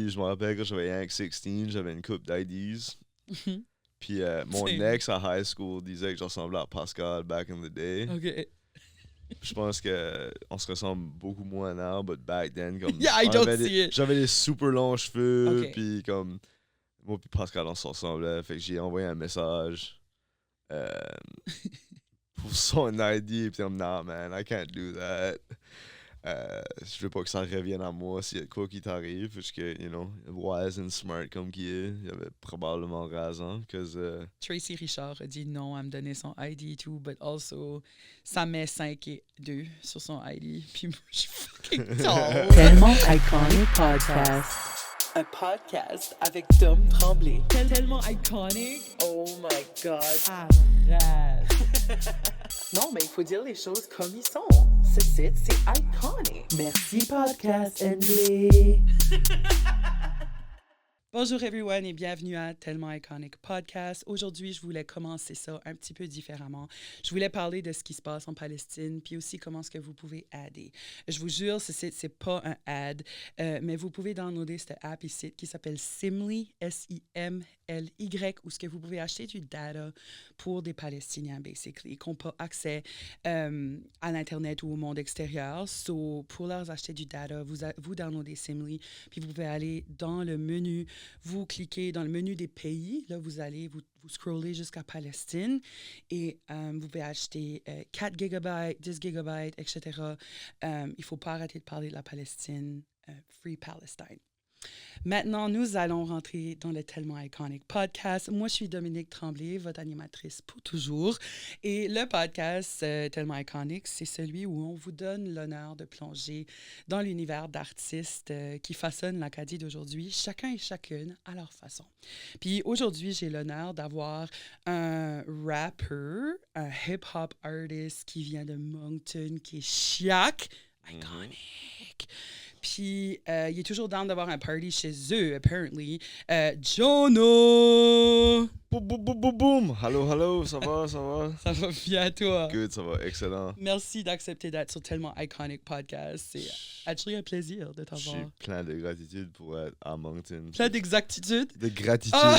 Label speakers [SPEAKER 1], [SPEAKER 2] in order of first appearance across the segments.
[SPEAKER 1] Puis je me rappelle quand j'avais Yank 16, j'avais une coupe d'IDs.
[SPEAKER 2] Mhm.
[SPEAKER 1] Puis mon ex à high school disait que je ressemblais à Pascal back in the day.
[SPEAKER 2] OK.
[SPEAKER 1] Je pense qu'on se ressemble beaucoup moins now, but back then, comme
[SPEAKER 2] Yeah, I don't see it.
[SPEAKER 1] j'avais des super longs cheveux,
[SPEAKER 2] Ok.
[SPEAKER 1] puis comme moi puis Pascal on se ressemblait, fait que j'ai envoyé un message pour son ID, puis comme nah man, I can't do that. Je veux pas que ça revienne à moi s'il y a quoi qui t'arrive, parce que, you know, wise and smart comme qui est, il avait probablement raison, because
[SPEAKER 2] Tracy Richard a dit non à me donner son ID et tout, but also, ça met 5 et 2 sur son ID. Puis moi, je suis fucking tall.
[SPEAKER 3] Tellement Iconic Podcast. Un podcast avec Dom Tremblay.
[SPEAKER 2] Tellement iconic.
[SPEAKER 3] Oh my God.
[SPEAKER 2] Arrête.
[SPEAKER 3] Non, mais il faut dire les choses comme ils sont. Ce site, c'est iconic. Merci, Podcast NB.
[SPEAKER 2] Bonjour everyone et bienvenue à Tellement Iconic Podcast. Aujourd'hui, je voulais commencer ça un petit peu différemment. Je voulais parler de ce qui se passe en Palestine, puis aussi comment est-ce que vous pouvez aider. Je vous jure, c'est pas un ad, mais vous pouvez downloader cette app ici qui s'appelle Simly, S-I-M-L-Y, où ce que vous pouvez acheter du data pour des Palestiniens, basically, qui n'ont pas accès à l'Internet ou au monde extérieur. So, pour leur acheter du data, vous downloadez Simly, puis vous pouvez aller dans le menu. Vous cliquez dans le menu des pays, là vous allez, vous scrollez jusqu'à Palestine et vous pouvez acheter 4 GB, 10 GB, etc. Il ne faut pas arrêter de parler de la Palestine, Free Palestine. Maintenant, nous allons rentrer dans le Tellement Iconic Podcast. Moi, je suis Dominique Tremblay, votre animatrice pour toujours. Et le podcast Tellement Iconic, c'est celui où on vous donne l'honneur de plonger dans l'univers d'artistes qui façonnent l'Acadie d'aujourd'hui, chacun et chacune à leur façon. Puis aujourd'hui, j'ai l'honneur d'avoir un rapper, un hip-hop artist qui vient de Moncton, qui est Chiac. Iconic. Puis, il est toujours down d'avoir un party chez eux, apparently. Jono!
[SPEAKER 1] boum boum boum boum boum. Hello, ça va?
[SPEAKER 2] Ça va bien, toi?
[SPEAKER 1] Good, ça va, excellent.
[SPEAKER 2] Merci d'accepter d'être sur Tellement Iconic Podcast. C'est actually un plaisir de
[SPEAKER 1] Je suis
[SPEAKER 2] t'avoir.
[SPEAKER 1] plein de gratitude pour être à Moncton.
[SPEAKER 2] Plein d'exactitude.
[SPEAKER 1] De gratitude.
[SPEAKER 2] Ah,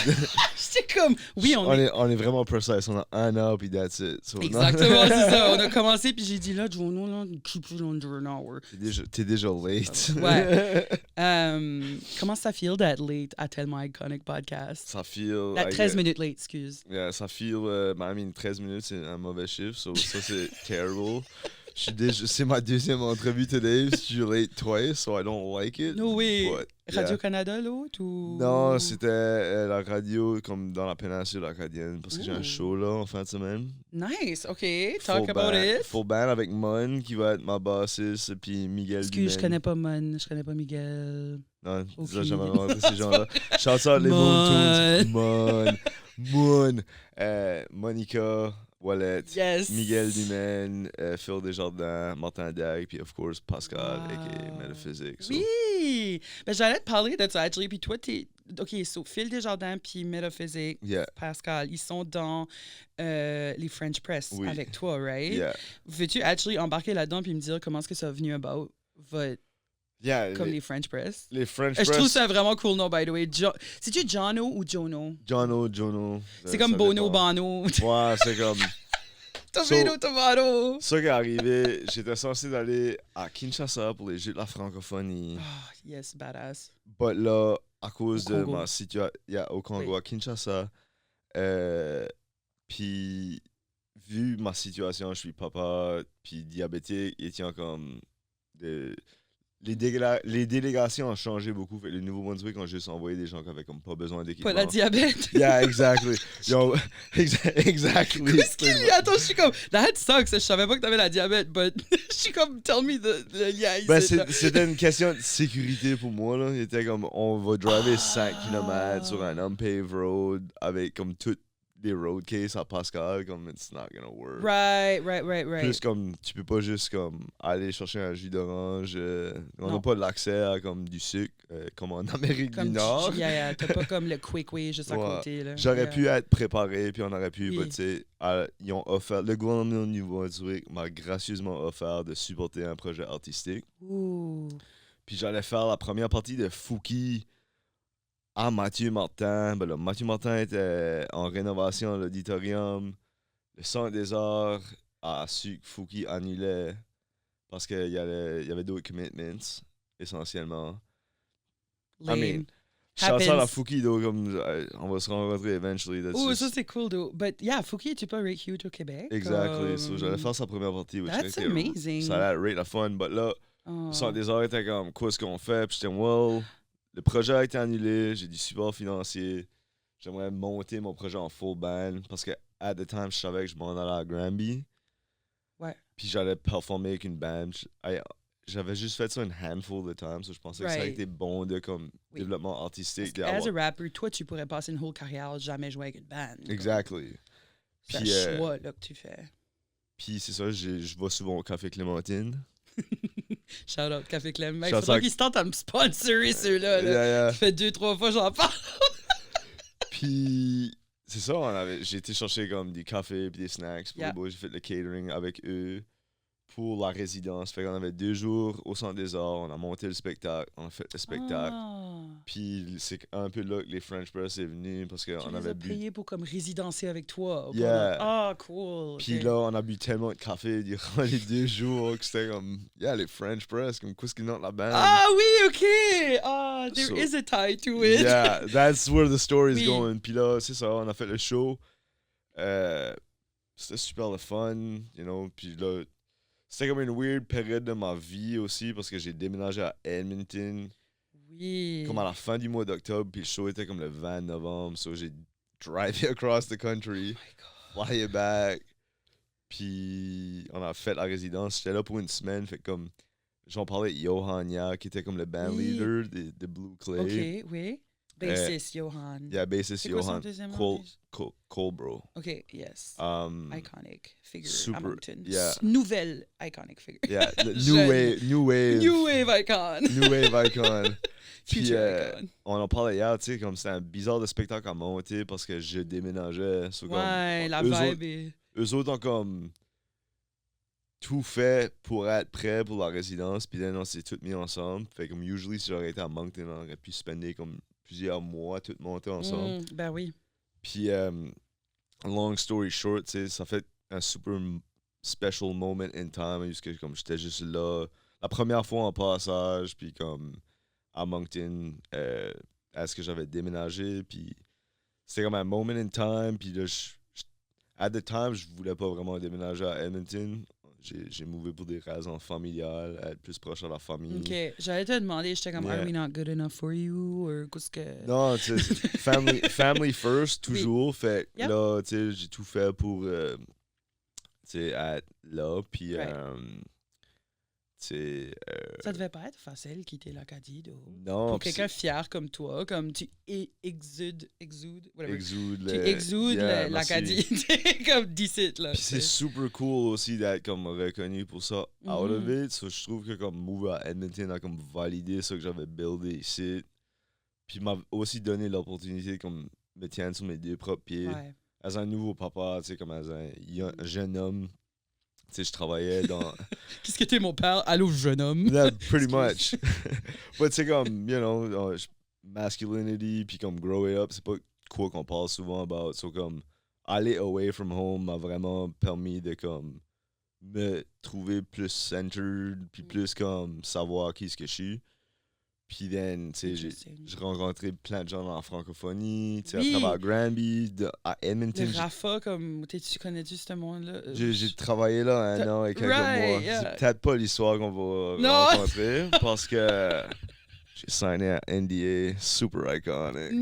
[SPEAKER 2] c'est comme... Oui, on
[SPEAKER 1] est vraiment precise. On a un heure, puis that's it. So,
[SPEAKER 2] Exactement, c'est ça. On a commencé, puis j'ai dit là, Jono, là, keep it under an hour.
[SPEAKER 1] T'es déjà late.
[SPEAKER 2] Ouais. Comment ça feel d'être late à Tellement Iconic Podcast?
[SPEAKER 1] Ça feel...
[SPEAKER 2] 13 minutes late, excuse.
[SPEAKER 1] Yeah, ça feel... 13 minutes, c'est un mauvais chiffre. So, ça, c'est terrible. C'est ma deuxième entrevue today. Je suis late twice, so I don't like it.
[SPEAKER 2] No way.
[SPEAKER 1] But, yeah.
[SPEAKER 2] Radio-Canada, l'autre, ou...
[SPEAKER 1] Non, c'était la radio comme dans la péninsule acadienne parce que j'ai un
[SPEAKER 2] Ooh.
[SPEAKER 1] show là en fin de semaine.
[SPEAKER 2] Nice, OK. Talk
[SPEAKER 1] Full
[SPEAKER 2] about
[SPEAKER 1] band,
[SPEAKER 2] it.
[SPEAKER 1] Full band avec Mon qui va être ma bassiste puis Miguel
[SPEAKER 2] Excuse, je
[SPEAKER 1] Dumaine.
[SPEAKER 2] connais pas Mon, je connais pas Miguel.
[SPEAKER 1] Non,
[SPEAKER 2] Aucune
[SPEAKER 1] ça, jamais
[SPEAKER 2] idée.
[SPEAKER 1] rencontré ces gens-là. Shout out les Moon Tunes. Moon. Monica Wallet.
[SPEAKER 2] Yes.
[SPEAKER 1] Miguel Dumaine. Phil Desjardins. Martin Dag. Puis, of course, Pascal,
[SPEAKER 2] Wow.
[SPEAKER 1] a.k.a. Metaphysics. So.
[SPEAKER 2] Oui! Ben, j'allais te parler de ça, actually. Puis toi, t'es... OK, so Phil Desjardins puis Metaphysics,
[SPEAKER 1] Yeah.
[SPEAKER 2] Pascal, ils sont dans les French Press
[SPEAKER 1] Oui.
[SPEAKER 2] avec toi, right?
[SPEAKER 1] Yeah.
[SPEAKER 2] Veux-tu actually embarquer là-dedans puis me dire comment est-ce que ça a venu about,
[SPEAKER 1] Yeah.
[SPEAKER 2] comme les French Press?
[SPEAKER 1] Les French
[SPEAKER 2] Je trouve
[SPEAKER 1] Press.
[SPEAKER 2] ça vraiment cool, no, by the way. C'est-tu Jono ou Jono?
[SPEAKER 1] Jono.
[SPEAKER 2] C'est comme
[SPEAKER 1] ça
[SPEAKER 2] Bono,
[SPEAKER 1] dépend.
[SPEAKER 2] Bono.
[SPEAKER 1] Ouais, c'est comme...
[SPEAKER 2] Tomato, tomato.
[SPEAKER 1] Ça qui est arrivé, j'étais censé aller à Kinshasa pour les Jeux de la francophonie.
[SPEAKER 2] Ah, yes, badass.
[SPEAKER 1] But là, à cause
[SPEAKER 2] Au
[SPEAKER 1] de
[SPEAKER 2] Congo.
[SPEAKER 1] ma situation au Congo,
[SPEAKER 2] Oui.
[SPEAKER 1] à Kinshasa, puis vu ma situation, je suis papa, puis diabétique, et tiens comme... Les délégations ont changé beaucoup. Fait que les Nouveau-Brunswick ont juste envoyé des gens qui avaient comme pas besoin d'équipement.
[SPEAKER 2] Pas la diabète.
[SPEAKER 1] Yeah, exactly. Exactly.
[SPEAKER 2] Qu'est-ce qu'il y a? Attends, je suis comme, that sucks. Je savais pas que t'avais la diabète, but je suis comme, tell me the yeah.
[SPEAKER 1] Ben, c'était une question de sécurité pour moi. Là. Il était comme, on va driver 5 km sur un unpaved road avec comme toutes les road cases à Pascal, comme it's not gonna work.
[SPEAKER 2] Right.
[SPEAKER 1] Plus comme, tu peux pas juste comme aller chercher un jus d'orange. On n'a
[SPEAKER 2] Non.
[SPEAKER 1] pas l'accès à comme du sucre, comme en Amérique
[SPEAKER 2] Comme
[SPEAKER 1] du Nord.
[SPEAKER 2] t'as pas comme le quick way juste à
[SPEAKER 1] Ouais.
[SPEAKER 2] côté. Là.
[SPEAKER 1] J'aurais
[SPEAKER 2] Yeah.
[SPEAKER 1] pu être préparé, puis on aurait pu,
[SPEAKER 2] Oui.
[SPEAKER 1] but, tu sais, ils ont offert, le gouvernement du Nouveau-Brunswick m'a gracieusement offert de supporter un projet artistique.
[SPEAKER 2] Ouh.
[SPEAKER 1] Puis j'allais faire la première partie de Fouki à Mathieu Martin. Ben là, Mathieu Martin était en rénovation à l'auditorium. Le Centre des Arts a su que Fouki annulait parce qu'il y avait d'autres commitments, essentiellement.
[SPEAKER 2] Lame.
[SPEAKER 1] Shout out à
[SPEAKER 2] Happens.
[SPEAKER 1] Fouki, though, comme on va se rencontrer eventually. That's
[SPEAKER 2] Oh,
[SPEAKER 1] just-
[SPEAKER 2] ça c'est cool, though. But yeah, Fouki, tu pas rate huge au Québec.
[SPEAKER 1] Exactly. So, j'allais faire sa première partie. which
[SPEAKER 2] That's
[SPEAKER 1] était-
[SPEAKER 2] amazing.
[SPEAKER 1] Ça a l'air rate la fun. But là,
[SPEAKER 2] Oh.
[SPEAKER 1] le Centre des Arts était comme, quoi est-ce qu'on fait? Puis j'étais, well, le projet a été annulé. J'ai du support financier. J'aimerais monter mon projet en full band parce que, at the time, je savais que je m'en allais à Granby.
[SPEAKER 2] Ouais.
[SPEAKER 1] Puis j'allais performer avec une band. J'avais juste fait ça une handful de times. So je pensais que ça a
[SPEAKER 2] Right.
[SPEAKER 1] été bon de comme
[SPEAKER 2] Oui.
[SPEAKER 1] développement artistique.
[SPEAKER 2] Parce que, as a rapper, toi, tu pourrais passer une whole carrière jamais jouer avec une band.
[SPEAKER 1] Exactly.
[SPEAKER 2] C'est un
[SPEAKER 1] Puis,
[SPEAKER 2] choix là, que tu fais.
[SPEAKER 1] Puis c'est ça, je vais souvent au Café Clémentine.
[SPEAKER 2] Shout out Café Clem. Il
[SPEAKER 1] Shout
[SPEAKER 2] faudrait
[SPEAKER 1] out-
[SPEAKER 2] qu'ils se tentent à me sponsorer ceux-là. Là.
[SPEAKER 1] Yeah, yeah.
[SPEAKER 2] Ça fait 2-3 fois que j'en parle.
[SPEAKER 1] Puis c'est ça, j'ai été chercher comme des cafés et des snacks pour
[SPEAKER 2] Yeah.
[SPEAKER 1] les boys. J'ai fait le catering avec eux pour la résidence. Fait qu'on avait 2 jours au Centre des Arts. On a monté le spectacle, on a fait le spectacle.
[SPEAKER 2] Ah.
[SPEAKER 1] Puis c'est un peu là que les French Press est venu parce
[SPEAKER 2] Tu
[SPEAKER 1] qu'on
[SPEAKER 2] les
[SPEAKER 1] avait
[SPEAKER 2] as
[SPEAKER 1] bu.
[SPEAKER 2] payés pour comme résidencer avec toi.
[SPEAKER 1] Yeah.
[SPEAKER 2] Ah, cool.
[SPEAKER 1] Puis
[SPEAKER 2] ok.
[SPEAKER 1] là, on a bu tellement de café durant les 2 jours que c'était comme, yeah, les French Press, comme qu'est-ce qu'ils notent la bande.
[SPEAKER 2] Ah oui, ok. Ah, there
[SPEAKER 1] So-
[SPEAKER 2] is a tie to it.
[SPEAKER 1] Yeah, that's where the story is
[SPEAKER 2] Oui.
[SPEAKER 1] going. Puis là, c'est ça, on a fait le show. C'était super le fun, you know. Puis là, c'était comme une weird période de ma vie aussi parce que j'ai déménagé à Edmonton
[SPEAKER 2] Oui.
[SPEAKER 1] comme à la fin du mois d'octobre. Puis le show était comme le 20 novembre. So j'ai drivé across the country, fly back. Puis on a fait la résidence. J'étais là pour une semaine. Fait comme, j'en parlais avec Johan Ya, qui était comme le band
[SPEAKER 2] Oui.
[SPEAKER 1] leader de Blue Clay.
[SPEAKER 2] Ok, oui. Bassist, Johan.
[SPEAKER 1] Yeah, bassist
[SPEAKER 2] C'est quoi son
[SPEAKER 1] Johan
[SPEAKER 2] deuxième nom
[SPEAKER 1] Cole,
[SPEAKER 2] déjà?
[SPEAKER 1] Colebro.
[SPEAKER 2] Ok, yes.
[SPEAKER 1] Um,
[SPEAKER 2] Iconic figure
[SPEAKER 1] super,
[SPEAKER 2] à Moncton.
[SPEAKER 1] yeah.
[SPEAKER 2] Nouvelle iconic figure.
[SPEAKER 1] yeah, the
[SPEAKER 2] Jeune.
[SPEAKER 1] new wave,
[SPEAKER 2] New wave icon.
[SPEAKER 1] new wave icon. Puis
[SPEAKER 2] Future icon.
[SPEAKER 1] on en parlait hier, tu sais, comme c'était un bizarre de spectacle à monter parce que je déménageais. So, comme,
[SPEAKER 2] Ouais, la
[SPEAKER 1] eux
[SPEAKER 2] vibe
[SPEAKER 1] autres-
[SPEAKER 2] est...
[SPEAKER 1] eux autres ont comme tout fait pour être prêts pour la résidence, puis là, on s'est tous mis ensemble. Fait comme, usually, si j'aurais été à Moncton, on aurait pu spender comme plusieurs mois tout monter ensemble.
[SPEAKER 2] Ben oui.
[SPEAKER 1] Puis, long story short, tu sais, ça fait un super special moment in time, puisque comme j'étais juste là, la première fois en passage, puis comme à Moncton, à ce que j'avais déménagé, puis c'était comme un moment in time, puis là, at the time, je voulais pas vraiment déménager à Edmonton. J'ai mouvé pour des raisons familiales, être plus proche de la famille.
[SPEAKER 2] Ok, j'allais te demander, j'étais comme,
[SPEAKER 1] Yeah.
[SPEAKER 2] are we not good enough for you? Ou qu'est-ce que...
[SPEAKER 1] Non, tu sais, family first, toujours. Fait que
[SPEAKER 2] Yep.
[SPEAKER 1] là, tu sais, j'ai tout fait pour, tu sais, être là. Puis,
[SPEAKER 2] Right.
[SPEAKER 1] tu sais,
[SPEAKER 2] Ça devait pas être facile quitter l'Acadie, though.
[SPEAKER 1] non,
[SPEAKER 2] Pour
[SPEAKER 1] puis
[SPEAKER 2] quelqu'un fier comme toi, comme tu exudes, whatever.
[SPEAKER 1] exude
[SPEAKER 2] Tu exudes
[SPEAKER 1] yeah,
[SPEAKER 2] l'Acadie, comme d'ici, là.
[SPEAKER 1] Puis c'est super cool aussi d'être comme reconnu pour ça out of
[SPEAKER 2] Mhm.
[SPEAKER 1] it. So, je trouve que comme move à Edmonton a comme validé ça que j'avais buildé ici. Puis m'a aussi donné l'opportunité de comme me tiendre sur mes 2 propres pieds.
[SPEAKER 2] Ouais.
[SPEAKER 1] As un nouveau papa, tu sais, comme as un jeune homme. Tu sais, je travaillais dans...
[SPEAKER 2] Qu'est-ce que t'es, mon père? Allô, jeune homme?
[SPEAKER 1] Yeah, pretty
[SPEAKER 2] Excuse.
[SPEAKER 1] much. But c'est comme, you know, masculinity, puis comme grow it up, c'est pas quoi qu'on parle souvent about. So comme, aller away from home m'a vraiment permis de comme me trouver plus centered, puis plus comme savoir qui ce que je suis. Puis then, tu sais,
[SPEAKER 2] Interesting.
[SPEAKER 1] j'ai rencontré plein de gens dans la francophonie, tu sais,
[SPEAKER 2] Oui.
[SPEAKER 1] à travers Granby, à Edmonton.
[SPEAKER 2] Le Rafa, comme, tu connais-tu ce monde-là?
[SPEAKER 1] J'ai travaillé là un an et quelques
[SPEAKER 2] Right,
[SPEAKER 1] mois.
[SPEAKER 2] yeah.
[SPEAKER 1] C'est peut-être pas l'histoire qu'on va
[SPEAKER 2] Non.
[SPEAKER 1] rencontrer parce que j'ai signé un NDA super iconic.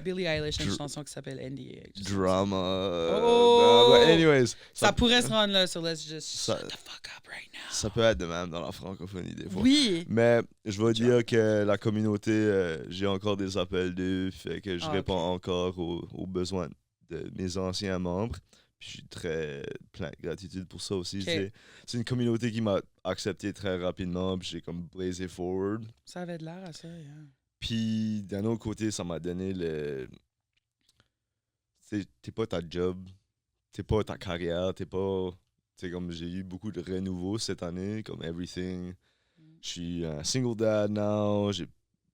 [SPEAKER 2] Billie Eilish a une
[SPEAKER 1] Dr-
[SPEAKER 2] chanson qui s'appelle NDA.
[SPEAKER 1] Drama.
[SPEAKER 2] Oh.
[SPEAKER 1] But anyways,
[SPEAKER 2] Ça pourrait se rendre là, so let's just
[SPEAKER 1] Ça-
[SPEAKER 2] shut the fuck up right now.
[SPEAKER 1] ça peut être de même dans la francophonie des fois.
[SPEAKER 2] Oui.
[SPEAKER 1] Mais je veux dire que la communauté, j'ai encore des appels d'eux, fait que je
[SPEAKER 2] Ah,
[SPEAKER 1] réponds encore aux besoins de mes anciens membres. Puis je suis très plein de gratitude pour ça aussi.
[SPEAKER 2] Ok.
[SPEAKER 1] C'est une communauté qui m'a accepté très rapidement, puis j'ai comme blazé forward.
[SPEAKER 2] Ça avait de l'air à ça, yeah.
[SPEAKER 1] Puis d'un autre côté, ça m'a donné le. T'es pas ta job, t'es pas ta carrière, t'es pas. C'est comme j'ai eu beaucoup de renouveau cette année, comme everything. Je suis un single dad now, j'ai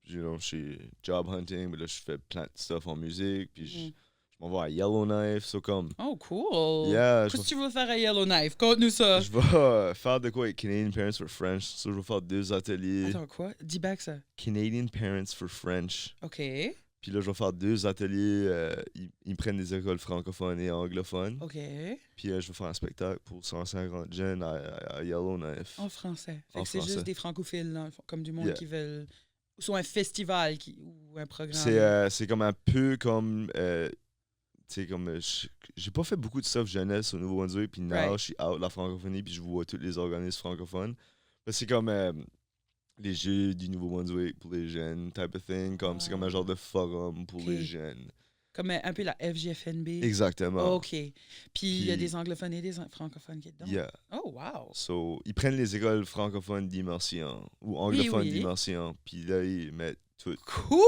[SPEAKER 1] je suis job hunting, mais là, je fais plein de stuff en musique, puis je m'en vais à Yellowknife, so comme...
[SPEAKER 2] Oh, cool.
[SPEAKER 1] Yeah,
[SPEAKER 2] Qu'est-ce que tu veux faire à Yellowknife? Conte-nous ça.
[SPEAKER 1] je vais faire de quoi avec Canadian Parents for French, so je vais faire 2 ateliers.
[SPEAKER 2] Attends, quoi? Dis back ça.
[SPEAKER 1] Canadian Parents for French.
[SPEAKER 2] OK.
[SPEAKER 1] Puis là, je vais faire 2 ateliers. Ils prennent des écoles francophones et anglophones.
[SPEAKER 2] OK.
[SPEAKER 1] Puis je vais faire un spectacle pour 150 jeunes à Yellowknife.
[SPEAKER 2] En français. Fait
[SPEAKER 1] En
[SPEAKER 2] que c'est
[SPEAKER 1] français.
[SPEAKER 2] juste des francophiles, là, comme du monde
[SPEAKER 1] Yeah.
[SPEAKER 2] qui veulent... Soit un festival ou un programme.
[SPEAKER 1] C'est comme un peu comme... tu sais, comme... J'ai pas fait beaucoup de stuff jeunesse au Nouveau-Brunswick. Puis now,
[SPEAKER 2] Right.
[SPEAKER 1] je suis out la francophonie. Puis je vois tous les organismes francophones. Mais c'est comme... les jeux du Nouveau-Brunswick pour les jeunes, type of thing. Comme, c'est comme un genre de forum pour
[SPEAKER 2] Ok.
[SPEAKER 1] les jeunes.
[SPEAKER 2] Comme un peu la FGFNB.
[SPEAKER 1] Exactement.
[SPEAKER 2] OK. Puis il y a
[SPEAKER 1] Puis-
[SPEAKER 2] des anglophones et des francophones qui sont dedans.
[SPEAKER 1] Yeah.
[SPEAKER 2] Oh, wow.
[SPEAKER 1] So, ils prennent les écoles francophones d'immersion ou anglophones
[SPEAKER 2] oui.
[SPEAKER 1] d'immersion, puis là, ils mettent tout.
[SPEAKER 2] Cool!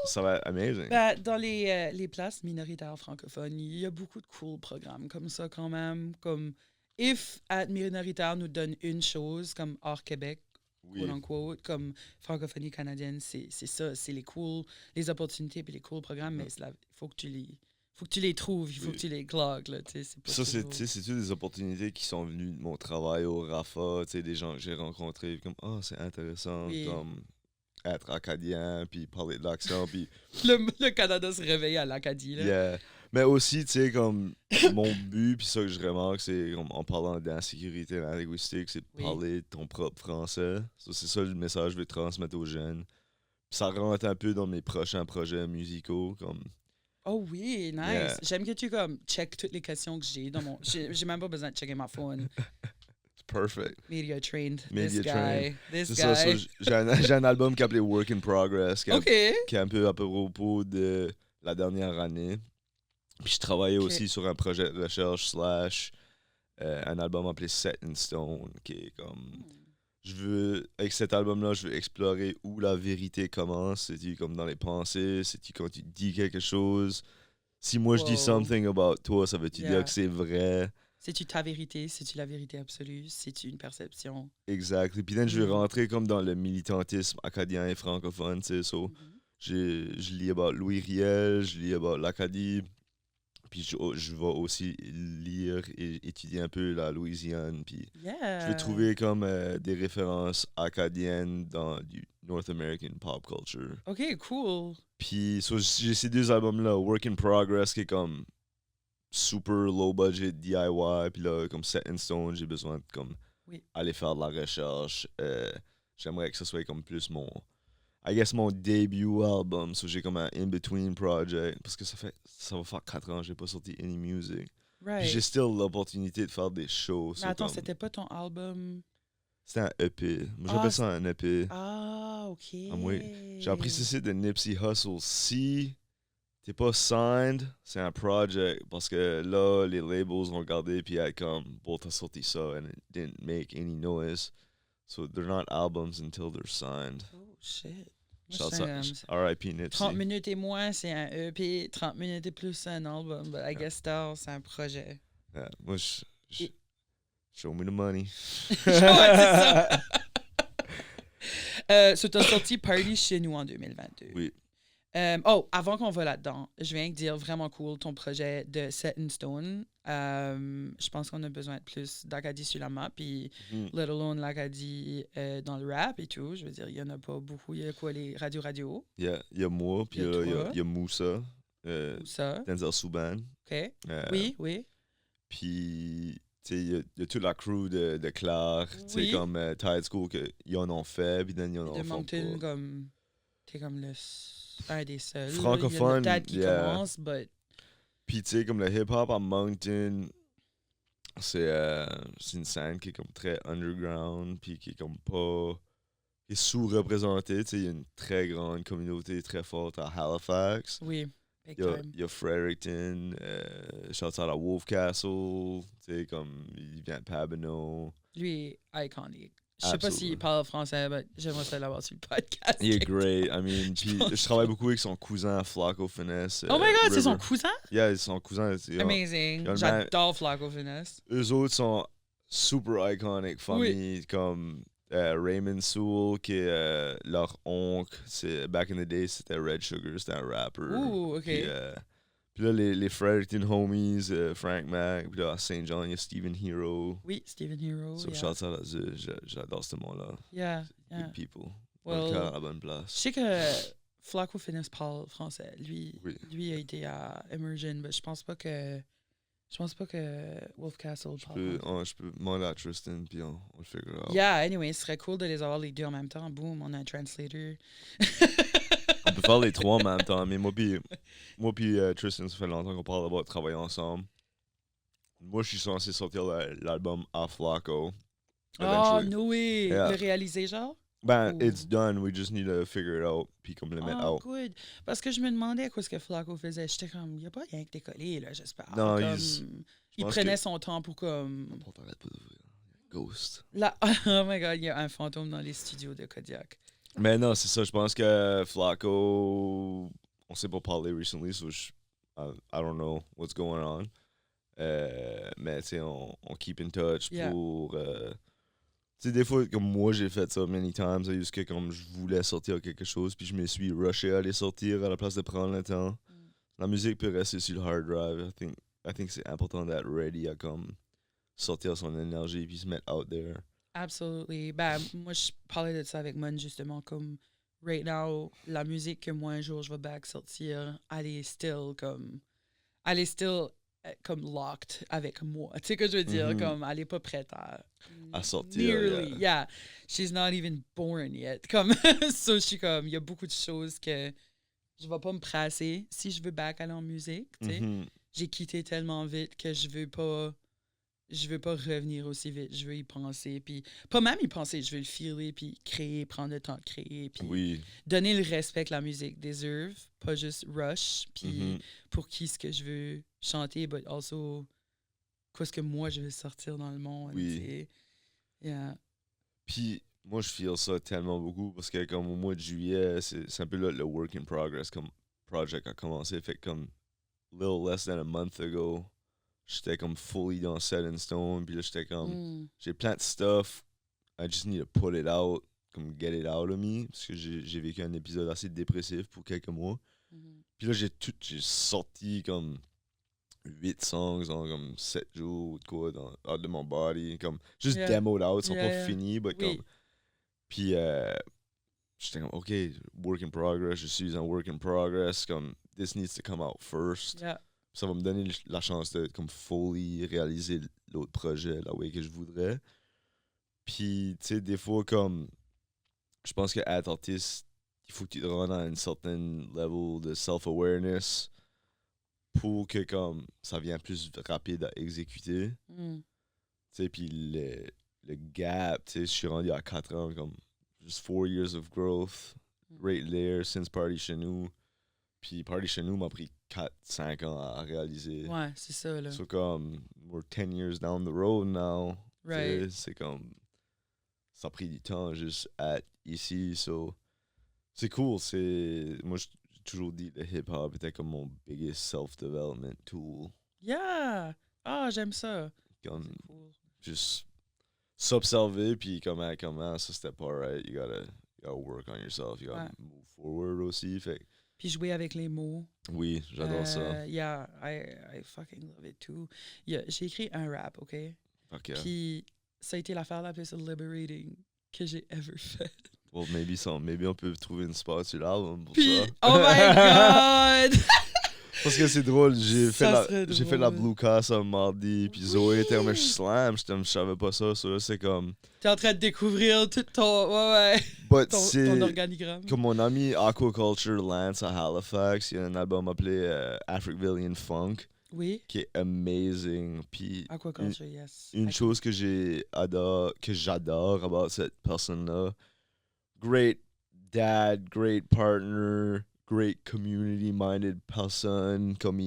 [SPEAKER 1] Ça va être amazing.
[SPEAKER 2] Ben, dans les places minoritaires francophones, il y a beaucoup de cool programmes comme ça quand même. Comme If at minoritaire nous donne une chose, comme hors Québec,
[SPEAKER 1] Oui,
[SPEAKER 2] quote unquote, comme francophonie canadienne, c'est ça, c'est les opportunités et les cool programmes, mais il faut que tu les trouves, il faut
[SPEAKER 1] Oui.
[SPEAKER 2] que tu les clogues, là, tu sais, c'est pas
[SPEAKER 1] ça, c'est
[SPEAKER 2] toujours-
[SPEAKER 1] tu sais, c'est toutes des opportunités qui sont venues de mon travail au RAFA, tu sais, des gens que j'ai rencontrés, comme, c'est intéressant,
[SPEAKER 2] Oui.
[SPEAKER 1] comme être acadien, puis parler de l'accent, puis
[SPEAKER 2] le Canada se réveille à l'Acadie, là.
[SPEAKER 1] yeah. Mais aussi, tu sais, comme, mon but, puis ça que je remarque, c'est, comme, en parlant d'insécurité et la linguistique, c'est de
[SPEAKER 2] Oui.
[SPEAKER 1] parler de ton propre français. Ça, c'est ça le message que je veux transmettre aux jeunes. Puis ça rentre un peu dans mes prochains projets musicaux, comme...
[SPEAKER 2] Oh oui, nice.
[SPEAKER 1] Yeah.
[SPEAKER 2] J'aime que tu comme check toutes les questions que j'ai dans mon. J'ai même pas besoin de checker ma phone.
[SPEAKER 1] It's perfect.
[SPEAKER 2] Media trained.
[SPEAKER 1] Media
[SPEAKER 2] this
[SPEAKER 1] trained.
[SPEAKER 2] guy. This
[SPEAKER 1] C'est
[SPEAKER 2] guy.
[SPEAKER 1] ça, j'ai un album qui est appelé Work in Progress, qui est,
[SPEAKER 2] OK.
[SPEAKER 1] qui est un peu à propos de la dernière année. Puis je travaillais
[SPEAKER 2] Ok.
[SPEAKER 1] aussi sur un projet de recherche / un album appelé Set in Stone, qui est comme... avec cet album-là, je veux explorer où la vérité commence. C'est-tu comme dans les pensées? C'est-tu quand tu dis quelque chose? Si moi je dis
[SPEAKER 2] Wow.
[SPEAKER 1] something about toi, ça veut-tu
[SPEAKER 2] Yeah.
[SPEAKER 1] dire que c'est vrai?
[SPEAKER 2] C'est-tu ta vérité? C'est-tu la vérité absolue? C'est-tu une perception?
[SPEAKER 1] Exact. Et puis là, je vais
[SPEAKER 2] Mhm.
[SPEAKER 1] rentrer comme dans le militantisme acadien et francophone, tu sais. So, je lis about Louis Riel, je lis about l'Acadie. Puis je vais aussi lire et étudier un peu la Louisiane. Puis
[SPEAKER 2] Yeah.
[SPEAKER 1] je vais trouver comme des références acadiennes dans du North American pop culture.
[SPEAKER 2] OK, cool.
[SPEAKER 1] Puis so, j'ai ces 2 albums-là, Work in Progress, qui est comme super low budget DIY. Puis là, comme Set in Stone, j'ai besoin de comme
[SPEAKER 2] Oui.
[SPEAKER 1] aller faire de la recherche. J'aimerais que ce soit comme plus I guess mon debut album. So j'ai comme un in-between project. Parce que ça va faire 4 ans que j'ai pas sorti any music. Puis
[SPEAKER 2] Right.
[SPEAKER 1] j'ai still l'opportunité de faire des shows.
[SPEAKER 2] Mais
[SPEAKER 1] so
[SPEAKER 2] attends,
[SPEAKER 1] comme-
[SPEAKER 2] c'était pas ton album?
[SPEAKER 1] C'était un EP. Moi,
[SPEAKER 2] Ah,
[SPEAKER 1] j'appelle ça un EP.
[SPEAKER 2] Ah, OK.
[SPEAKER 1] J'ai appris ceci de Nipsey Hussle. Si t'es pas signed, c'est un project. Parce que là, les labels vont regarder puis être comme, bon, t'as sorti ça and it didn't make any noise. So they're not albums until they're signed.
[SPEAKER 2] Oh, shit. Moi,
[SPEAKER 1] Shout
[SPEAKER 2] c'est
[SPEAKER 1] out,
[SPEAKER 2] un-
[SPEAKER 1] R.I.P. Nipsey.
[SPEAKER 2] 30 minutes et moins, c'est un EP. 30 minutes et plus, c'est un album. But I guess now, c'est un projet.
[SPEAKER 1] Yeah, moi,
[SPEAKER 2] Et-
[SPEAKER 1] show me the money.
[SPEAKER 2] Ouais, c'est ça. So, t'as sorti Party chez nous en 2022.
[SPEAKER 1] Oui.
[SPEAKER 2] Avant qu'on va là-dedans, je viens de dire vraiment cool ton projet de Set in Stone. Je pense qu'on a besoin de plus d'Acadie sur la map, puis
[SPEAKER 1] Mhm.
[SPEAKER 2] let alone l'Acadie dans le rap et tout. Je veux dire, il y en a pas beaucoup. Il y a quoi, les radio?
[SPEAKER 1] Il y a moi, puis
[SPEAKER 2] Il y a toi.
[SPEAKER 1] il y a Moussa,
[SPEAKER 2] Ou ça?
[SPEAKER 1] Denzel Souban.
[SPEAKER 2] OK.
[SPEAKER 1] euh,
[SPEAKER 2] Oui.
[SPEAKER 1] Puis, tu sais, il y a toute la crew de Claire, tu sais,
[SPEAKER 2] Oui.
[SPEAKER 1] comme Tide School, qu'ils en ont fait, puis ils en
[SPEAKER 2] De
[SPEAKER 1] font
[SPEAKER 2] Moncton,
[SPEAKER 1] pas.
[SPEAKER 2] comme... T'es comme un des seuls. là.
[SPEAKER 1] Francophone,
[SPEAKER 2] Il y a le TAD qui
[SPEAKER 1] yeah.
[SPEAKER 2] commence, but...
[SPEAKER 1] Puis, tu sais, comme le hip-hop à Moncton, c'est une scène qui est comme très underground, puis qui est comme pas... qui est sous-représentée, tu sais, il y a une très grande communauté très forte à Halifax.
[SPEAKER 2] Oui, big
[SPEAKER 1] Il y a,
[SPEAKER 2] time.
[SPEAKER 1] il y a Fredericton, shout out à Wolf Castle, tu sais, comme il vient de Pabineau.
[SPEAKER 2] Lui est iconique. Je sais pas
[SPEAKER 1] Absolument.
[SPEAKER 2] s'il parle français, mais j'aimerais ça l'avoir sur le podcast.
[SPEAKER 1] Il est great. I mean, puis
[SPEAKER 2] pense
[SPEAKER 1] je travaille beaucoup avec son cousin Flaco Finesse.
[SPEAKER 2] Oh my god, c'est son
[SPEAKER 1] River.
[SPEAKER 2] cousin?
[SPEAKER 1] Yeah, c'est son cousin.
[SPEAKER 2] Amazing.
[SPEAKER 1] il y a un
[SPEAKER 2] J'adore Flaco Finesse.
[SPEAKER 1] Eux autres sont super iconic famille. Comme Raymond Sewell, qui est leur oncle. Back in the day, c'était Red Sugar, c'était un rapper.
[SPEAKER 2] Ouh, OK.
[SPEAKER 1] Puis là, les Fredericton Homies, Frank Mac, puis là, à Saint John, il y a Steven Hero.
[SPEAKER 2] Oui, Stephen Hero.
[SPEAKER 1] So,
[SPEAKER 2] Yeah.
[SPEAKER 1] shout out à eux, j'adore ce monde-là.
[SPEAKER 2] Yeah,
[SPEAKER 1] Good
[SPEAKER 2] yeah.
[SPEAKER 1] people.
[SPEAKER 2] Well,
[SPEAKER 1] Dans le cœur, à la bonne
[SPEAKER 2] Je
[SPEAKER 1] place.
[SPEAKER 2] sais que Flacco Fitness parle français.
[SPEAKER 1] Oui.
[SPEAKER 2] Lui a été à Immersion, mais je pense pas que Wolf Castle parle français.
[SPEAKER 1] Je peux demander à Tristan, puis on le figure out.
[SPEAKER 2] Yeah, anyway, ce serait cool de les avoir les deux en même temps. Boom, on a un translator.
[SPEAKER 1] On peut faire les trois en même temps, mais moi puis Tristan, ça fait longtemps qu'on parle de travailler ensemble. Moi, je suis censé sortir l'album à Flacco.
[SPEAKER 2] Oh,
[SPEAKER 1] eventually.
[SPEAKER 2] no way!
[SPEAKER 1] Yeah.
[SPEAKER 2] Le réaliser, genre?
[SPEAKER 1] Ben,
[SPEAKER 2] Oh.
[SPEAKER 1] it's done. We just need to figure it out, puis comme le mettre
[SPEAKER 2] Oh,
[SPEAKER 1] out.
[SPEAKER 2] good. Parce que je me demandais quoi ce que Flacco faisait. J'étais comme, il n'y a pas rien que décollé, là, j'espère.
[SPEAKER 1] Non,
[SPEAKER 2] Comme, il
[SPEAKER 1] pense
[SPEAKER 2] prenait
[SPEAKER 1] que-
[SPEAKER 2] son temps pour comme...
[SPEAKER 1] On t'arrête pas d'ouvrir. Ghost.
[SPEAKER 2] Là, oh my god, il y a un fantôme dans les studios de Kodiak.
[SPEAKER 1] Mais non, c'est ça. Je pense que Flacco, on s'est pas parlé recently, so I don't know what's going on. Mais tu sais, on keep in touch
[SPEAKER 2] Yeah.
[SPEAKER 1] pour. Tu sais, des fois, comme moi, j'ai fait ça many times, c'est juste que comme je voulais sortir quelque chose, puis je me suis rushé à aller sortir à la place de prendre le temps. La musique peut rester sur le hard drive. I think c'est important d'être ready à comme sortir son énergie puis se mettre out there.
[SPEAKER 2] Absolutely. Ben, moi, je parlais de ça avec Mon, justement, comme, right now, la musique que moi, un jour, je vais back sortir, elle est still comme locked avec moi. Tu sais ce que je veux dire?
[SPEAKER 1] Mhm.
[SPEAKER 2] Comme, elle est pas prête
[SPEAKER 1] À sortir,
[SPEAKER 2] Nearly, yeah. She's not even born yet. Comme, so, je suis comme, il y a beaucoup de choses que je vais pas me presser si je veux back aller en musique, tu sais.
[SPEAKER 1] Mhm.
[SPEAKER 2] J'ai quitté tellement vite que je veux pas revenir aussi vite. Je veux y penser, puis pas même y penser, je veux le feeler, puis créer, prendre le temps de créer, puis
[SPEAKER 1] Oui.
[SPEAKER 2] donner le respect que la musique deserve, pas juste rush, puis
[SPEAKER 1] Mhm.
[SPEAKER 2] pour qui ce que je veux chanter, but also quoi ce que moi je veux sortir dans le monde.
[SPEAKER 1] Oui.
[SPEAKER 2] tu sais. Yeah.
[SPEAKER 1] Puis moi, je feel ça tellement beaucoup parce que comme au mois de juillet, c'est un peu le work in progress comme project a commencé. Fait que comme little less than a month ago, j'étais comme fully dans set in stone. Puis là, j'étais comme,
[SPEAKER 2] Mm.
[SPEAKER 1] j'ai plein de stuff. I just need to put it out, comme get it out of me. Parce que j'ai vécu un épisode assez dépressif pour quelques mois.
[SPEAKER 2] Mhm.
[SPEAKER 1] Puis là, j'ai sorti comme 8 songs en comme 7 jours ou de quoi out de mon body. Comme juste
[SPEAKER 2] Yeah.
[SPEAKER 1] demoed out, ils sont
[SPEAKER 2] Yeah,
[SPEAKER 1] pas
[SPEAKER 2] yeah.
[SPEAKER 1] finis, but
[SPEAKER 2] Oui.
[SPEAKER 1] comme. Puis j'étais comme, OK, work in progress, je suis en work in progress. Comme, this needs to come out first.
[SPEAKER 2] Yeah.
[SPEAKER 1] Ça va me donner la chance de comme fully réaliser l'autre projet la way que je voudrais. Puis, tu sais, des fois, comme, je pense que être artiste, il faut que tu te rendes à un certain level de self-awareness pour que, comme, ça vienne plus rapide à exécuter.
[SPEAKER 2] Mm.
[SPEAKER 1] Tu sais, puis le gap, tu sais, je suis rendu à 4 ans, comme, just 4 years of growth, right there, since Party Chez Nous. Puis Party Chez Nous m'a pris 4-5 ans à réaliser.
[SPEAKER 2] Ouais, c'est ça, là.
[SPEAKER 1] So, comme, we're 10 years down the road now. Tu sais,
[SPEAKER 2] Right.
[SPEAKER 1] c'est comme, ça a pris du temps juste à être ici, so, c'est cool, moi j'ai toujours dit que le hip-hop était comme mon biggest self-development tool.
[SPEAKER 2] Yeah! Ah, j'aime ça.
[SPEAKER 1] Comme,
[SPEAKER 2] C'est cool.
[SPEAKER 1] juste s'observer, puis comment ça c'était pas right, you gotta work on yourself, you gotta
[SPEAKER 2] Ouais.
[SPEAKER 1] move forward aussi, fait que,
[SPEAKER 2] Puis jouer avec les mots.
[SPEAKER 1] oui, j'adore ça.
[SPEAKER 2] Yeah, I fucking love it too. Yeah, j'ai écrit un rap, OK?
[SPEAKER 1] Ok,
[SPEAKER 2] Puis ça a été l'affaire la plus liberating que j'ai ever fait.
[SPEAKER 1] well, maybe on peut trouver une spot sur l'album pour
[SPEAKER 2] Puis,
[SPEAKER 1] ça.
[SPEAKER 2] oh my God!
[SPEAKER 1] Parce que c'est drôle, j'ai
[SPEAKER 2] Ça
[SPEAKER 1] fait
[SPEAKER 2] serait
[SPEAKER 1] la
[SPEAKER 2] drôle.
[SPEAKER 1] Blue Cast un mardi, puis Zoé était comme
[SPEAKER 2] Oui.
[SPEAKER 1] je slam, je savais pas ça, là c'est comme.
[SPEAKER 2] T'es en train de découvrir tout ton,
[SPEAKER 1] But
[SPEAKER 2] ton
[SPEAKER 1] c'est
[SPEAKER 2] organigramme.
[SPEAKER 1] comme mon ami Aquaculture Lance à Halifax, il y a un album appelé Africvillian Funk
[SPEAKER 2] Oui,
[SPEAKER 1] qui est amazing. Puis
[SPEAKER 2] aquaculture, yes.
[SPEAKER 1] une chose que j'adore about cette personne-là, great dad, great partner, great community-minded personne, comme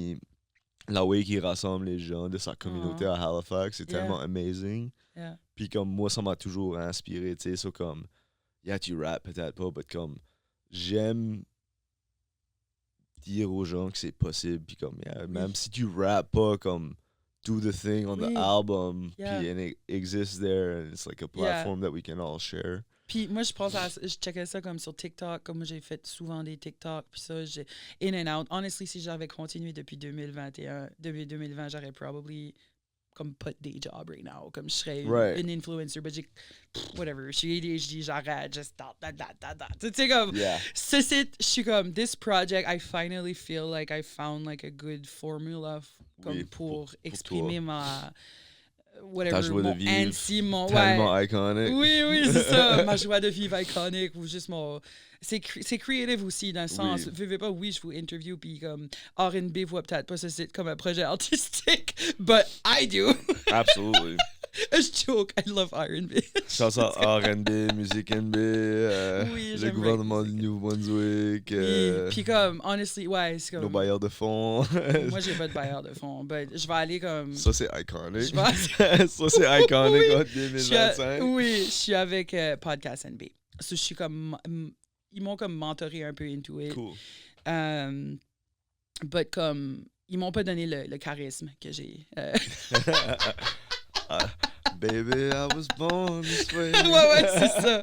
[SPEAKER 1] la way qu'il rassemble les gens de sa communauté à Halifax, c'est
[SPEAKER 2] Yeah.
[SPEAKER 1] tellement amazing.
[SPEAKER 2] Yeah.
[SPEAKER 1] Puis comme moi, ça m'a toujours inspiré, tu sais, so comme, yeah, tu rap peut-être pas, mais comme, j'aime dire aux gens que c'est possible, puis comme, yeah, même si tu rap pas, comme, do the thing on
[SPEAKER 2] Oui.
[SPEAKER 1] the album,
[SPEAKER 2] Yeah.
[SPEAKER 1] puis and it exists there, and it's like a platform that we can all share.
[SPEAKER 2] Puis moi, je pense je checkais ça comme sur TikTok, comme moi j'ai fait souvent des TikTok, puis ça, j'ai in and out. Honestly, si j'avais continué depuis 2020, j'aurais probably comme put day job right now, comme je serais une influencer, but whatever, je suis ADHD, j'arrête, just tu sais comme,
[SPEAKER 1] Yeah.
[SPEAKER 2] je suis comme, this project, I finally feel like I found like a good formula comme
[SPEAKER 1] Oui,
[SPEAKER 2] pour
[SPEAKER 1] pour
[SPEAKER 2] exprimer
[SPEAKER 1] toi.
[SPEAKER 2] ma
[SPEAKER 1] Ta
[SPEAKER 2] whatever,
[SPEAKER 1] joie de
[SPEAKER 2] mon
[SPEAKER 1] vivre,
[SPEAKER 2] anti, mon
[SPEAKER 1] tellement iconic.
[SPEAKER 2] oui, c'est ça, ma joie de vivre iconique ou juste mon c'est creative aussi dans le sens vivez pas je vous interview puis comme R&B voit peut-être pas ça comme un projet artistique but I do.
[SPEAKER 1] Absolutely.
[SPEAKER 2] Je joke, I love R&B.
[SPEAKER 1] Shout out R&B, musique NB, le gouvernement du Nouveau-Brunswick.
[SPEAKER 2] Puis comme, honestly, c'est comme...
[SPEAKER 1] Nos bailleurs de fonds.
[SPEAKER 2] Moi, j'ai pas de bailleurs de fonds, but je vais aller comme...
[SPEAKER 1] Ça, c'est iconic.
[SPEAKER 2] Ça,
[SPEAKER 1] c'est iconic en 2025.
[SPEAKER 2] Je suis avec Podcast NB. So, je suis comme... Ils m'ont comme mentoré un peu into it.
[SPEAKER 1] Cool.
[SPEAKER 2] But comme... Ils m'ont pas donné le charisme que j'ai.
[SPEAKER 1] Baby, I was born this way.
[SPEAKER 2] ouais, c'est ça.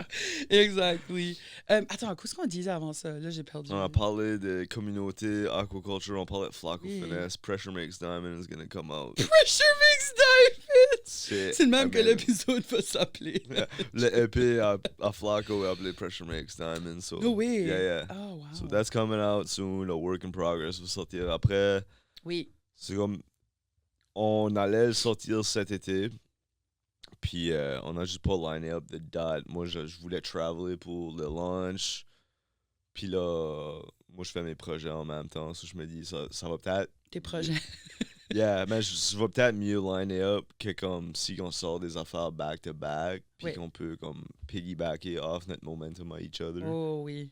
[SPEAKER 2] Exactly. Attends, qu'est-ce qu'on disait avant ça? Là, j'ai perdu.
[SPEAKER 1] On a parlé de communauté, aquaculture, on parlait de Flacco Finesse, Pressure Makes Diamond is gonna come out.
[SPEAKER 2] Pressure Makes Diamond! C'est le même que
[SPEAKER 1] amazing.
[SPEAKER 2] l'épisode va s'appeler.
[SPEAKER 1] Le EP à Flacco est appelé Pressure Makes Diamond. So,
[SPEAKER 2] Oh oui.
[SPEAKER 1] Yeah.
[SPEAKER 2] Oh, wow.
[SPEAKER 1] So that's coming out soon, a work in progress va sortir après.
[SPEAKER 2] Oui.
[SPEAKER 1] C'est comme, on allait le sortir cet été. Puis on a juste pas liné up de date. Moi, je voulais traveler pour le launch. Puis là, moi, je fais mes projets en même temps. So, je me dis, ça va peut-être...
[SPEAKER 2] Tes projets.
[SPEAKER 1] Yeah, mais je vais peut-être mieux liner up que comme si on sort des affaires back-to-back. Puis qu'on peut comme piggybacker off notre momentum à each other.
[SPEAKER 2] Oh oui.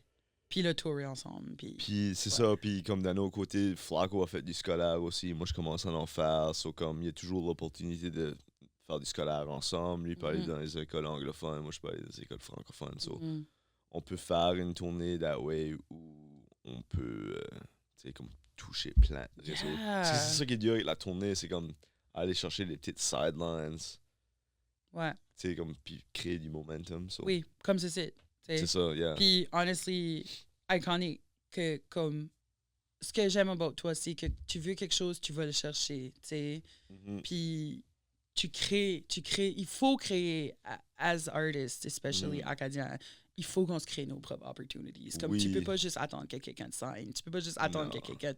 [SPEAKER 2] Puis le tourer ensemble.
[SPEAKER 1] Puis c'est ça. Puis comme d'un autre côté, Flacco a fait du scolaire aussi. Moi, je commence à en faire. So, comme il y a toujours l'opportunité de faire du scolaire ensemble. Lui, il peut aller dans les écoles anglophones. Moi, je peux aller dans les écoles francophones. So, on peut faire une tournée that way où on peut, tu sais, comme toucher plein de réseaux. C'est ça qui est dur avec la tournée. C'est comme aller chercher des petites sidelines.
[SPEAKER 2] Ouais.
[SPEAKER 1] Tu sais, comme, puis créer du momentum. So.
[SPEAKER 2] Oui, comme c'est.
[SPEAKER 1] C'est ça, yeah.
[SPEAKER 2] Puis, honestly, iconic, que comme... Ce que j'aime about toi, c'est que tu veux quelque chose, tu vas le chercher, tu sais. Puis, tu crées... Il faut créer, as artists, especially acadiens, il faut qu'on se crée nos propres opportunities. Comme, tu peux pas juste attendre que quelqu'un te signe. Tu peux pas juste attendre que quelqu'un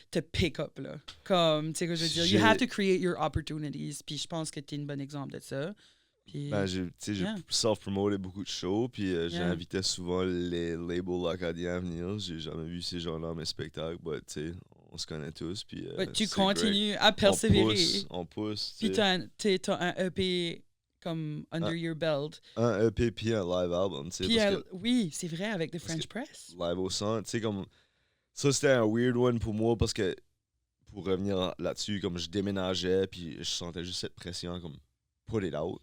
[SPEAKER 2] te pick up, là. Comme, tu sais que je veux dire, you have to create your opportunities. Puis, je pense que tu es un bon exemple de ça. Puis,
[SPEAKER 1] ben, j'ai self-promoté beaucoup de shows, puis j'invitais souvent les labels acadiens à venir. J'ai jamais vu ces gens-là à mes spectacles, mais tu sais, on se connaît tous. Puis,
[SPEAKER 2] tu continues à persévérer.
[SPEAKER 1] On pousse.
[SPEAKER 2] Puis t'as un EP comme under your belt.
[SPEAKER 1] Un EP puis un live album, tu sais.
[SPEAKER 2] Oui, c'est vrai, avec The French Press.
[SPEAKER 1] Live au centre, tu sais, comme... Ça, c'était un weird one pour moi, parce que, pour revenir là-dessus, comme je déménageais, puis je sentais juste cette pression, comme, put it out.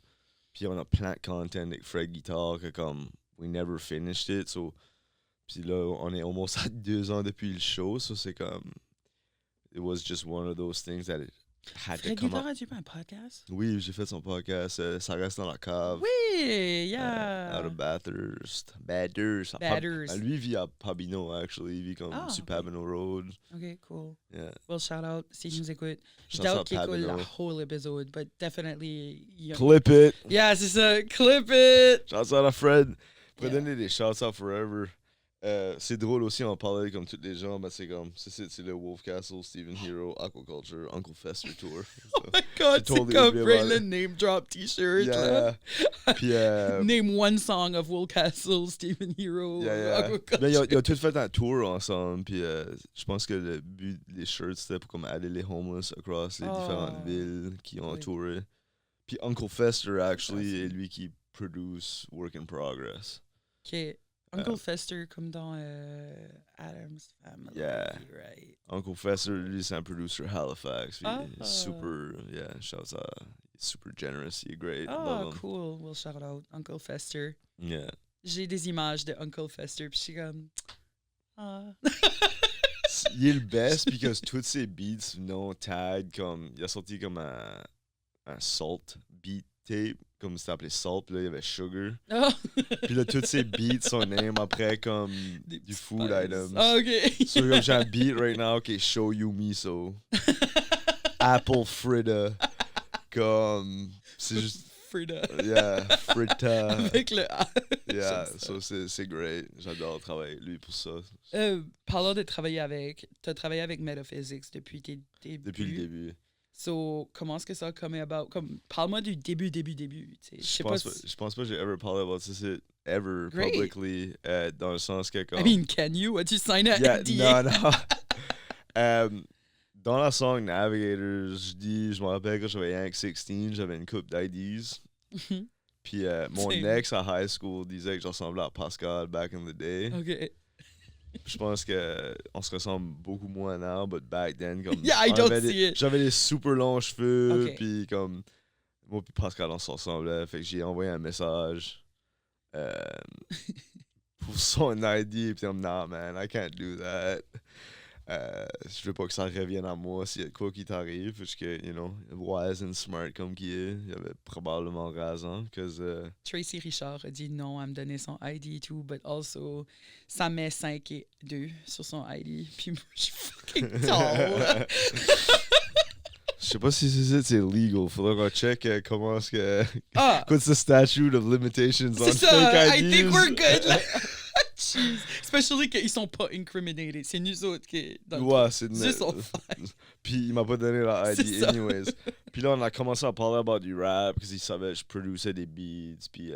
[SPEAKER 1] Puis on a plein de content avec Fred Guitar que comme we never finished it. So, puis là, on est almost à 2 ans depuis le show. So c'est comme it was just one of those things that it had
[SPEAKER 2] Fred
[SPEAKER 1] to come
[SPEAKER 2] Guitar,
[SPEAKER 1] up.
[SPEAKER 2] as-tu fait un podcast?
[SPEAKER 1] Oui, j'ai fait son podcast. Ça reste dans la cave.
[SPEAKER 2] Oui, yeah.
[SPEAKER 1] Out of Bathurst.
[SPEAKER 2] Bathurst.
[SPEAKER 1] Lui, il vit à Pabino, actually. Il vit comme sur Pabino Road.
[SPEAKER 2] OK, cool.
[SPEAKER 1] Yeah.
[SPEAKER 2] Well, shout out s'il nous écoute. Je
[SPEAKER 1] Shout
[SPEAKER 2] doubt
[SPEAKER 1] out
[SPEAKER 2] qu'il écoute
[SPEAKER 1] Pabino.
[SPEAKER 2] la whole episode, but definitely...
[SPEAKER 1] Clip it.
[SPEAKER 2] Yeah, c'est ça. Clip it.
[SPEAKER 1] Shouts out à Fred. Pour
[SPEAKER 2] Yeah.
[SPEAKER 1] donner des shouts out forever. C'est drôle aussi, on parlait comme tous les gens, mais c'est comme, c'est le Wolf Castle, Stephen Hero, Aquaculture, Uncle Fester Tour.
[SPEAKER 2] Oh my God,
[SPEAKER 1] totally
[SPEAKER 2] c'est comme
[SPEAKER 1] oublié about
[SPEAKER 2] Braylon name drop t-shirt.
[SPEAKER 1] Yeah. Puis,
[SPEAKER 2] Name one song of Will Castle, Stephen Hero, Aquaculture.
[SPEAKER 1] Mais ils ont tous fait un tour ensemble, puis je pense que le but des shirts, c'était pour comme aller les homeless across les différentes villes qui ont touré. Puis Uncle Fester, actually, est lui qui produce Work in Progress.
[SPEAKER 2] OK. Uncle Fester, comme dans Addams Family,
[SPEAKER 1] Yeah.
[SPEAKER 2] right?
[SPEAKER 1] Uncle Fester, lui, c'est un producer Halifax. Super, yeah, shouts out. Super generous, he's great. Love him.
[SPEAKER 2] Cool. Well, shout out Uncle Fester.
[SPEAKER 1] Yeah.
[SPEAKER 2] J'ai des images de Uncle Fester, puis je suis comme... Ah.
[SPEAKER 1] Il est le best, parce que tous ses beats non tag, comme, il a sorti comme un Salt beat tape, comme c'était appelé Salt, puis là, il y avait Sugar.
[SPEAKER 2] Oh.
[SPEAKER 1] Puis là, tous ses beats sont name après comme
[SPEAKER 2] Des
[SPEAKER 1] du
[SPEAKER 2] petits
[SPEAKER 1] food
[SPEAKER 2] spices.
[SPEAKER 1] items.
[SPEAKER 2] Ah, OK.
[SPEAKER 1] So, comme j'ai un beat right now, okay, show you miso. Apple fritter. Comme, c'est juste,
[SPEAKER 2] Frida.
[SPEAKER 1] yeah, fritta.
[SPEAKER 2] Avec le A.
[SPEAKER 1] Yeah,
[SPEAKER 2] J'aime ça.
[SPEAKER 1] so c'est great. J'adore travailler avec lui pour ça.
[SPEAKER 2] Parlant de travailler avec, tu as travaillé avec Metaphysics depuis tes débuts.
[SPEAKER 1] Depuis le début.
[SPEAKER 2] So, comment est-ce que ça a come about? Comme, parle-moi du début. Tu sais.
[SPEAKER 1] Je pense pas que j'ai ever parlé about this ever
[SPEAKER 2] Great.
[SPEAKER 1] publicly, dans le sens que comme...
[SPEAKER 2] I mean, can you? As-tu signé un
[SPEAKER 1] Yeah,
[SPEAKER 2] NDA?
[SPEAKER 1] non. Dans la song Navigators, je me rappelle quand j'avais Yank 16, j'avais une coupe d'IDs.
[SPEAKER 2] Mhm.
[SPEAKER 1] Puis mon
[SPEAKER 2] Same.
[SPEAKER 1] ex à high school disait que je ressemblais à Pascal back in the day.
[SPEAKER 2] OK.
[SPEAKER 1] Je pense qu'on se ressemble beaucoup moins now, but back then, comme.
[SPEAKER 2] Yeah, I
[SPEAKER 1] on
[SPEAKER 2] don't
[SPEAKER 1] avait
[SPEAKER 2] see it.
[SPEAKER 1] J'avais des super longs cheveux,
[SPEAKER 2] Ok.
[SPEAKER 1] puis comme. Moi puis Pascal, on se ressemblait. Fait que j'ai envoyé un message pour son ID, puis I'm nah, man, I can't do that. Je veux pas que ça revienne à moi s'il y a de quoi qui t'arrive, parce que, you know, wise and smart comme qui est, il avait probablement raison, cause
[SPEAKER 2] Tracy Richard a dit non à me donner son ID et tout, but also, ça met 5 et 2 sur son ID. Puis moi, je suis fucking tall.
[SPEAKER 1] je sais pas si c'est legal. Faudra qu'on check comment est-ce que.
[SPEAKER 2] Ah,
[SPEAKER 1] What's the statute of limitations on
[SPEAKER 2] c'est ça.
[SPEAKER 1] fake
[SPEAKER 2] I
[SPEAKER 1] IDs?
[SPEAKER 2] think we're good. Like, jeez. Especially qu'ils sont pas incriminated. C'est nous autres qui. Dans le
[SPEAKER 1] Ouais,
[SPEAKER 2] truc.
[SPEAKER 1] c'est
[SPEAKER 2] Juste on fait.
[SPEAKER 1] Puis il m'a pas donné la
[SPEAKER 2] C'est
[SPEAKER 1] ID
[SPEAKER 2] ça.
[SPEAKER 1] anyways. Puis là, on a commencé à parler about du rap, parce qu'il savait que je produisais des beats. Puis,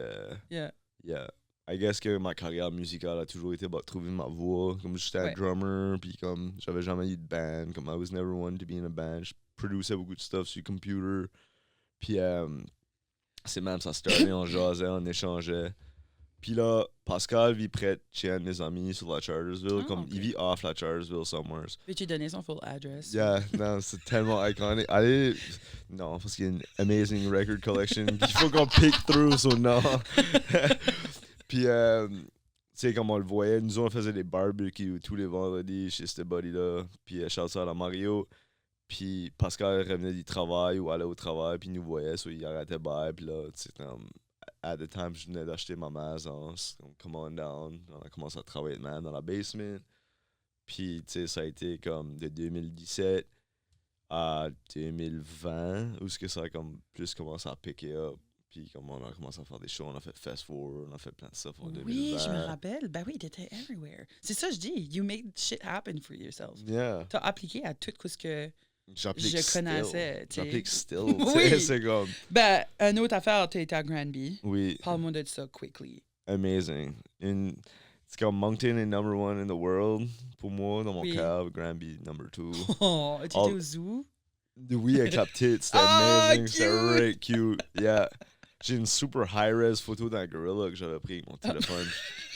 [SPEAKER 2] Yeah.
[SPEAKER 1] yeah. I guess que ma carrière musicale a toujours été about trouver ma voix. Comme j'étais un
[SPEAKER 2] Ouais.
[SPEAKER 1] drummer, puis comme j'avais jamais eu de band. Comme I was never one to be in a band. Je produisais beaucoup de stuff sur le computer. Puis c'est même ça startait, on jasait, on échangeait. Puis là, Pascal vit près de chez un de mes amis sur la Chartersville.
[SPEAKER 2] Ah,
[SPEAKER 1] Comme
[SPEAKER 2] ok.
[SPEAKER 1] il vit off la Chartersville somewhere.
[SPEAKER 2] Peux-tu donner son full address?
[SPEAKER 1] Yeah, non, c'est tellement iconique. Allez, non, parce qu'il y a une amazing record collection. Il faut qu'on pick through, so non. Puis, tu sais, comme on le voyait, nous on faisait des barbecues tous les vendredis chez ce buddy-là. Puis, shout out à Mario. Puis, Pascal revenait du travail ou allait au travail, puis il nous voyait, so il arrêtait bye. Puis là, tu sais, comme, at the time, je venais d'acheter ma maison, comme come on down. On a commencé à travailler même dans la basement. Puis, tu sais, ça a été comme de 2017 à 2020, où ce que ça a comme plus commencé à picker up. Puis, comme on a commencé à faire des shows, on a fait Fast Forward, on a fait plein de stuff en 2020.
[SPEAKER 2] Oui, je me rappelle. Ben oui, t'étais everywhere. C'est ça que je dis. You made shit happen for yourself.
[SPEAKER 1] Yeah.
[SPEAKER 2] T'as appliqué à tout ce que...
[SPEAKER 1] J'applique
[SPEAKER 2] Je
[SPEAKER 1] still.
[SPEAKER 2] connaissais, tu sais.
[SPEAKER 1] J'applique still.
[SPEAKER 2] Oui.
[SPEAKER 1] Tu sais, c'est comme.
[SPEAKER 2] Ben, une autre affaire, t'as été à Granby.
[SPEAKER 1] Oui,
[SPEAKER 2] Parle-moi de ça quickly.
[SPEAKER 1] amazing. C'est comme Moncton est number one in the world pour moi, dans mon
[SPEAKER 2] Oui.
[SPEAKER 1] cab. Granby number two.
[SPEAKER 2] Oh, tu étais
[SPEAKER 1] All-
[SPEAKER 2] au zoo?
[SPEAKER 1] Oui, avec la petite, c'était
[SPEAKER 2] Ah,
[SPEAKER 1] amazing, c'était
[SPEAKER 2] cute.
[SPEAKER 1] really cute. Yeah. J'ai une super high-res photo d'un gorilla que j'avais pris avec mon téléphone.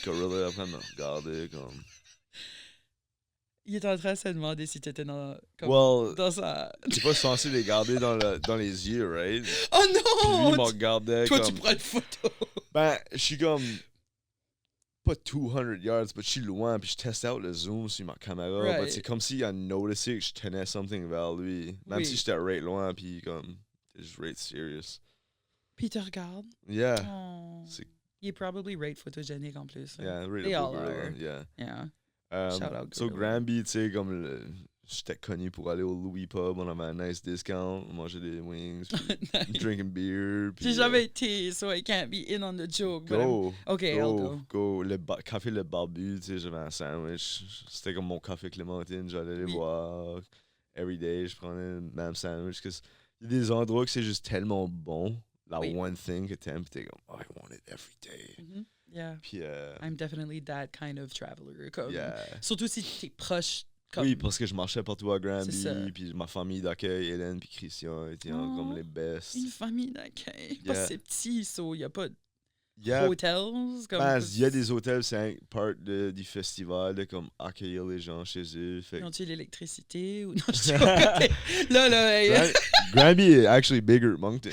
[SPEAKER 1] Gorilla après me regarder comme.
[SPEAKER 2] Il est en train de se demander si t'étais dans, comme,
[SPEAKER 1] Well,
[SPEAKER 2] dans sa...
[SPEAKER 1] t'es pas censé les garder dans les yeux, right?
[SPEAKER 2] Oh
[SPEAKER 1] Puis lui, il me
[SPEAKER 2] non!
[SPEAKER 1] regardait
[SPEAKER 2] Toi,
[SPEAKER 1] comme.
[SPEAKER 2] tu prends une photo.
[SPEAKER 1] Ben, je suis comme. Pas 200 yards, mais je suis loin, puis je teste out le zoom sur ma caméra.
[SPEAKER 2] Right.
[SPEAKER 1] Mais c'est comme s'il a noticé que je tenais something vers lui. Même
[SPEAKER 2] Oui.
[SPEAKER 1] si j'étais right loin, puis comme. T'es juste right serious.
[SPEAKER 2] Puis il te regarde.
[SPEAKER 1] Yeah.
[SPEAKER 2] Oh.
[SPEAKER 1] C'est-
[SPEAKER 2] Il est probably right photogénique en plus. là.
[SPEAKER 1] Yeah, right
[SPEAKER 2] They
[SPEAKER 1] up
[SPEAKER 2] all
[SPEAKER 1] gorilla,
[SPEAKER 2] are.
[SPEAKER 1] yeah.
[SPEAKER 2] Yeah.
[SPEAKER 1] Um,
[SPEAKER 2] Shout out
[SPEAKER 1] so
[SPEAKER 2] Gorilla.
[SPEAKER 1] Granby, tu sais, comme j'étais connu pour aller au Louis Pub, on avait un nice discount, on mangeait des wings, puis
[SPEAKER 2] Nice.
[SPEAKER 1] drinking beer. Puis,
[SPEAKER 2] J'ai jamais été, so I can't be in on the joke. but
[SPEAKER 1] Go!
[SPEAKER 2] Okay, I'll go.
[SPEAKER 1] Go! Le café Le Barbu, tu sais, j'avais un sandwich. C'était comme mon café Clémentine, j'allais les
[SPEAKER 2] Oui.
[SPEAKER 1] voir. Every day, je prenais le même sandwich. Il y a des endroits que c'est juste tellement bon. La
[SPEAKER 2] Oui.
[SPEAKER 1] one thing que t'aimes, pis t'es comme, oh, I want it every day.
[SPEAKER 2] Mhm. Yeah.
[SPEAKER 1] Puis,
[SPEAKER 2] I'm definitely that kind of traveler. Comme,
[SPEAKER 1] yeah.
[SPEAKER 2] surtout si t'es proche. Comme,
[SPEAKER 1] Oui, parce que je marchais partout à
[SPEAKER 2] C'est ça.
[SPEAKER 1] Granby, puis ma famille d'accueil, Hélène puis Christian, étaient comme
[SPEAKER 2] Oh,
[SPEAKER 1] les best.
[SPEAKER 2] une famille d'accueil.
[SPEAKER 1] Yeah.
[SPEAKER 2] Pas c'est petit, so il n'y a pas de
[SPEAKER 1] Yeah,
[SPEAKER 2] hotels. Comme,
[SPEAKER 1] ben, il y a des hôtels, c'est part du festival, de comme accueillir les gens chez eux. Fait
[SPEAKER 2] Ils
[SPEAKER 1] que-
[SPEAKER 2] ont-tu l'électricité ou non? Je sais pas. Là, hey.
[SPEAKER 1] Granby est actually bigger than Moncton.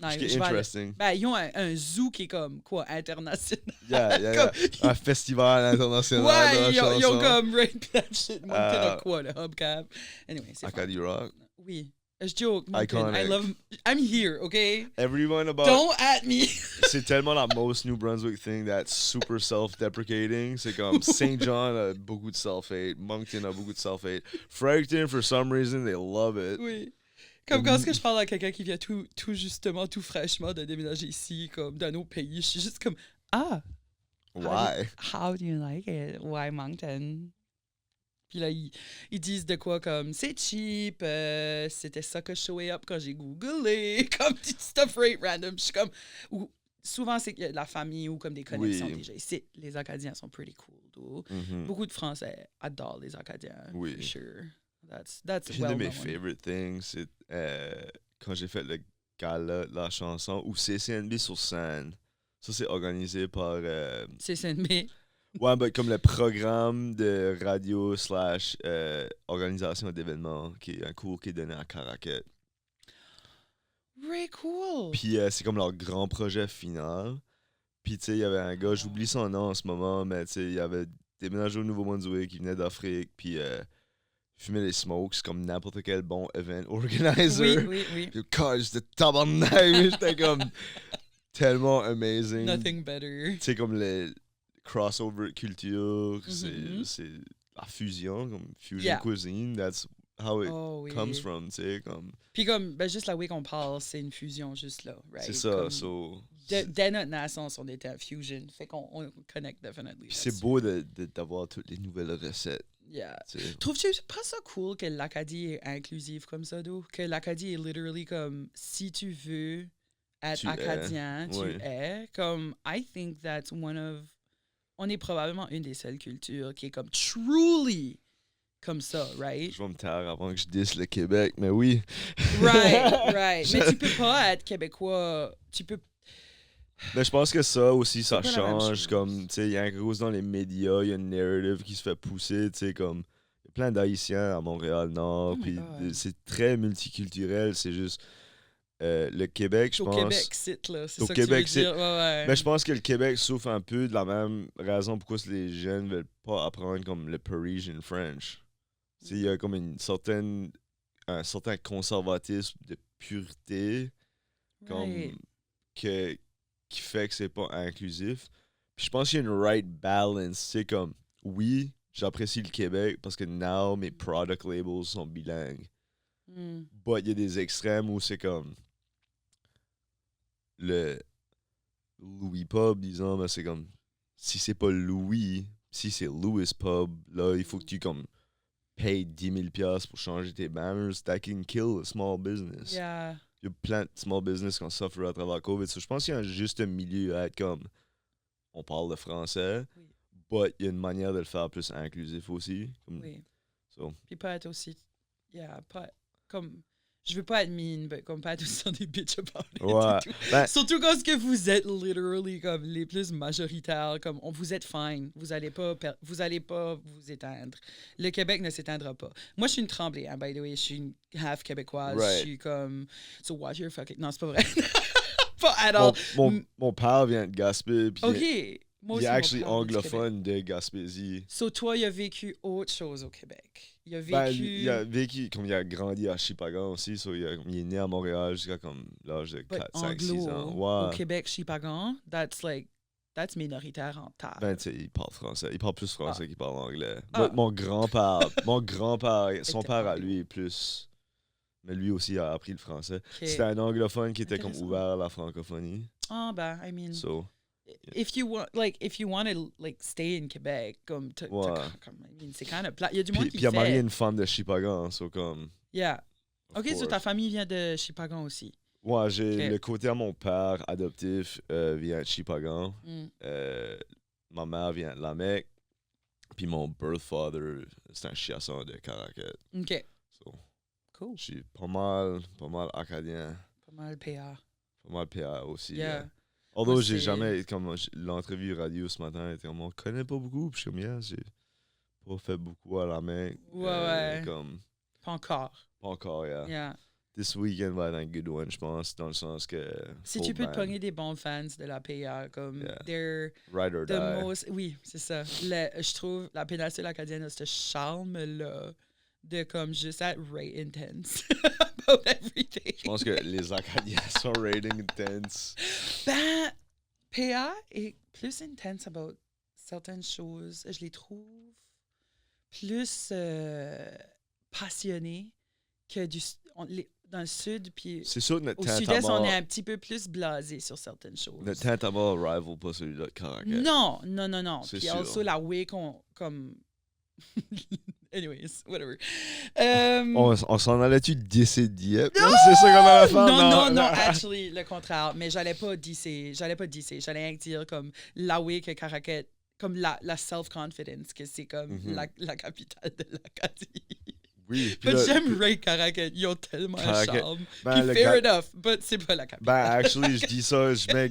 [SPEAKER 2] Non,
[SPEAKER 1] Ce qui est
[SPEAKER 2] je vais aller-
[SPEAKER 1] interesting.
[SPEAKER 2] Ben, ils ont un zoo qui est comme, quoi, international.
[SPEAKER 1] Yeah. Un festival international de
[SPEAKER 2] Ouais,
[SPEAKER 1] la
[SPEAKER 2] ils ont
[SPEAKER 1] chanson.
[SPEAKER 2] comme Raid that shit. Moncton a
[SPEAKER 1] Euh,
[SPEAKER 2] quoi, le hubcap? Anyway, c'est fun.
[SPEAKER 1] Acadie Rock.
[SPEAKER 2] Oui. Je joke, Moncton. I
[SPEAKER 1] Iconic.
[SPEAKER 2] love... I'm here, okay?
[SPEAKER 1] Everyone about...
[SPEAKER 2] Don't at me.
[SPEAKER 1] C'est tellement la most New Brunswick thing that's super self-deprecating. C'est comme St. John a beaucoup de self-hate. Moncton a beaucoup de self-hate. Fredericton, for some reason, they love it.
[SPEAKER 2] Oui. Comme quand est-ce que je parle à quelqu'un qui vient tout justement, tout fraîchement de déménager ici, comme d'un autre pays, je suis juste comme, ah,
[SPEAKER 1] Why?
[SPEAKER 2] how do you like it? Why Moncton? Puis là, ils disent de quoi comme, c'est cheap, c'était ça que je showais up quand j'ai googlé, comme du stuff rate random. Je suis comme, ou souvent c'est que la famille ou comme des connexions
[SPEAKER 1] Oui.
[SPEAKER 2] déjà ici. Les Acadiens sont pretty cool, though.
[SPEAKER 1] Mhm.
[SPEAKER 2] Beaucoup de Français adorent les Acadiens,
[SPEAKER 1] Oui.
[SPEAKER 2] for sure. That's
[SPEAKER 1] Une
[SPEAKER 2] well
[SPEAKER 1] de mes
[SPEAKER 2] known.
[SPEAKER 1] favorite things, c'est quand j'ai fait le gala de la chanson ou CCNB sur scène. Ça, c'est organisé par...
[SPEAKER 2] C'est Saint-Mé.
[SPEAKER 1] ouais, ben, comme le programme de radio / organisation d'événements, qui est un cours qui est donné à Caraquet.
[SPEAKER 2] Very cool.
[SPEAKER 1] Puis c'est comme leur grand projet final. Puis tu sais, il y avait un gars, j'oublie son nom en ce moment, mais tu sais, il avait déménagé au Nouveau-Brunswick, qui venait d'Afrique, puis fumait les smokes comme n'importe quel bon event organizer.
[SPEAKER 2] Oui.
[SPEAKER 1] Puis quand j'étais tabarnak, j'étais comme tellement amazing.
[SPEAKER 2] Nothing better.
[SPEAKER 1] Tu sais, comme le crossover culture,
[SPEAKER 2] Mhm.
[SPEAKER 1] c'est la fusion, comme fusion
[SPEAKER 2] Yeah.
[SPEAKER 1] cuisine, that's how it
[SPEAKER 2] Oh oui.
[SPEAKER 1] comes from, tu sais, comme...
[SPEAKER 2] Puis comme, ben juste la way qu'on parle, c'est une fusion juste là, right?
[SPEAKER 1] C'est ça,
[SPEAKER 2] Comme,
[SPEAKER 1] so...
[SPEAKER 2] dès notre naissance, on était en fusion. Fait qu'on connecte definitely.
[SPEAKER 1] Puis c'est
[SPEAKER 2] là-dessus.
[SPEAKER 1] beau d'avoir toutes les nouvelles recettes,
[SPEAKER 2] Yeah.
[SPEAKER 1] tu sais.
[SPEAKER 2] Trouves-tu pas ça cool que l'Acadie est inclusive comme ça, d'où? Que l'Acadie est literally comme, si tu veux être
[SPEAKER 1] Tu es.
[SPEAKER 2] acadien, tu
[SPEAKER 1] Oui.
[SPEAKER 2] es. Comme, I think that's one of... On est probablement une des seules cultures qui est comme truly comme ça, right?
[SPEAKER 1] Je vais me taire avant que je dise le Québec, mais oui.
[SPEAKER 2] Right. Mais tu peux pas être québécois. Tu peux.
[SPEAKER 1] Mais je pense que ça aussi, ça
[SPEAKER 2] pas la même
[SPEAKER 1] change.
[SPEAKER 2] chose.
[SPEAKER 1] Comme, tu sais, il y a un gros dans les médias, il y a une narrative qui se fait pousser, tu sais, comme... Il y a plein d'Haïtiens à Montréal-Nord,
[SPEAKER 2] Oh my
[SPEAKER 1] puis
[SPEAKER 2] God.
[SPEAKER 1] c'est très multiculturel, c'est juste... le Québec, je
[SPEAKER 2] Au
[SPEAKER 1] pense...
[SPEAKER 2] Québec, c'est là. C'est
[SPEAKER 1] Au
[SPEAKER 2] ça
[SPEAKER 1] Québec,
[SPEAKER 2] que tu veux dire. Ouais.
[SPEAKER 1] Mais je pense que le Québec souffre un peu de la même raison pourquoi les jeunes veulent pas apprendre comme le Parisian French. Tu sais, il y a comme un certain conservatisme de pureté comme
[SPEAKER 2] Right.
[SPEAKER 1] qui fait que c'est pas inclusif. Puis je pense qu'il y a une right balance. C'est comme, oui, j'apprécie le Québec parce que now mes product labels sont bilingues.
[SPEAKER 2] Mm.
[SPEAKER 1] But il y a des extrêmes où c'est comme le Louis Pub, disons, mais c'est comme si c'est pas Louis, si c'est Louis Pub, là, il faut que tu comme payes 10 000$ pour changer tes banners. That can kill a small business.
[SPEAKER 2] Yeah.
[SPEAKER 1] Il y a plein de small business qui ont souffert à travers la COVID. So, je pense qu'il y a un juste milieu à être comme on parle le français,
[SPEAKER 2] Oui.
[SPEAKER 1] but il y a une manière de le faire plus inclusif aussi. Comme,
[SPEAKER 2] Oui.
[SPEAKER 1] so.
[SPEAKER 2] Puis pas être aussi. Yeah, pas. Comme. Je veux pas être mean, mais comme pas être aussi des bitch about it.
[SPEAKER 1] Ouais.
[SPEAKER 2] et tout.
[SPEAKER 1] Ben,
[SPEAKER 2] Surtout quand ce que vous êtes literally comme les plus majoritaires, comme vous êtes fine, vous allez pas vous éteindre. Le Québec ne s'éteindra pas. Moi, je suis une Tremblay, hein, by the way, je suis une half québécoise,
[SPEAKER 1] Right.
[SPEAKER 2] je suis comme so watch your fucking. Non, c'est pas vrai. Pas at all.
[SPEAKER 1] mon père vient de Gaspé, puis
[SPEAKER 2] Ok. Moi
[SPEAKER 1] il est
[SPEAKER 2] aussi, mon
[SPEAKER 1] actually
[SPEAKER 2] père vient du Québec.
[SPEAKER 1] anglophone de Gaspésie.
[SPEAKER 2] So toi, il a vécu autre chose au Québec. Il a vécu.
[SPEAKER 1] Ben, il a vécu, comme il a grandi à Chipagan aussi, so il est né à Montréal jusqu'à comme l'âge de
[SPEAKER 2] but
[SPEAKER 1] 4, 5, 6
[SPEAKER 2] anglo
[SPEAKER 1] ans.
[SPEAKER 2] au
[SPEAKER 1] Ouais.
[SPEAKER 2] Québec, Chipagan, that's minoritaire en table.
[SPEAKER 1] Ben, tu sais, il parle français. Il parle plus français qu'il parle anglais.
[SPEAKER 2] Ah.
[SPEAKER 1] But mon grand-père, son
[SPEAKER 2] Était
[SPEAKER 1] père à
[SPEAKER 2] anglo.
[SPEAKER 1] lui est plus... Mais lui aussi a appris le français.
[SPEAKER 2] Ok.
[SPEAKER 1] C'était un anglophone qui était comme
[SPEAKER 2] Intéressant.
[SPEAKER 1] ouvert à la francophonie.
[SPEAKER 2] Ah, ben, I mean,
[SPEAKER 1] So,
[SPEAKER 2] if you want to stay in Québec, comme,
[SPEAKER 1] Ouais.
[SPEAKER 2] I mean, c'est kind of plat. Il y a du monde
[SPEAKER 1] puis
[SPEAKER 2] qui
[SPEAKER 1] il a
[SPEAKER 2] le
[SPEAKER 1] marié
[SPEAKER 2] fait.
[SPEAKER 1] une femme de Chipagan, so comme...
[SPEAKER 2] Yeah.
[SPEAKER 1] of
[SPEAKER 2] Ok, so
[SPEAKER 1] course.
[SPEAKER 2] ta famille vient de Chipagan aussi.
[SPEAKER 1] Ouais, j'ai
[SPEAKER 2] Ok.
[SPEAKER 1] le côté à mon père adoptif vient de Chipagan.
[SPEAKER 2] Mm.
[SPEAKER 1] Ma mère vient de la Mecque. Puis mon birth father, c'est un chiasson de Caraquet.
[SPEAKER 2] Ok.
[SPEAKER 1] So,
[SPEAKER 2] Cool.
[SPEAKER 1] je suis pas mal acadien.
[SPEAKER 2] Pas mal PA.
[SPEAKER 1] Pas mal PA aussi.
[SPEAKER 2] Yeah.
[SPEAKER 1] Although
[SPEAKER 2] Moi,
[SPEAKER 1] j'ai
[SPEAKER 2] c'est-
[SPEAKER 1] jamais, comme l'entrevue radio ce matin, était comme on connaît pas beaucoup. Puis je suis comme, yeah, j'ai pas fait beaucoup à la Mecque.
[SPEAKER 2] Ouais.
[SPEAKER 1] Comme,
[SPEAKER 2] Pas encore.
[SPEAKER 1] pas encore, yeah.
[SPEAKER 2] Yeah.
[SPEAKER 1] this weekend va être un good one, je pense, dans le sens que.
[SPEAKER 2] Si
[SPEAKER 1] full
[SPEAKER 2] tu peux te
[SPEAKER 1] band,
[SPEAKER 2] pogner des bons fans de la PA, comme
[SPEAKER 1] Yeah.
[SPEAKER 2] they're
[SPEAKER 1] Ride or
[SPEAKER 2] the
[SPEAKER 1] die.
[SPEAKER 2] most. Oui, c'est ça. Je trouve la péninsule acadienne a ce charme-là de comme juste être right intense about everything.
[SPEAKER 1] Je pense que les Acadiens sont rating intense.
[SPEAKER 2] Ben, PA est plus intense about certaines choses. Je les trouve plus passionnés que dans le sud. Puis
[SPEAKER 1] C'est sûr que notre
[SPEAKER 2] au
[SPEAKER 1] tent à
[SPEAKER 2] sud-est, on est
[SPEAKER 1] mort,
[SPEAKER 2] un petit peu plus blasé sur certaines choses.
[SPEAKER 1] notre tent à mort rival pas celui-là de Caracat.
[SPEAKER 2] Non, non, non, non.
[SPEAKER 1] C'est
[SPEAKER 2] Puis
[SPEAKER 1] sûr.
[SPEAKER 2] also la way qu'on comme anyways, whatever.
[SPEAKER 1] On s'en allait-tu disser Dieppe? Non! C'est ça qu'on allait faire?
[SPEAKER 2] Non, actually, le contraire. Mais j'allais pas disser. J'allais rien dire comme la way que Caracat, comme la self-confidence que c'est comme la capitale de l'Acadie.
[SPEAKER 1] Oui. puis
[SPEAKER 2] Mais
[SPEAKER 1] là-
[SPEAKER 2] j'aime Ray Caracat. Ils ont tellement un
[SPEAKER 1] Caracat.
[SPEAKER 2] charme.
[SPEAKER 1] Ben,
[SPEAKER 2] Puis
[SPEAKER 1] le
[SPEAKER 2] fair
[SPEAKER 1] gars-
[SPEAKER 2] enough, but c'est pas la capitale.
[SPEAKER 1] Ben, actually, je dis ça, je mets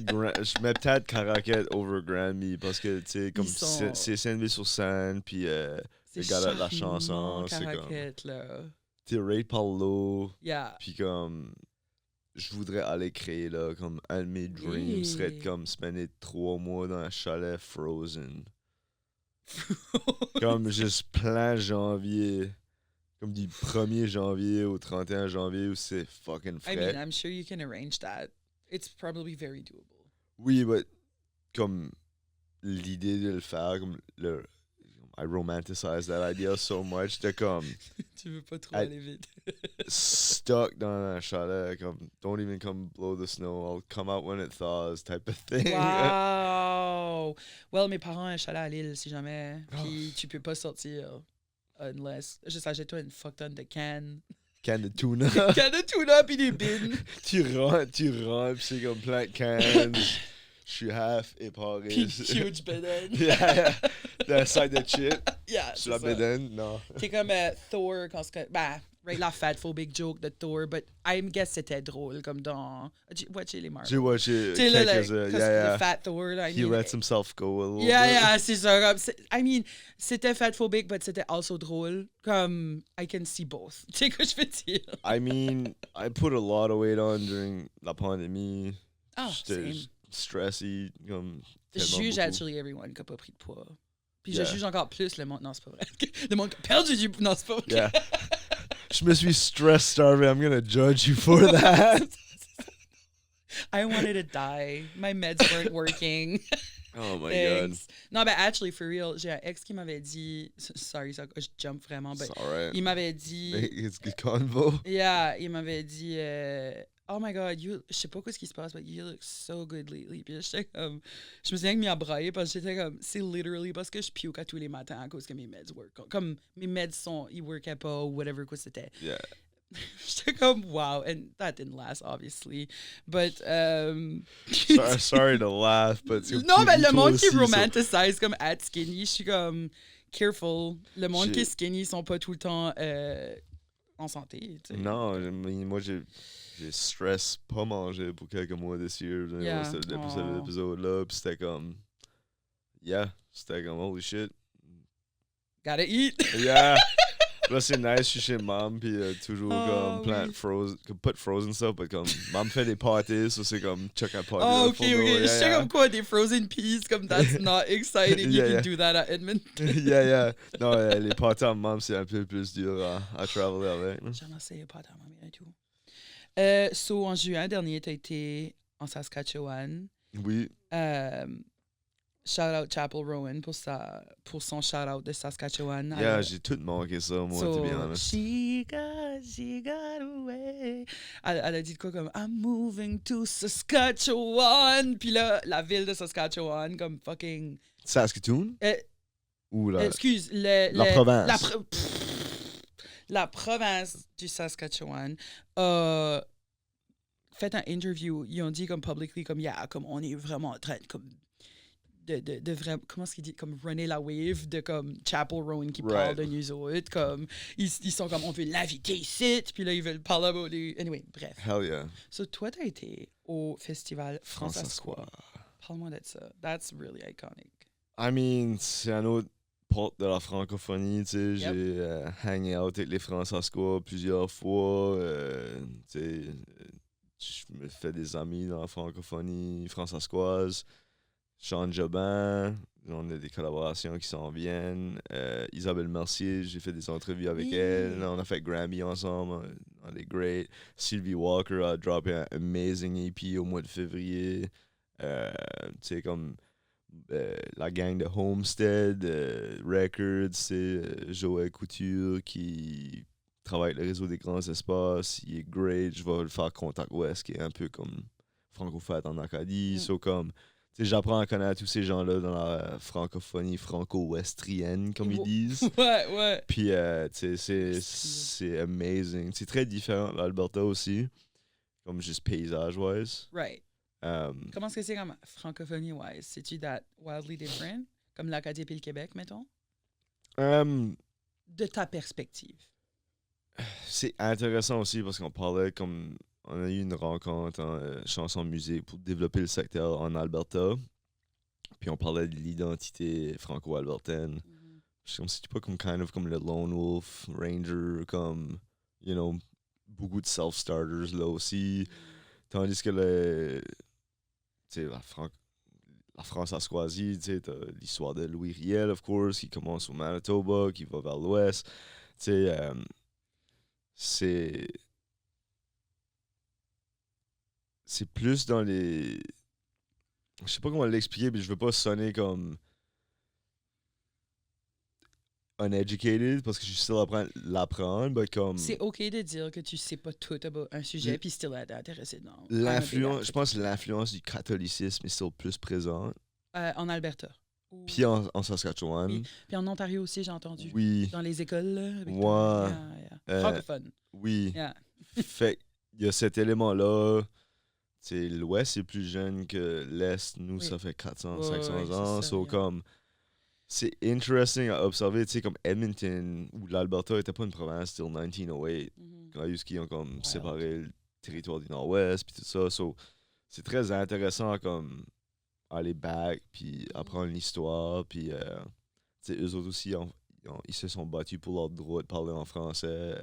[SPEAKER 1] peut-être Caracat over Granby parce que, tu sais, comme
[SPEAKER 2] Ils sont-
[SPEAKER 1] c'est Sainte-Ville-sur-Seine, puis
[SPEAKER 2] C'est
[SPEAKER 1] le gars de la
[SPEAKER 2] charmant,
[SPEAKER 1] chanson, c'est comme,
[SPEAKER 2] Caracat, là.
[SPEAKER 1] tu sais, Ray parle l'eau,
[SPEAKER 2] Yeah.
[SPEAKER 1] puis comme, je voudrais aller créer, là, comme, un de mes dreams
[SPEAKER 2] Oui.
[SPEAKER 1] serait de, comme, spender 3 mois dans un chalet frozen. Comme, juste plein janvier. Comme du 1er janvier au 31 janvier où c'est fucking
[SPEAKER 2] I
[SPEAKER 1] frais.
[SPEAKER 2] mean, I'm sure you can arrange that. It's probably very doable.
[SPEAKER 1] Oui, mais comme l'idée de le faire, comme le. I romanticize that idea so much. J'étais comme
[SPEAKER 2] Tu veux pas trop
[SPEAKER 1] I-
[SPEAKER 2] aller vite.
[SPEAKER 1] stuck dans un chalet, comme don't even come blow the snow, I'll come out when it thaws type of thing.
[SPEAKER 2] Wow! Well, mes parents ont un chalet à Lille, si jamais.
[SPEAKER 1] Oh.
[SPEAKER 2] Puis tu peux pas sortir unless. Juste achète-toi une fuck tonne de cannes.
[SPEAKER 1] Can de tuna.
[SPEAKER 2] Cannes de tuna puis des bins.
[SPEAKER 1] tu rentres, pis c'est comme plein de cans. Je suis half éparé.
[SPEAKER 2] Puis une huge bedaine.
[SPEAKER 1] Yeah. Un sac de chips.
[SPEAKER 2] Yeah,
[SPEAKER 1] Sur la
[SPEAKER 2] c'est ça.
[SPEAKER 1] bédaine, non.
[SPEAKER 2] T'es comme Thor quand c'est. Ben, right, la fat phobic joke de Thor, but I guess c'était drôle, comme dans. As-tu watché les Marvel?
[SPEAKER 1] J'ai watché
[SPEAKER 2] Tu sais, là,
[SPEAKER 1] quelques
[SPEAKER 2] like,
[SPEAKER 1] yeah.
[SPEAKER 2] le fat Thor, là, I
[SPEAKER 1] He
[SPEAKER 2] mean,
[SPEAKER 1] lets himself go a little
[SPEAKER 2] Yeah,
[SPEAKER 1] bit.
[SPEAKER 2] yeah, c'est ça. Comme, I mean, c'était fatphobic, but c'était also drôle. Comme, I can see both. Tu sais ce que je veux dire?
[SPEAKER 1] I mean, I put a lot of weight on during la pandémie.
[SPEAKER 2] Ah,
[SPEAKER 1] J'étais
[SPEAKER 2] same.
[SPEAKER 1] stressy, comme
[SPEAKER 2] Je
[SPEAKER 1] tellement
[SPEAKER 2] juge
[SPEAKER 1] beaucoup.
[SPEAKER 2] actually everyone qui a pas pris de poids. Puis
[SPEAKER 1] Yeah.
[SPEAKER 2] je juge encore plus le monde. Non, c'est pas vrai. Le monde qui a perdu du poids. Non, c'est pas vrai.
[SPEAKER 1] Yeah. Je me suis stress starvé. I'm gonna judge you for that.
[SPEAKER 2] I wanted to die. My meds weren't working.
[SPEAKER 1] Oh my
[SPEAKER 2] Thanks. Non, ben, actually, for real, j'ai un ex qui m'avait dit. Sorry, ça, je jump vraiment.
[SPEAKER 1] god.
[SPEAKER 2] But
[SPEAKER 1] It's alright.
[SPEAKER 2] il m'avait dit.
[SPEAKER 1] It's good convo.
[SPEAKER 2] Yeah, il m'avait dit oh my god, je sais pas ce qui se passe, but you look so good lately. Puis j'étais comme, je me suis mis à brailler parce que j'étais comme, c'est literally parce que je puke à tous les matins à cause que mes meds work. Comme mes meds ils workaient pas ou whatever quoi c'était.
[SPEAKER 1] Yeah.
[SPEAKER 2] J'étais comme, wow, and that didn't last obviously, but
[SPEAKER 1] Sorry to laugh, but
[SPEAKER 2] non, mais le monde qui
[SPEAKER 1] aussi,
[SPEAKER 2] romanticize comme être skinny, je suis comme careful. Le monde qui est
[SPEAKER 1] J'ai-
[SPEAKER 2] skinny sont pas tout le temps en santé. Tu sais.
[SPEAKER 1] Non, moi j'ai stress pas manger pour quelques mois this year.
[SPEAKER 2] Yeah.
[SPEAKER 1] C'était depuis
[SPEAKER 2] Oh.
[SPEAKER 1] cet épisode-là, puis c'était comme, yeah, c'était comme holy shit.
[SPEAKER 2] Gotta eat.
[SPEAKER 1] Yeah. Là, c'est nice, je suis chez maman, puis toujours
[SPEAKER 2] Ah,
[SPEAKER 1] comme plein
[SPEAKER 2] oui.
[SPEAKER 1] de frozen, comme pas de frozen stuff, mais comme, maman fait des pâtés, ça c'est comme, check un pâté.
[SPEAKER 2] Oh,
[SPEAKER 1] dans le
[SPEAKER 2] ok,
[SPEAKER 1] fourneau,
[SPEAKER 2] ok.
[SPEAKER 1] yeah,
[SPEAKER 2] Je sais
[SPEAKER 1] yeah.
[SPEAKER 2] comme quoi, des frozen peas, comme that's not exciting. You
[SPEAKER 1] Yeah,
[SPEAKER 2] can
[SPEAKER 1] yeah.
[SPEAKER 2] do that at Edmonton.
[SPEAKER 1] Yeah, yeah. Non, les pâtés à maman, c'est un peu plus dur à traveler avec. là.
[SPEAKER 2] J'en sais pas tant, mais tout. So, en juin dernier, tu as été en Saskatchewan.
[SPEAKER 1] Oui,
[SPEAKER 2] Shout out Chapel Rowan pour son shout out de Saskatchewan.
[SPEAKER 1] yeah, j'ai tout manqué ça, moi, to be honest.
[SPEAKER 2] She got away. Elle a dit quoi comme I'm moving to Saskatchewan. Puis là, la ville de Saskatchewan, comme fucking.
[SPEAKER 1] Saskatoon? Ou là?
[SPEAKER 2] Excuse,
[SPEAKER 1] La province.
[SPEAKER 2] La province du Saskatchewan a fait un interview. Ils ont dit comme publicly, comme yeah, comme on est vraiment en train de vraiment, comment est-ce qu'il dit, comme runner la wave de comme Chapel Rowan qui parle
[SPEAKER 1] Right.
[SPEAKER 2] de nous autres, comme ils sont comme on veut l'inviter ici, puis là ils veulent parler about les. Anyway, bref.
[SPEAKER 1] Hell yeah.
[SPEAKER 2] So toi t'as été au festival
[SPEAKER 1] François.
[SPEAKER 2] François. Parle-moi de ça. That's really iconic.
[SPEAKER 1] I mean, c'est un autre porte de la francophonie, tu sais.
[SPEAKER 2] Yep.
[SPEAKER 1] J'ai hangé out avec les François plusieurs fois. Tu sais, je me fais des amis dans la francophonie française. Sean Jobin, on a des collaborations qui s'en viennent. Isabelle Mercier, j'ai fait des entrevues avec
[SPEAKER 2] Oui.
[SPEAKER 1] elle. On a fait Grammy ensemble. On est great. Sylvie Walker a droppé un amazing EP au mois de février. Tu sais, comme la gang de Homestead Records, c'est Joël Couture qui travaille avec le réseau des grands espaces. Il est great. Je vais le faire Contact West, qui est un peu comme Franco-Fête en Acadie. So, comme, tu sais, j'apprends à connaître tous ces gens-là dans la francophonie franco-westrienne, comme ils disent.
[SPEAKER 2] Ouais.
[SPEAKER 1] Puis, tu sais, c'est amazing. C'est très différent de l'Alberta aussi, comme juste paysage-wise.
[SPEAKER 2] Right. Comment est-ce que c'est comme francophonie-wise? C'est-tu that wildly different? Comme l'Acadie et le Québec, mettons? De ta perspective.
[SPEAKER 1] C'est intéressant aussi parce qu'on parlait comme... On a eu une rencontre en chanson musique pour développer le secteur en Alberta. Puis on parlait de l'identité franco-albertaine. C'est comme si c'était pas comme kind of comme le Lone Wolf, Ranger, comme, you know, beaucoup de self-starters là aussi. Tandis que la France-Asquasie, tu sais, t'as l'histoire de Louis Riel, of course, qui commence au Manitoba, qui va vers l'ouest. Tu sais, c'est plus dans les... Je sais pas comment l'expliquer, mais je veux pas sonner comme uneducated parce que je suis still en train de l'apprendre, mais comme...
[SPEAKER 2] C'est OK de dire que tu sais pas tout about un sujet puis still être intéressé dedans.
[SPEAKER 1] L'influence, je pense que l'influence du catholicisme est still plus présente.
[SPEAKER 2] En Alberta.
[SPEAKER 1] Puis en Saskatchewan.
[SPEAKER 2] Oui. Puis en Ontario aussi, j'ai entendu.
[SPEAKER 1] Oui.
[SPEAKER 2] Dans les écoles, là. Avec
[SPEAKER 1] Ouais.
[SPEAKER 2] francophone.
[SPEAKER 1] Oui.
[SPEAKER 2] Yeah.
[SPEAKER 1] Fait il y a cet élément-là. T'sais, l'Ouest est plus jeune que l'Est. Nous, ça fait 400, 500 ans.
[SPEAKER 2] C'est ça,
[SPEAKER 1] So, comme, c'est interesting à observer. Tu sais, comme Edmonton, où l'Alberta n'était pas une province till 1908. Quand ils ont comme séparé le territoire du Nord-Ouest, puis tout ça. So, c'est très intéressant comme aller back, puis apprendre l'histoire. Puis, tu sais, eux autres aussi, ils se sont battus pour leur droit de parler en français.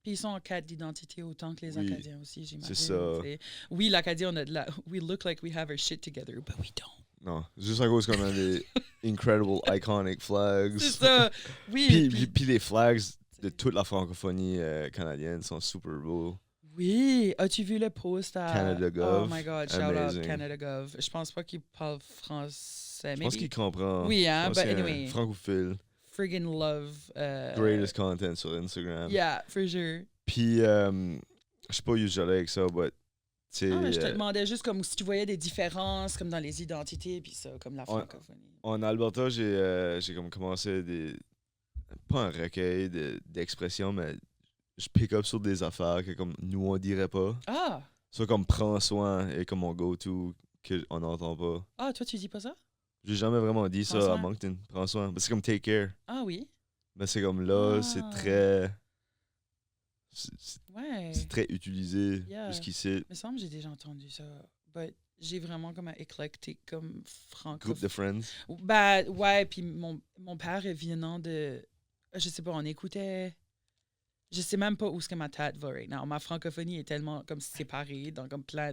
[SPEAKER 2] Puis ils sont en quête d'identité autant que les Acadiens aussi, j'imagine.
[SPEAKER 1] C'est ça.
[SPEAKER 2] T'sais. Oui, l'Acadie, on a de la... We look like we have our shit together, but we don't.
[SPEAKER 1] Non, juste à cause qu'on a des incredible, iconic flags.
[SPEAKER 2] C'est ça, oui.
[SPEAKER 1] Puis les flags de toute la francophonie canadienne sont super beaux.
[SPEAKER 2] Oui, as-tu vu le post à...
[SPEAKER 1] Canada Gov.
[SPEAKER 2] Oh my God, shout
[SPEAKER 1] Amazing.
[SPEAKER 2] out Canada Gov. Je pense pas qu'il parle français,
[SPEAKER 1] Je pense qu'il comprend.
[SPEAKER 2] Oui, hein, but
[SPEAKER 1] c'est un
[SPEAKER 2] anyway.
[SPEAKER 1] francophile.
[SPEAKER 2] Friggin' love.
[SPEAKER 1] Greatest content sur Instagram.
[SPEAKER 2] Yeah, for sure.
[SPEAKER 1] Puis, je sais pas où j'allais avec ça, but...
[SPEAKER 2] Ah, je te demandais juste comme si tu voyais des différences comme dans les identités puis ça, comme la francophonie.
[SPEAKER 1] En Alberta, j'ai comme commencé pas un recueil d'expressions, mais je pick up sur des affaires que comme nous on dirait pas.
[SPEAKER 2] Ah!
[SPEAKER 1] Soit comme prends soin et comme mon go-to qu'on n'entend pas.
[SPEAKER 2] Ah, toi tu dis pas ça?
[SPEAKER 1] J'ai jamais vraiment dit
[SPEAKER 2] Prends
[SPEAKER 1] ça
[SPEAKER 2] soin.
[SPEAKER 1] à Moncton. Prends soin. Mais c'est comme take care.
[SPEAKER 2] Ah oui?
[SPEAKER 1] Mais c'est comme là, c'est très...
[SPEAKER 2] Ouais.
[SPEAKER 1] C'est très utilisé
[SPEAKER 2] Yeah.
[SPEAKER 1] jusqu'ici.
[SPEAKER 2] Il me semble que j'ai déjà entendu ça. But j'ai vraiment comme un éclectique comme francophone.
[SPEAKER 1] Groupe de friends.
[SPEAKER 2] Bah ouais, puis mon père est venant de... Je sais pas, on écoutait... Je sais même pas où est-ce que ma tête va right now. Ma francophonie est tellement comme séparée dans comme plein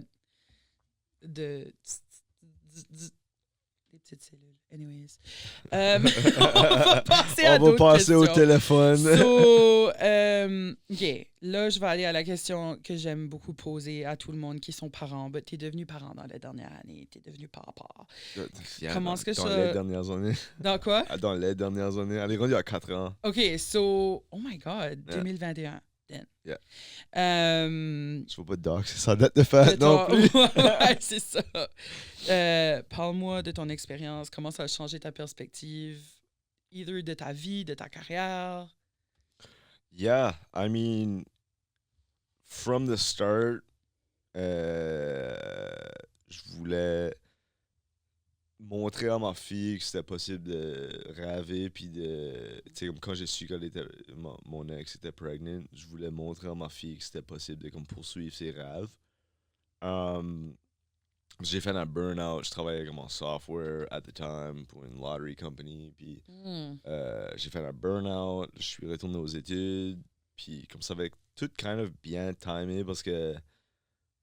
[SPEAKER 2] de... Des petites cellules. Anyways. On va passer à d'autres questions.
[SPEAKER 1] au téléphone.
[SPEAKER 2] So, OK. Là, je vais aller à la question que j'aime beaucoup poser à tout le monde qui sont parents. Ben, t'es devenu parent dans la dernière année. T'es devenu papa. Comment est-ce que
[SPEAKER 1] dans
[SPEAKER 2] ça...
[SPEAKER 1] les dernières années.
[SPEAKER 2] Dans quoi?
[SPEAKER 1] Dans les dernières années. Elle est rendue à 4 ans.
[SPEAKER 2] OK, so... Oh my God, 2021. Then.
[SPEAKER 1] Yeah.
[SPEAKER 2] Je
[SPEAKER 1] Je veux pas de doc, c'est sa date de fête non plus.
[SPEAKER 2] Ouais, c'est ça. Parle-moi de ton expérience. Comment ça a changé ta perspective? Either de ta vie, de ta carrière.
[SPEAKER 1] Yeah, I mean, from the start, je voulais montrer à ma fille que c'était possible de rêver, puis de... Tu sais, comme quand j'ai su qu'elle était... Mon ex était pregnant, je voulais montrer à ma fille que c'était possible de comme, poursuivre ses rêves. J'ai fait un burn-out. Je travaillais comme en software at the time pour une lottery company. Puis j'ai fait un burn-out. Je suis retourné aux études. Puis comme ça avait tout kind of bien timé parce que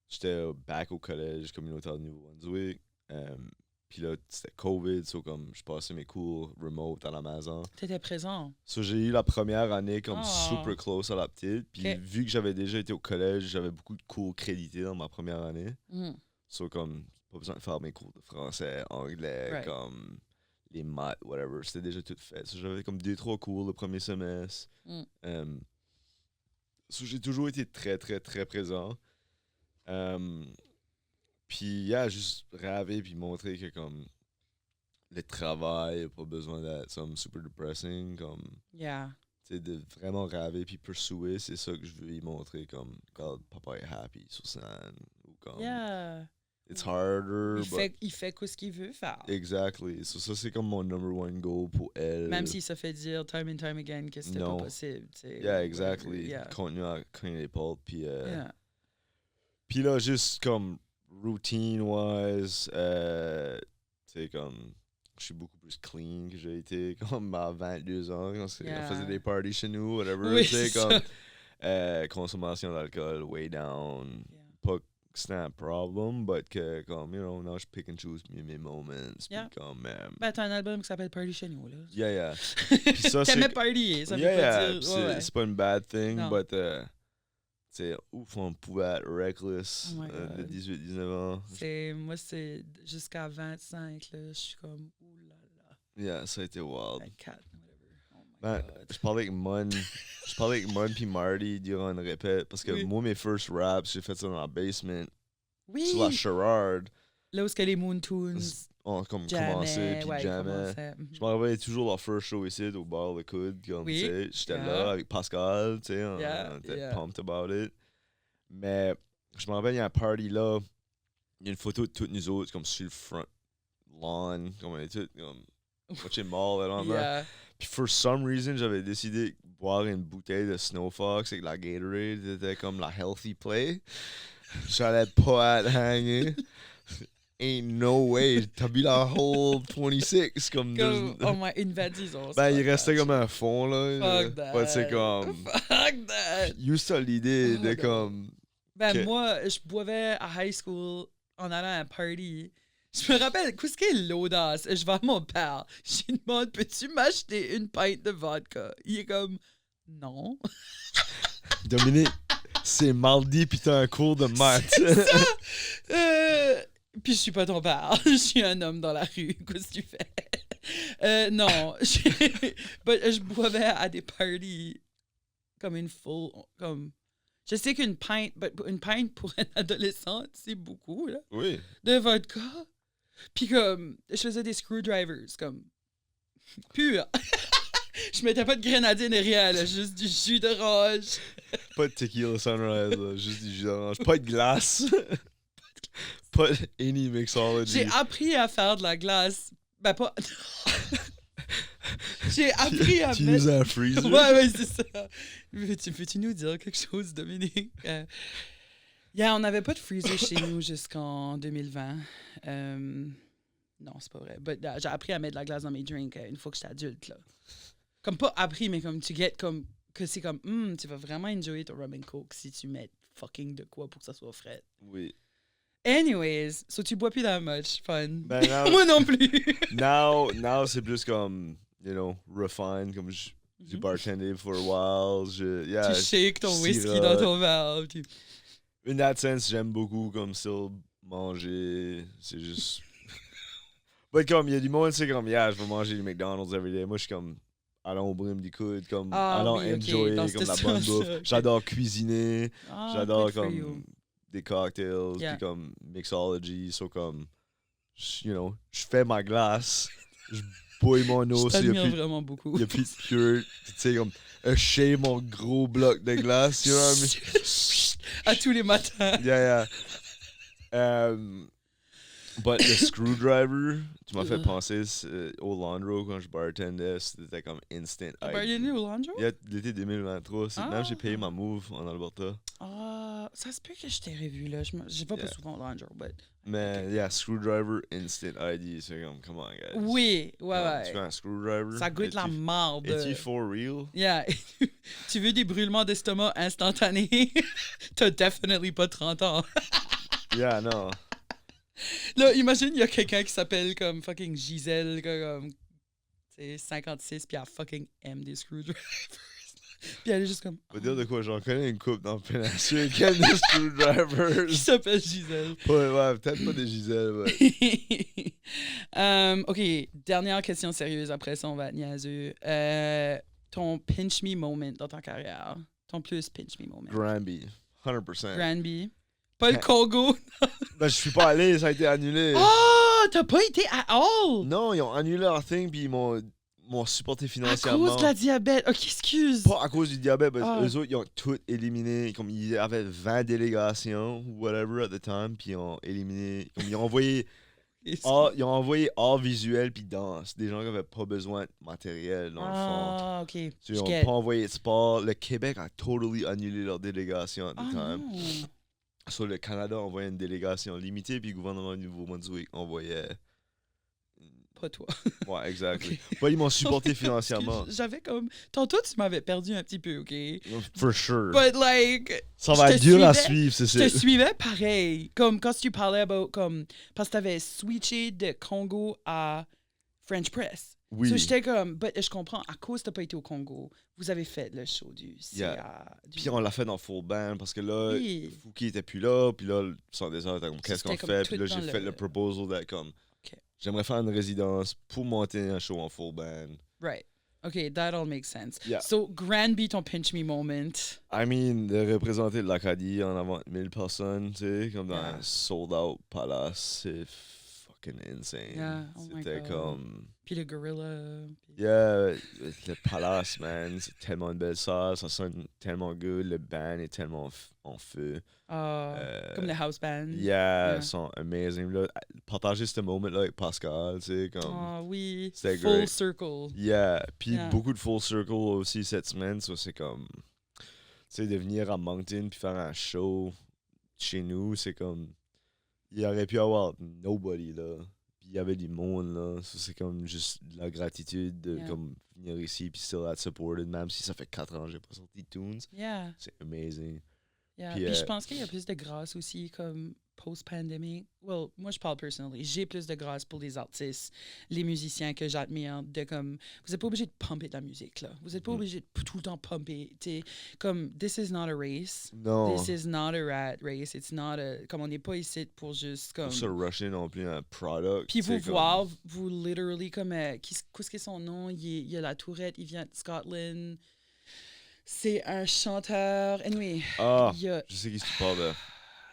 [SPEAKER 1] j'étais back au collège communautaire de Nouveau-Brunswick. Puis là, c'était COVID, so comme je passais mes cours remote à la maison.
[SPEAKER 2] T'étais présent.
[SPEAKER 1] So j'ai eu la première année comme
[SPEAKER 2] Oh.
[SPEAKER 1] super close à la petite. Puis
[SPEAKER 2] Ok.
[SPEAKER 1] vu que j'avais déjà été au collège, j'avais beaucoup de cours crédités dans ma première année.
[SPEAKER 2] Mm.
[SPEAKER 1] So comme, pas besoin de faire mes cours de français, anglais,
[SPEAKER 2] Right.
[SPEAKER 1] comme les maths, whatever. C'était déjà tout fait. So j'avais comme 2-3 cours le premier semestre. So j'ai toujours été très, très, très présent. Puis, juste rêver puis montrer que comme le travail, pas besoin d'être super depressing, comme
[SPEAKER 2] Yeah.
[SPEAKER 1] tu sais, de vraiment rêver puis pursuer, c'est ça que je veux y montrer, comme quand papa est happy sur scène, ou comme
[SPEAKER 2] Yeah.
[SPEAKER 1] it's harder,
[SPEAKER 2] Il fait ce qu'il veut faire.
[SPEAKER 1] Exactly. So, ça, c'est comme mon number one goal pour elle.
[SPEAKER 2] Même s'il se fait dire time and time again que c'était pas
[SPEAKER 1] Non.
[SPEAKER 2] possible. tu sais,
[SPEAKER 1] Yeah,
[SPEAKER 2] whatever.
[SPEAKER 1] exactly.
[SPEAKER 2] Yeah.
[SPEAKER 1] Continuer à cogner les portes, puis
[SPEAKER 2] Yeah.
[SPEAKER 1] puis là, juste comme routine-wise, tu sais, comme je suis beaucoup plus clean que j'ai été comme à 22 ans quand
[SPEAKER 2] Yeah.
[SPEAKER 1] on faisait des parties chez nous, whatever.
[SPEAKER 2] Oui,
[SPEAKER 1] tu sais,
[SPEAKER 2] c'est
[SPEAKER 1] comme
[SPEAKER 2] ça.
[SPEAKER 1] consommation d'alcool, way down.
[SPEAKER 2] Yeah.
[SPEAKER 1] Pas que c'était un problem, but que comme, you know, now je pick and choose mes moments.
[SPEAKER 2] Yeah.
[SPEAKER 1] Puis comme,
[SPEAKER 2] Ben, t'as un album qui s'appelle Party chez nous, là.
[SPEAKER 1] yeah. Puis ça,
[SPEAKER 2] T'aimais
[SPEAKER 1] c'est.
[SPEAKER 2] party, ça veut
[SPEAKER 1] Yeah,
[SPEAKER 2] pas
[SPEAKER 1] yeah.
[SPEAKER 2] dire... Ouais, ouais.
[SPEAKER 1] C'est pas une bad thing,
[SPEAKER 2] Non.
[SPEAKER 1] but tu sais, ouf, on pouvait être reckless
[SPEAKER 2] Oh my
[SPEAKER 1] de
[SPEAKER 2] God.
[SPEAKER 1] 18-19 ans.
[SPEAKER 2] Moi, c'est jusqu'à 25, là, je suis comme, oulala,
[SPEAKER 1] Yeah, ça a été wild.
[SPEAKER 2] 24, whatever. Oh my
[SPEAKER 1] Ben,
[SPEAKER 2] God.
[SPEAKER 1] je parlais avec Mon puis Marty durant une répète parce que
[SPEAKER 2] Oui.
[SPEAKER 1] moi, mes first raps, j'ai fait ça dans la basement,
[SPEAKER 2] Oui!
[SPEAKER 1] sur la Sherrard.
[SPEAKER 2] Là où est-ce que les Moon Tunes
[SPEAKER 1] On a comme
[SPEAKER 2] jammaient,
[SPEAKER 1] commencé, puis
[SPEAKER 2] ouais,
[SPEAKER 1] jamais.
[SPEAKER 2] commençaient.
[SPEAKER 1] Je me rappelle toujours leur first show ici au bar Le Coude. Comme,
[SPEAKER 2] Oui.
[SPEAKER 1] tu sais, j'étais
[SPEAKER 2] Yeah.
[SPEAKER 1] là avec Pascal, tu sais,
[SPEAKER 2] Yeah,
[SPEAKER 1] on était
[SPEAKER 2] yeah.
[SPEAKER 1] pumped about it. Mais je me rappelle, il y a un party là, il y a une photo de toutes nous autres, comme sur le front lawn, comme on est tous comme watching mall là, là.
[SPEAKER 2] Yeah.
[SPEAKER 1] Puis for some reason, j'avais décidé de boire une bouteille de Snow Fox avec la Gatorade, c'était comme la healthy play. J'allais pas être hangé. Ain't no way. T'as bu la whole 26 comme...
[SPEAKER 2] Comme, oh my, une vadison.
[SPEAKER 1] Ben, il restait comme un fond, là.
[SPEAKER 2] Fuck that.
[SPEAKER 1] Ouais, c'est comme...
[SPEAKER 2] Fuck that.
[SPEAKER 1] Use ça l'idée
[SPEAKER 2] Oh
[SPEAKER 1] de
[SPEAKER 2] my
[SPEAKER 1] comme...
[SPEAKER 2] Ben,
[SPEAKER 1] Que-
[SPEAKER 2] moi, je boivais à high school en allant à un party. Je me rappelle, qu'est-ce qu'est l'audace? Je vais à mon père. Je lui demande, peux-tu m'acheter une pinte de vodka? Il est comme, non.
[SPEAKER 1] Dominique, c'est mardi pis t'as un cours de maths.
[SPEAKER 2] Puis je suis pas ton père. Je suis un homme dans la rue. Qu'est-ce que tu fais? Non. Je boivais à des parties comme une full... Comme, je sais qu'une pinte, une pinte pour un adolescent, c'est beaucoup, là,
[SPEAKER 1] Oui.
[SPEAKER 2] de vodka. Puis comme, je faisais des screwdrivers, comme, pur. Je mettais pas de grenadine et rien, là, juste du jus d'orange.
[SPEAKER 1] Pas de tequila sunrise, là, juste du jus d'orange. Pas de glace. Pas de any mixology.
[SPEAKER 2] J'ai appris à faire de la glace. Ben, pas... J'ai appris à
[SPEAKER 1] Tu
[SPEAKER 2] mettre...
[SPEAKER 1] uses un freezer?
[SPEAKER 2] Ouais, c'est ça. Veux-tu nous dire quelque chose, Dominique? On n'avait pas de freezer chez nous jusqu'en 2020. Non, c'est pas vrai. J'ai appris à mettre de la glace dans mes drinks une fois que j'étais adulte, là. Comme pas appris, mais comme tu get comme... Que c'est comme, tu vas vraiment enjoyer ton rum and coke si tu mets fucking de quoi pour que ça soit frais.
[SPEAKER 1] Oui.
[SPEAKER 2] Anyways, so tu bois plus that much, fun.
[SPEAKER 1] Ben, now,
[SPEAKER 2] Moi non plus.
[SPEAKER 1] now c'est plus comme, you know, refined, comme j'ai bartendé for a while.
[SPEAKER 2] Tu shakes ton whisky
[SPEAKER 1] sirote.
[SPEAKER 2] dans ton verre. puis-
[SPEAKER 1] In that sense, j'aime beaucoup comme still manger. C'est juste. But comme, il y a du monde, c'est comme, je vais manger du McDonald's every day. Moi, je suis comme, allons au brim du coude, comme, allons
[SPEAKER 2] oui, ok,
[SPEAKER 1] enjoy
[SPEAKER 2] dans
[SPEAKER 1] comme
[SPEAKER 2] ce
[SPEAKER 1] la bonne
[SPEAKER 2] sens-là,
[SPEAKER 1] bouffe.
[SPEAKER 2] ok.
[SPEAKER 1] J'adore cuisiner. J'adore
[SPEAKER 2] good for
[SPEAKER 1] comme
[SPEAKER 2] you.
[SPEAKER 1] des cocktails,
[SPEAKER 2] Yeah.
[SPEAKER 1] puis comme mixology, so comme, you know, je fais ma glace, je bouille mon eau,
[SPEAKER 2] Je
[SPEAKER 1] s'il y a
[SPEAKER 2] t'admire
[SPEAKER 1] plus,
[SPEAKER 2] vraiment beaucoup.
[SPEAKER 1] il y a plus de pure, tu sais, comme, shave mon gros bloc de glace, you know what I mean?
[SPEAKER 2] À tous les matins.
[SPEAKER 1] Yeah. But the screwdriver, tu m'as fait penser au Landro quand je bartendais, c'était comme instant.
[SPEAKER 2] T'as bartendé au Landro?
[SPEAKER 1] Yeah, l'été 2023, c'est
[SPEAKER 2] Ah.
[SPEAKER 1] même j'ai payé ma move en Alberta.
[SPEAKER 2] Ah, ça se peut que je t'ai revu, là. Je vais pas
[SPEAKER 1] Yeah.
[SPEAKER 2] souvent au Langer, but...
[SPEAKER 1] Mais, yeah, Screwdriver, Instant ID, c'est comme, come on, guys.
[SPEAKER 2] Oui,
[SPEAKER 1] Comme,
[SPEAKER 2] ouais.
[SPEAKER 1] Tu veux un screwdriver?
[SPEAKER 2] Ça goûte la marde.
[SPEAKER 1] Es-tu for real?
[SPEAKER 2] Yeah. Tu veux des brûlements d'estomac instantanés? T'as definitely pas 30 ans.
[SPEAKER 1] Yeah, non.
[SPEAKER 2] Là, imagine, il y a quelqu'un qui s'appelle comme fucking Gisèle, comme, tu sais, 56, puis elle fucking aime des screwdrivers. Puis elle est juste comme...
[SPEAKER 1] Faut dire de quoi, j'en connais une couple dans le péninsule qui aime des screwdrivers.
[SPEAKER 2] Qui s'appelle Gisèle.
[SPEAKER 1] Ouais, peut-être pas des Gisèle, ouais.
[SPEAKER 2] OK, dernière question sérieuse, après ça, on va être niaiseux. Ton pinch me moment dans ta carrière. Ton plus pinch me moment.
[SPEAKER 1] Granby, 100%.
[SPEAKER 2] Granby. Pas le Congo.
[SPEAKER 1] Ben, je suis pas allé, ça a été annulé.
[SPEAKER 2] Oh, t'as pas été à all!
[SPEAKER 1] Non, ils ont annulé leur thing, puis ils m'ont supporté
[SPEAKER 2] À
[SPEAKER 1] financièrement.
[SPEAKER 2] cause de la diabète. OK, excuse.
[SPEAKER 1] Pas à cause du diabète, mais
[SPEAKER 2] Ah.
[SPEAKER 1] eux autres, ils ont tout éliminé. Comme ils avaient 20 délégations, whatever, at the time, puis ils ont éliminé. Comme ils ont envoyé art visuel puis danse. Des gens qui avaient pas besoin de matériel, dans le fond.
[SPEAKER 2] Ah, OK.
[SPEAKER 1] Ils
[SPEAKER 2] Je
[SPEAKER 1] ont
[SPEAKER 2] get.
[SPEAKER 1] pas envoyé de sport. Le Québec a totally annulé leur délégation at the
[SPEAKER 2] Ah
[SPEAKER 1] time.
[SPEAKER 2] non.
[SPEAKER 1] Sur le Canada, on envoyait une délégation limitée, puis le gouvernement du Nouveau-Brunswick envoyait.
[SPEAKER 2] Pas toi.
[SPEAKER 1] Ouais, exactly.
[SPEAKER 2] Ok.
[SPEAKER 1] Ils m'ont supporté
[SPEAKER 2] Parce que
[SPEAKER 1] financièrement.
[SPEAKER 2] J'avais comme... Tantôt, tu m'avais perdu un petit peu, OK?
[SPEAKER 1] For sure.
[SPEAKER 2] But like...
[SPEAKER 1] Ça va
[SPEAKER 2] je
[SPEAKER 1] être
[SPEAKER 2] te
[SPEAKER 1] dur à
[SPEAKER 2] suivais.
[SPEAKER 1] suivre, c'est
[SPEAKER 2] Je te
[SPEAKER 1] ça.
[SPEAKER 2] suivais pareil. Comme quand tu parlais about... Comme, parce que t'avais switché de Congo à French Press.
[SPEAKER 1] Oui.
[SPEAKER 2] So, j'étais comme... But je comprends, à cause que t'as pas été au Congo, vous avez fait le show du CA.
[SPEAKER 1] Yeah. Puis on l'a fait dans full band parce que là,
[SPEAKER 2] Oui.
[SPEAKER 1] Fouki était plus là, puis là, sans des heures, t'es comme, qu'est-ce qu'on
[SPEAKER 2] C'était comme
[SPEAKER 1] fait?
[SPEAKER 2] tout
[SPEAKER 1] Puis là, j'ai
[SPEAKER 2] dans
[SPEAKER 1] fait
[SPEAKER 2] le-
[SPEAKER 1] le proposal d'être comme,
[SPEAKER 2] Ok.
[SPEAKER 1] j'aimerais faire une résidence pour monter un show en full band.
[SPEAKER 2] Right. OK, that all makes sense.
[SPEAKER 1] Yeah.
[SPEAKER 2] So, Granby, ton pinch me moment.
[SPEAKER 1] I mean, de représenter l'Acadie en avant de 1000 personnes, tu sais, comme dans
[SPEAKER 2] Yeah.
[SPEAKER 1] un sold-out palace, c'est fucking insane.
[SPEAKER 2] Yeah, oh my
[SPEAKER 1] C'était
[SPEAKER 2] God.
[SPEAKER 1] comme...
[SPEAKER 2] Puis le gorilla. puis-
[SPEAKER 1] Yeah, le palace, man, c'est tellement une belle salle, ça sonne tellement good, le band est tellement en feu.
[SPEAKER 2] Ah, comme le house band.
[SPEAKER 1] Yeah,
[SPEAKER 2] Yeah.
[SPEAKER 1] ils sont amazing. Là, partager ce moment-là avec Pascal, tu sais, comme...
[SPEAKER 2] Ah oui.
[SPEAKER 1] C'était
[SPEAKER 2] Full
[SPEAKER 1] great.
[SPEAKER 2] circle.
[SPEAKER 1] Yeah, puis
[SPEAKER 2] Yeah.
[SPEAKER 1] beaucoup de full circle aussi cette semaine, ça c'est comme... Tu sais, de venir à Moncton puis faire un show chez nous, c'est comme... Il aurait pu avoir nobody, là. Puis il y avait du monde, là. Ça, c'est comme juste de la gratitude de
[SPEAKER 2] Yeah.
[SPEAKER 1] comme venir ici puis still être supported, même si ça fait 4 ans que j'ai pas sorti de tunes.
[SPEAKER 2] Yeah.
[SPEAKER 1] C'est amazing.
[SPEAKER 2] Yeah.
[SPEAKER 1] Puis,
[SPEAKER 2] Puis je pense qu'il y a plus de grâce aussi comme post-pandemic. Well, moi je parle personnellement. J'ai plus de grâce pour les artistes, les musiciens que j'admire. De comme, vous n'êtes pas obligé de pumper de la musique là. Vous n'êtes pas obligé de tout le temps pumper. T'sais, comme this is not a race.
[SPEAKER 1] Non,
[SPEAKER 2] This is not a rat race. It's not a. Comme on n'est pas ici pour juste comme.
[SPEAKER 1] pour se rusher non plus un product.
[SPEAKER 2] Puis vous
[SPEAKER 1] c'est comme-
[SPEAKER 2] voir, vous literally comme. Qu'est-ce que son nom? Il a la tourette, il vient de Scotland. C'est un chanteur. Anyway,
[SPEAKER 1] Ah,
[SPEAKER 2] il y a-
[SPEAKER 1] je sais qui tu parles de.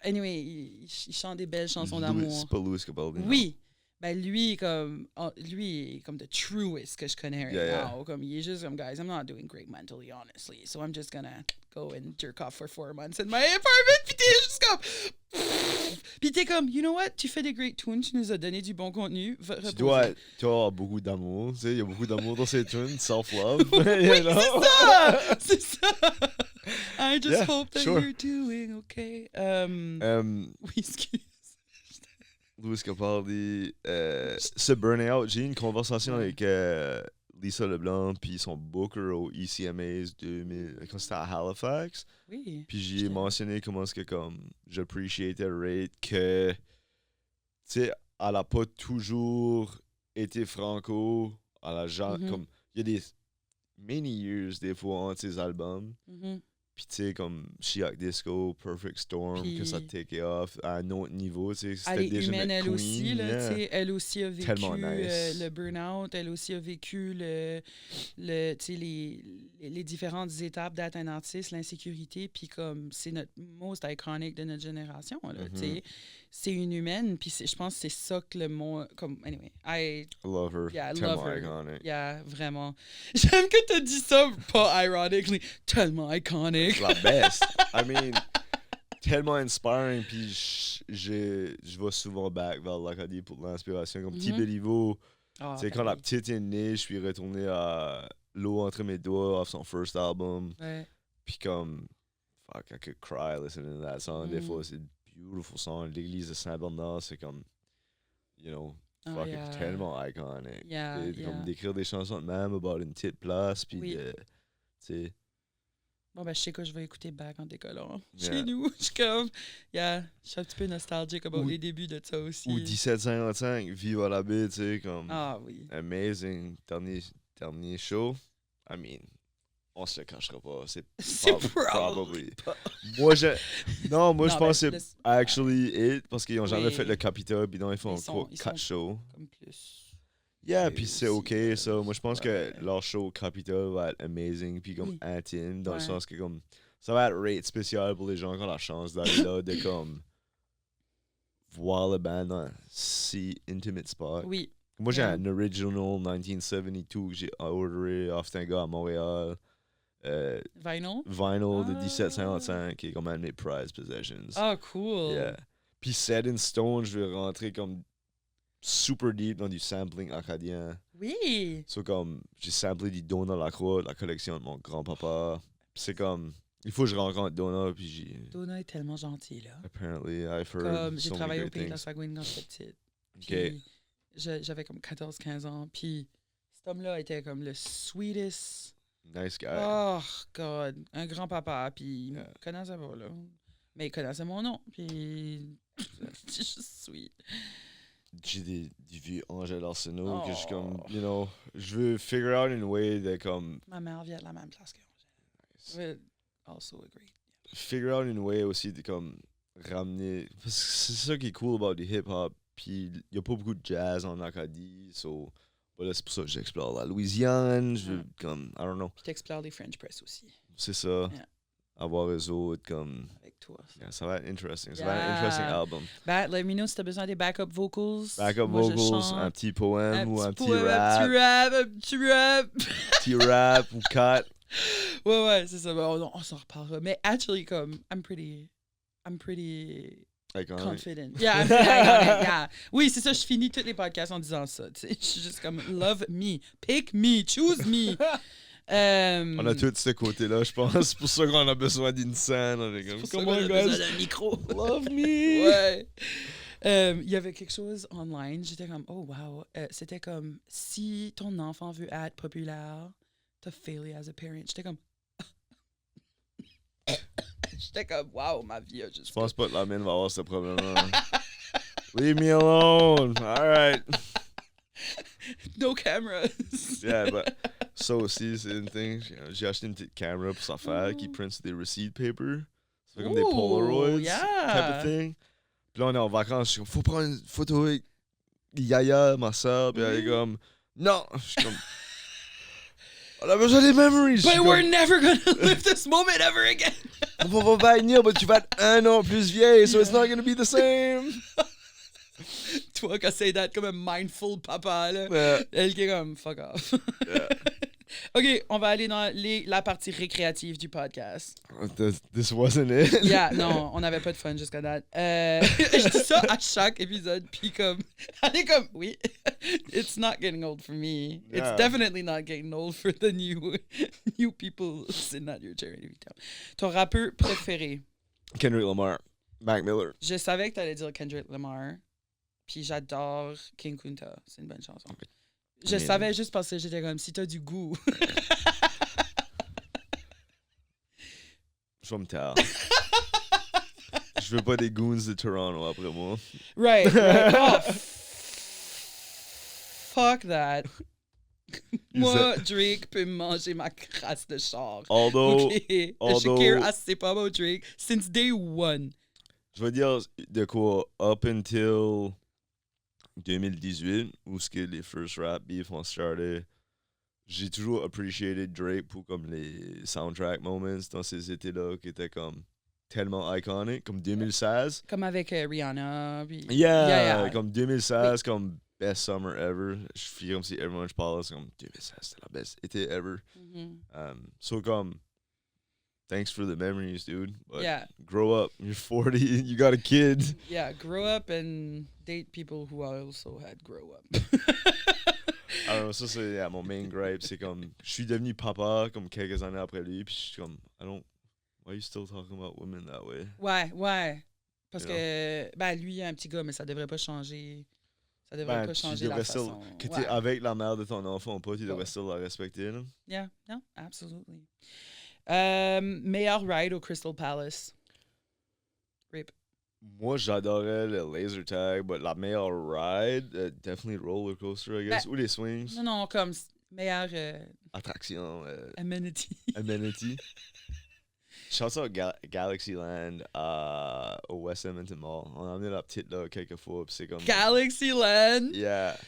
[SPEAKER 2] anyway, il chante des belles chansons
[SPEAKER 1] Louis-
[SPEAKER 2] d'amour.
[SPEAKER 1] C'est pas Louis Capaldi. non.
[SPEAKER 2] Oui. Ben lui, comme the truest que je connais right
[SPEAKER 1] Yeah,
[SPEAKER 2] now. Comme, il est juste comme, guys, I'm not doing great mentally, honestly. So I'm just gonna go and jerk off for 4 months in my apartment. Puis t'es juste comme... Puis t'es comme, you know what? Tu fais des great tunes, tu nous as donné du bon contenu. Va
[SPEAKER 1] Tu
[SPEAKER 2] reposer.
[SPEAKER 1] dois avoir beaucoup d'amour, tu sais, il y a beaucoup d'amour dans ces tunes, self-love.
[SPEAKER 2] Oui,
[SPEAKER 1] you know?
[SPEAKER 2] c'est ça! I just
[SPEAKER 1] Yeah,
[SPEAKER 2] hope that
[SPEAKER 1] sure.
[SPEAKER 2] you're doing okay. Oui, excuse.
[SPEAKER 1] Louis Capaldi, ce burn-out, j'ai eu une conversation
[SPEAKER 2] Ouais.
[SPEAKER 1] avec Lisa Leblanc, puis son booker au ECMAs 2000, quand c'était à Halifax.
[SPEAKER 2] Oui.
[SPEAKER 1] Puis j'ai
[SPEAKER 2] J'étais-
[SPEAKER 1] mentionné comment est-ce que comme j'appreciatais Rate que tu sais elle a pas toujours été franco à la genre
[SPEAKER 2] Mhm.
[SPEAKER 1] comme il y a des many years des fois entre ses albums
[SPEAKER 2] Mhm.
[SPEAKER 1] puis tu sais comme Chiac Disco Perfect Storm que ça
[SPEAKER 2] Puis-
[SPEAKER 1] take off à un autre niveau tu sais
[SPEAKER 2] Elle
[SPEAKER 1] c'était
[SPEAKER 2] est
[SPEAKER 1] déjà
[SPEAKER 2] humaine,
[SPEAKER 1] notre
[SPEAKER 2] elle aussi.
[SPEAKER 1] queen,
[SPEAKER 2] Là,
[SPEAKER 1] yeah.
[SPEAKER 2] tu sais, elle aussi a vécu
[SPEAKER 1] Tellement nice.
[SPEAKER 2] le burn-out. Elle aussi a vécu tu sais, les différentes étapes d'être un artiste, l'insécurité. Puis comme c'est notre most iconic de notre génération. Là, tu sais. C'est une humaine. Puis je pense que c'est ça que le mot... Comme, anyway,
[SPEAKER 1] I love her
[SPEAKER 2] Yeah, I
[SPEAKER 1] tellement
[SPEAKER 2] love her.
[SPEAKER 1] iconic.
[SPEAKER 2] yeah, vraiment. J'aime que tu as dit ça, pas ironically, tellement iconic.
[SPEAKER 1] La best. I mean, tellement inspiring. Puis je vais souvent back vers l'Acadie pour l'inspiration. Comme Petit
[SPEAKER 2] Mhm.
[SPEAKER 1] Béliveau,
[SPEAKER 2] Ah,
[SPEAKER 1] c'est
[SPEAKER 2] ben
[SPEAKER 1] quand la
[SPEAKER 2] oui.
[SPEAKER 1] petite est née, je suis retourné à L'eau entre mes doigts, off son first album.
[SPEAKER 2] Ouais.
[SPEAKER 1] Puis comme, fuck, I could cry listening to that song. Des fois, c'est un beautiful song. L'église de Saint-Bernard, c'est comme, you know, fucking
[SPEAKER 2] yeah.
[SPEAKER 1] tellement iconic.
[SPEAKER 2] Yeah,
[SPEAKER 1] Et comme d'écrire des chansons de même about une petite place, puis
[SPEAKER 2] Oui.
[SPEAKER 1] de, tu sais,
[SPEAKER 2] Bon, ben, je sais que je vais écouter Back en décollant.
[SPEAKER 1] Yeah.
[SPEAKER 2] Chez nous, je suis comme, je suis un petit peu nostalgique about
[SPEAKER 1] Ou-
[SPEAKER 2] les débuts de ça aussi.
[SPEAKER 1] ou 1755, Vive la baie, tu sais, comme,
[SPEAKER 2] Ah oui.
[SPEAKER 1] amazing. Dernier show, I mean, on se le cachera pas, c'est
[SPEAKER 2] C'est
[SPEAKER 1] probably.
[SPEAKER 2] pas.
[SPEAKER 1] Moi, je
[SPEAKER 2] Non,
[SPEAKER 1] pense
[SPEAKER 2] ben,
[SPEAKER 1] que c'est actually it, parce qu'ils ont jamais
[SPEAKER 2] Oui.
[SPEAKER 1] fait le Capitole, puis non, ils font
[SPEAKER 2] Ils sont-
[SPEAKER 1] 4 shows.
[SPEAKER 2] Comme plus.
[SPEAKER 1] Yeah,
[SPEAKER 2] Oui,
[SPEAKER 1] puis c'est
[SPEAKER 2] aussi,
[SPEAKER 1] ok, ça. Moi, je pense
[SPEAKER 2] ouais.
[SPEAKER 1] que leur show Capitole va être amazing, puis comme
[SPEAKER 2] Oui.
[SPEAKER 1] intime, dans le
[SPEAKER 2] Ouais.
[SPEAKER 1] sens que comme ça va être rate spécial pour les gens qui ont la chance d'aller là, de comme voir le band dans un si intimate spot.
[SPEAKER 2] Oui.
[SPEAKER 1] Moi, j'ai
[SPEAKER 2] Yeah.
[SPEAKER 1] un original 1972 que j'ai orderé off d'un gars à Montréal.
[SPEAKER 2] Vinyl?
[SPEAKER 1] Vinyl de
[SPEAKER 2] Ah.
[SPEAKER 1] 1755 qui est comme un de mes prized possessions.
[SPEAKER 2] Ah, cool.
[SPEAKER 1] Yeah. Puis Set in Stone, je vais rentrer comme super deep dans du sampling acadien.
[SPEAKER 2] Oui.
[SPEAKER 1] So comme, j'ai samplé du Donna Lacroix, la collection de mon grand-papa. Puis c'est comme, il faut que je rencontre Donna, puis j'ai...
[SPEAKER 2] Donna est tellement gentil, là.
[SPEAKER 1] Apparently, I've heard
[SPEAKER 2] Comme, j'ai
[SPEAKER 1] so many
[SPEAKER 2] travaillé au
[SPEAKER 1] great
[SPEAKER 2] Pays de la
[SPEAKER 1] things.
[SPEAKER 2] Sagouine quand j'étais petite.
[SPEAKER 1] Ok.
[SPEAKER 2] Puis j'avais comme 14-15 ans. Puis cet homme-là était comme le sweetest.
[SPEAKER 1] Nice guy.
[SPEAKER 2] Oh, God. Un grand-papa. Puis il me
[SPEAKER 1] Yeah.
[SPEAKER 2] connaissait pas, là. Mais il connaissait mon nom. Puis c'est juste sweet.
[SPEAKER 1] J'ai des vieux Angèle Arsenault que je suis comme,
[SPEAKER 2] Oh.
[SPEAKER 1] you know, je veux figure out une way de comme,
[SPEAKER 2] Ma mère vient de la même place que moi. Will also agree.
[SPEAKER 1] figure out une way aussi de comme ramener, parce que c'est ça qui est cool about du hip-hop, puis il y a pas beaucoup de jazz en Acadie, so, voilà, c'est pour ça que j'explore la Louisiane, je veux comme, I don't know,
[SPEAKER 2] Puis t'explores les French Press aussi.
[SPEAKER 1] c'est ça,
[SPEAKER 2] Yeah.
[SPEAKER 1] avoir eux autres comme,
[SPEAKER 2] Avec toi.
[SPEAKER 1] yeah, ça va être interesting, ça va être un interesting
[SPEAKER 2] Yeah.
[SPEAKER 1] album.
[SPEAKER 2] Let me know si t'as besoin des backup vocals.
[SPEAKER 1] Backup
[SPEAKER 2] Moi, je
[SPEAKER 1] vocals,
[SPEAKER 2] chante.
[SPEAKER 1] un petit poème ou un petit
[SPEAKER 2] poème,
[SPEAKER 1] rap,
[SPEAKER 2] un petit rap.
[SPEAKER 1] petit rap ou quatre.
[SPEAKER 2] Ouais, c'est ça. On s'en reparlera. Mais actually, comme, I'm pretty
[SPEAKER 1] Iconic.
[SPEAKER 2] confident. Yeah, I'm pretty iconic, yeah. Oui, c'est ça, je finis tous les podcasts en disant ça. Tu sais, je suis juste comme, love me, pick me, choose me.
[SPEAKER 1] On a tout ce côté-là, je pense. C'est pour ça qu'on a besoin d'une scène. On est comme,
[SPEAKER 2] pour ça
[SPEAKER 1] come
[SPEAKER 2] qu'on
[SPEAKER 1] on,
[SPEAKER 2] a besoin
[SPEAKER 1] guys.
[SPEAKER 2] d'un micro.
[SPEAKER 1] Love me.
[SPEAKER 2] Ouais. Il y avait quelque chose online, j'étais comme, oh wow. C'était comme, si ton enfant veut être populaire, t'as failé as a parent. J'étais comme, wow, ma vie a juste.
[SPEAKER 1] Je pense pas que la mienne va avoir ce problème-là. Leave me alone. All right.
[SPEAKER 2] No cameras.
[SPEAKER 1] Yeah, but ça aussi, c'est une thing. J'ai acheté une petite caméra pour sa faire qui print des receipt paper. Ça fait comme des
[SPEAKER 2] Ooh,
[SPEAKER 1] Polaroids
[SPEAKER 2] yeah.
[SPEAKER 1] type of thing. Puis là, on est en vacances. Je suis comme, faut prendre une photo avec Yaya, ma soeur. Puis elle est comme, non. Je suis comme, on a besoin des memories. Je suis
[SPEAKER 2] But we're
[SPEAKER 1] comme,
[SPEAKER 2] never gonna live this moment ever again.
[SPEAKER 1] on va venir, mais tu vas être 1 an plus vieille, so it's not gonna be the same.
[SPEAKER 2] Toi, qui essaie d'être comme un mindful papa, là.
[SPEAKER 1] Yeah.
[SPEAKER 2] Elle qui est comme, fuck off.
[SPEAKER 1] Yeah.
[SPEAKER 2] OK, on va aller dans la partie récréative du podcast.
[SPEAKER 1] This wasn't it.
[SPEAKER 2] Yeah, non, on n'avait pas de fun jusqu'à date. Je dis ça à chaque épisode, puis comme, elle est comme, oui, it's not getting old for me.
[SPEAKER 1] Yeah.
[SPEAKER 2] It's definitely not getting old for the new people sitting at your chair. Ton rappeur préféré?
[SPEAKER 1] Kendrick Lamar, Mac Miller.
[SPEAKER 2] Je savais que tu allais dire Kendrick Lamar, puis j'adore King Kunta. C'est une bonne chanson. Je
[SPEAKER 1] Mais-
[SPEAKER 2] savais juste parce que j'étais comme, si t'as du goût.
[SPEAKER 1] Je vais me taire. Je veux pas des goons de Toronto après moi.
[SPEAKER 2] Right. Oh, fuck that. Moi, Drake peut me manger ma crasse de char.
[SPEAKER 1] Although,
[SPEAKER 2] OK.
[SPEAKER 1] although-
[SPEAKER 2] Shakir assez pas mon Drake since day one.
[SPEAKER 1] je veux dire de quoi, up until 2018, où ce que les first rap beef ont starté, j'ai toujours appreciated Drake pour comme les soundtrack moments dans ces étés-là qui étaient comme tellement iconiques, comme 2016.
[SPEAKER 2] Comme avec Rihanna. Puis...
[SPEAKER 1] Yeah, comme 2016, comme best summer ever. Je suis comme si everyone je parle, c'est comme 2016, c'était la best été ever.
[SPEAKER 2] Mhm.
[SPEAKER 1] So comme, thanks for the memories, dude. But
[SPEAKER 2] Yeah.
[SPEAKER 1] grow up. You're 40, you got a kid.
[SPEAKER 2] Yeah, grow up and date people who also had grow up.
[SPEAKER 1] Alors ça c'est mon main gripe, c'est comme, je suis devenu papa comme quelques années après lui, puis je suis comme, Why are you still talking about women that way?
[SPEAKER 2] Ouais. Parce
[SPEAKER 1] You
[SPEAKER 2] que, ben, lui, il a un petit gars, mais ça devrait pas changer. Ça devrait pas
[SPEAKER 1] Tu
[SPEAKER 2] changer la
[SPEAKER 1] devrais
[SPEAKER 2] façon.
[SPEAKER 1] still, que t'es
[SPEAKER 2] Ouais.
[SPEAKER 1] avec la mère de ton enfant ou pas, tu devrais
[SPEAKER 2] Ouais.
[SPEAKER 1] still la respecter, là.
[SPEAKER 2] Yeah, no, absolutely. Meilleur ride au Crystal Palace. Rip.
[SPEAKER 1] Moi, j'adorais le laser tag, but la meilleure ride, definitely roller coaster, I guess, ou les swings.
[SPEAKER 2] Non, comme meilleur
[SPEAKER 1] Attraction,
[SPEAKER 2] amenity.
[SPEAKER 1] amenity. Shout out Galaxy Land au West Edmonton Mall. On a amené la petite là quelques fois, pis c'est comme...
[SPEAKER 2] Galaxy Land.
[SPEAKER 1] Yeah.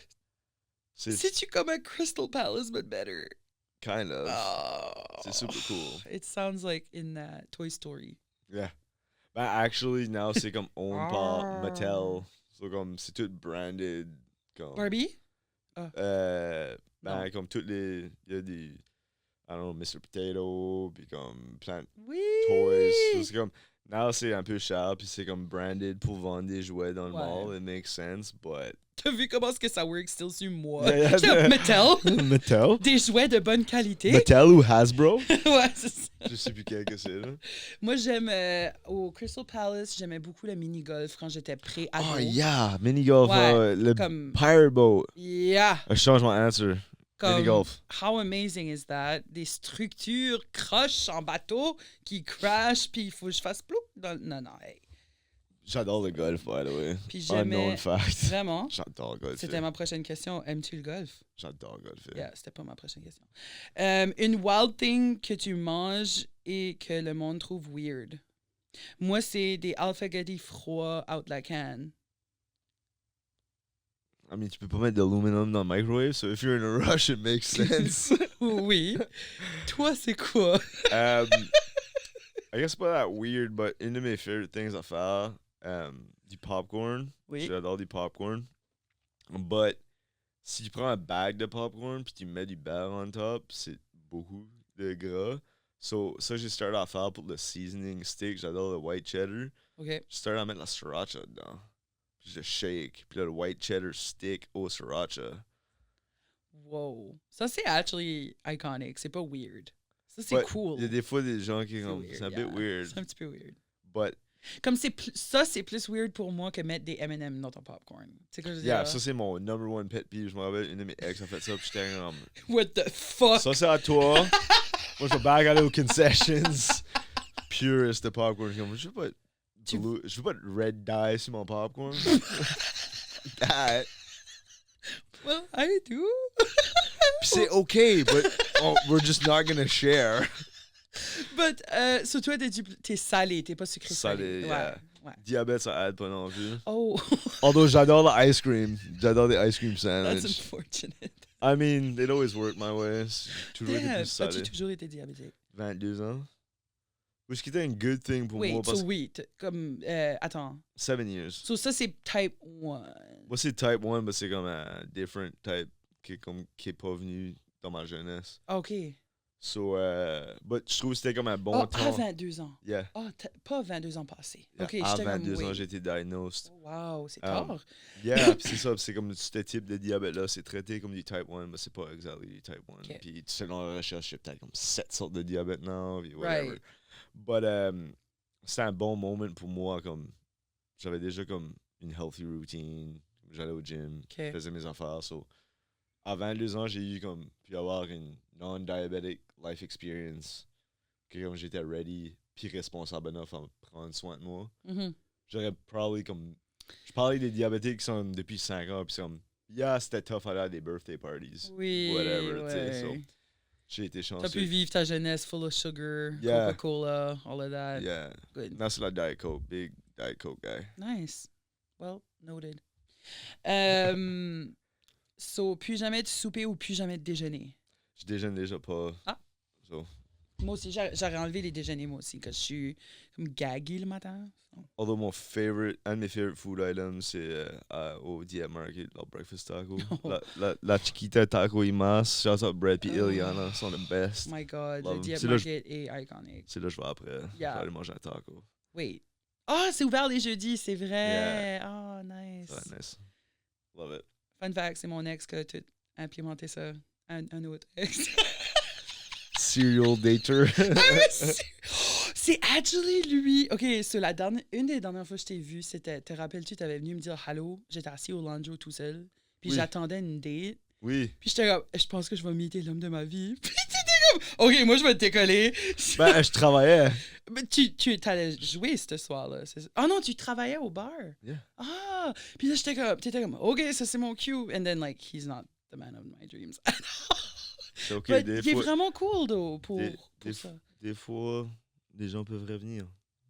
[SPEAKER 2] C'est-tu comme un Crystal Palace, but better?
[SPEAKER 1] Kind of.
[SPEAKER 2] Oh.
[SPEAKER 1] C'est super cool.
[SPEAKER 2] It sounds like in Toy Story.
[SPEAKER 1] Yeah. Ben, actually, now, c'est comme owned par
[SPEAKER 2] Ah.
[SPEAKER 1] Mattel. So, comme, c'est tout branded. Comme,
[SPEAKER 2] Barbie?
[SPEAKER 1] ben, comme toutes les... Il y a des... I don't know, Mr. Potato, puis comme plein de
[SPEAKER 2] Oui!
[SPEAKER 1] toys. So, c'est comme... Now, c'est un peu cher, puis c'est comme branded pour vendre des jouets dans le
[SPEAKER 2] Ouais.
[SPEAKER 1] mall. It makes sense, but...
[SPEAKER 2] T'as vu comment est-ce que ça work still sur moi?
[SPEAKER 1] Yeah,
[SPEAKER 2] J'étais comme, Mattel?
[SPEAKER 1] Mattel?
[SPEAKER 2] Des jouets de bonne qualité?
[SPEAKER 1] Mattel ou Hasbro?
[SPEAKER 2] Ouais, c'est ça.
[SPEAKER 1] Je sais plus quel que c'est, là.
[SPEAKER 2] Moi, j'aime... au Crystal Palace, j'aimais beaucoup le mini-golf quand j'étais pré-ado.
[SPEAKER 1] Oh, yeah! Mini-golf,
[SPEAKER 2] Ouais,
[SPEAKER 1] le
[SPEAKER 2] comme-
[SPEAKER 1] Pirate Boat.
[SPEAKER 2] Yeah!
[SPEAKER 1] Je change mon answer.
[SPEAKER 2] Comme,
[SPEAKER 1] Mini-golf.
[SPEAKER 2] how amazing is that? Des structures croches en bateau qui crashent, puis il faut que je fasse ploup. Non, hey.
[SPEAKER 1] J'adore le golf, by the way.
[SPEAKER 2] Puis j'aimais...
[SPEAKER 1] Unknown fact.
[SPEAKER 2] Vraiment?
[SPEAKER 1] J'adore golfer.
[SPEAKER 2] C'était ma prochaine question. Aimes-tu le golf?
[SPEAKER 1] J'adore golfer.
[SPEAKER 2] Yeah, c'était pas ma prochaine question. Une wild thing que tu manges et que le monde trouve weird. Moi, c'est des alphagetti froids out la can.
[SPEAKER 1] I mean, tu peux pas mettre d'aluminum dans le microwave, so if you're in a rush, it makes sense.
[SPEAKER 2] Oui. Toi, c'est quoi?
[SPEAKER 1] I guess pas that weird, but une de mes favorite things à faire, du popcorn.
[SPEAKER 2] Oui.
[SPEAKER 1] J'adore du popcorn. But, si tu prends un bag de popcorn puis tu mets du beurre on top, c'est beaucoup de gras. So, ça, j'ai starté à faire pour le seasoning stick. J'adore le white cheddar.
[SPEAKER 2] OK.
[SPEAKER 1] J'ai starté à mettre la sriracha dedans. Puis je shake. Puis là, le white cheddar stick au sriracha.
[SPEAKER 2] Wow. Ça, c'est actually iconic. C'est pas weird. Ça, c'est
[SPEAKER 1] But
[SPEAKER 2] cool.
[SPEAKER 1] Il y a des fois des gens qui
[SPEAKER 2] C'est
[SPEAKER 1] comme...
[SPEAKER 2] weird,
[SPEAKER 1] C'est un
[SPEAKER 2] yeah.
[SPEAKER 1] bit weird.
[SPEAKER 2] C'est un petit peu weird.
[SPEAKER 1] But,
[SPEAKER 2] Comme ça, c'est plus weird pour moi que mettre des M&M dans ton popcorn. Tu sais quoi je veux
[SPEAKER 1] yeah,
[SPEAKER 2] dire?
[SPEAKER 1] ça c'est mon number one pet peeve. Je me rappelle, une de mes ex a fait ça, puis j'étais comme...
[SPEAKER 2] What the fuck?
[SPEAKER 1] Ça c'est à toi. Moi, je vais back aller aux concessions. Purist de popcorn. Comme, je veux pas... Je veux pas de red dye sur mon popcorn. That.
[SPEAKER 2] Well, I do.
[SPEAKER 1] Puis c'est okay, but we're just not gonna share.
[SPEAKER 2] But, so toi, t'es salé, t'es pas sucré
[SPEAKER 1] Salé, yeah.
[SPEAKER 2] Ouais.
[SPEAKER 1] Diabète, ça aide pas non plus.
[SPEAKER 2] Oh,
[SPEAKER 1] Although j'adore le ice cream. J'adore les ice cream
[SPEAKER 2] that's
[SPEAKER 1] sandwich.
[SPEAKER 2] unfortunate.
[SPEAKER 1] I mean, it always worked my way. J'ai toujours été
[SPEAKER 2] Yeah,
[SPEAKER 1] plus salé.
[SPEAKER 2] as-tu toujours été diabétique?
[SPEAKER 1] 22 ans. Which était une good thing pour
[SPEAKER 2] Wait,
[SPEAKER 1] moi parce
[SPEAKER 2] so
[SPEAKER 1] que
[SPEAKER 2] oui, comme, attends.
[SPEAKER 1] 7 years.
[SPEAKER 2] So ça, c'est type 1.
[SPEAKER 1] Moi, c'est type 1, mais c'est comme un different type qui est pas venu dans ma jeunesse.
[SPEAKER 2] OK.
[SPEAKER 1] So, but je trouve que c'était comme un bon
[SPEAKER 2] Oh, à
[SPEAKER 1] temps.
[SPEAKER 2] 22 ans.
[SPEAKER 1] Yeah.
[SPEAKER 2] Oh, pas 22 ans passés.
[SPEAKER 1] Yeah,
[SPEAKER 2] OK,
[SPEAKER 1] à
[SPEAKER 2] j'étais comme,
[SPEAKER 1] 22 ans,
[SPEAKER 2] oui.
[SPEAKER 1] j'ai été diagnosed.
[SPEAKER 2] Wow, c'est
[SPEAKER 1] Um,
[SPEAKER 2] tard.
[SPEAKER 1] Yeah, pis c'est ça, pis c'est comme ce type de diabète-là, c'est traité comme du type 1, mais c'est pas exactly du type 1.
[SPEAKER 2] Ok.
[SPEAKER 1] Puis selon la recherche, il y a peut-être comme 7 sortes de diabète now, puis whatever.
[SPEAKER 2] Right.
[SPEAKER 1] But c'était un bon moment pour moi, comme j'avais déjà comme une healthy routine, j'allais au gym,
[SPEAKER 2] Ok.
[SPEAKER 1] je faisais mes affaires, so à 22 ans, j'ai eu comme pu avoir une non-diabetic life experience, que comme j'étais ready, puis responsable enough à prendre soin de moi.
[SPEAKER 2] Mhm.
[SPEAKER 1] J'aurais probably comme... Je parlais des diabétiques qui sont depuis 5 ans, puis c'est comme... Yeah, c'était tough à aller à des birthday parties.
[SPEAKER 2] Oui,
[SPEAKER 1] Whatever, tu sais. So,
[SPEAKER 2] ouais.
[SPEAKER 1] j'ai été chanceux.
[SPEAKER 2] T'as pu vivre ta jeunesse full of sugar,
[SPEAKER 1] Yeah.
[SPEAKER 2] Coca-Cola, all of that.
[SPEAKER 1] Yeah.
[SPEAKER 2] Good.
[SPEAKER 1] Now c'est la Diet Coke. Big Diet Coke guy.
[SPEAKER 2] Nice. Well, noted. So, plus jamais de souper ou plus jamais de déjeuner?
[SPEAKER 1] Je déjeune déjà pas.
[SPEAKER 2] Ah.
[SPEAKER 1] So,
[SPEAKER 2] Moi aussi, j'aurais enlevé les déjeuners, moi aussi, quand je suis comme gaggy le matin.
[SPEAKER 1] although un de mes favorite food items, c'est au Diet Market, leur breakfast taco.
[SPEAKER 2] Oh.
[SPEAKER 1] La Chiquita Taco Imas, shout out Brad puis
[SPEAKER 2] Oh.
[SPEAKER 1] Ileana, sont the best.
[SPEAKER 2] Oh my God,
[SPEAKER 1] Love
[SPEAKER 2] le
[SPEAKER 1] 'em.
[SPEAKER 2] Diet
[SPEAKER 1] C'est là,
[SPEAKER 2] Market est iconic.
[SPEAKER 1] C'est là que je vais après.
[SPEAKER 2] Yeah.
[SPEAKER 1] Je vais aller manger un taco.
[SPEAKER 2] Wait. Ah, c'est ouvert les jeudis, c'est vrai. Ah, nice.
[SPEAKER 1] Ouais, nice. Love it.
[SPEAKER 2] Fun fact, c'est mon ex qui a tout implémenté ça. Un autre ex.
[SPEAKER 1] Serial dater.
[SPEAKER 2] C'est actually lui. OK, une des dernières fois que je t'ai vu, c'était, te rappelles-tu, t'avais venu me dire allô, j'étais assis au Lanjo tout seul, puis
[SPEAKER 1] Oui.
[SPEAKER 2] j'attendais une date,
[SPEAKER 1] Oui.
[SPEAKER 2] puis j'étais comme, je pense que je vais meeter l'homme de ma vie. Puis t'étais comme, OK, moi je vais te décoller.
[SPEAKER 1] Ben, je travaillais.
[SPEAKER 2] Mais tu t'allais jouer ce soir-là. Ah non, tu travaillais au bar.
[SPEAKER 1] Yeah.
[SPEAKER 2] Ah, puis là t'étais comme, OK, ça c'est mon cue. And then like, he's not the man of my dreams.
[SPEAKER 1] C'est OK.
[SPEAKER 2] But
[SPEAKER 1] Des
[SPEAKER 2] il est
[SPEAKER 1] fois,
[SPEAKER 2] vraiment cool, though, pour
[SPEAKER 1] des-
[SPEAKER 2] ça.
[SPEAKER 1] des fois, les gens peuvent revenir.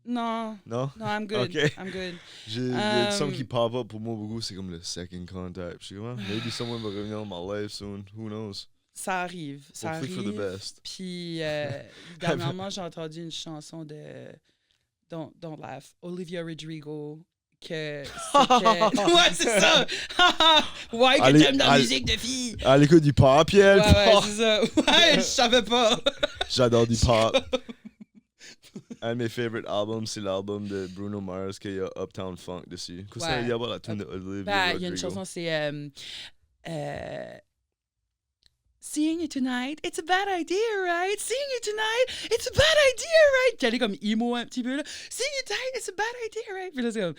[SPEAKER 2] Non,
[SPEAKER 1] Non?
[SPEAKER 2] non, I'm good.
[SPEAKER 1] OK.
[SPEAKER 2] I'm good.
[SPEAKER 1] Il y a du son
[SPEAKER 2] Um,
[SPEAKER 1] qui pop up pour moi beaucoup, c'est comme le second contact. Je suis comme, ah, maybe someone va revenir dans my life soon. Who knows?
[SPEAKER 2] Ça arrive. Ça
[SPEAKER 1] Hopefully for the
[SPEAKER 2] arrive.
[SPEAKER 1] best.
[SPEAKER 2] Puis, dernièrement, j'ai entendu une chanson de Don't Laugh, Olivia Rodrigo, que c'était... Ouais, c'est ça! Ouais, que
[SPEAKER 1] Allez,
[SPEAKER 2] t'aimes la
[SPEAKER 1] allez.
[SPEAKER 2] musique de filles!
[SPEAKER 1] À l'écoute du pop, Pierre.
[SPEAKER 2] Ouais, c'est ça. Ouais, je savais pas.
[SPEAKER 1] J'adore du pop. Un de mes favorite albums, c'est l'album de Bruno Mars qu'il y a Uptown Funk dessus. Qu'est-ce que ça veut dire la tune de Olivia
[SPEAKER 2] Ben, il y a une
[SPEAKER 1] Rodrigo?
[SPEAKER 2] chanson, c'est... Seeing you tonight, it's a bad idea, right? Seeing you tonight, it's a bad idea, right? Puis elle est comme emo un petit peu, là. Seeing you tonight, it's a bad idea, right? Puis là, c'est comme,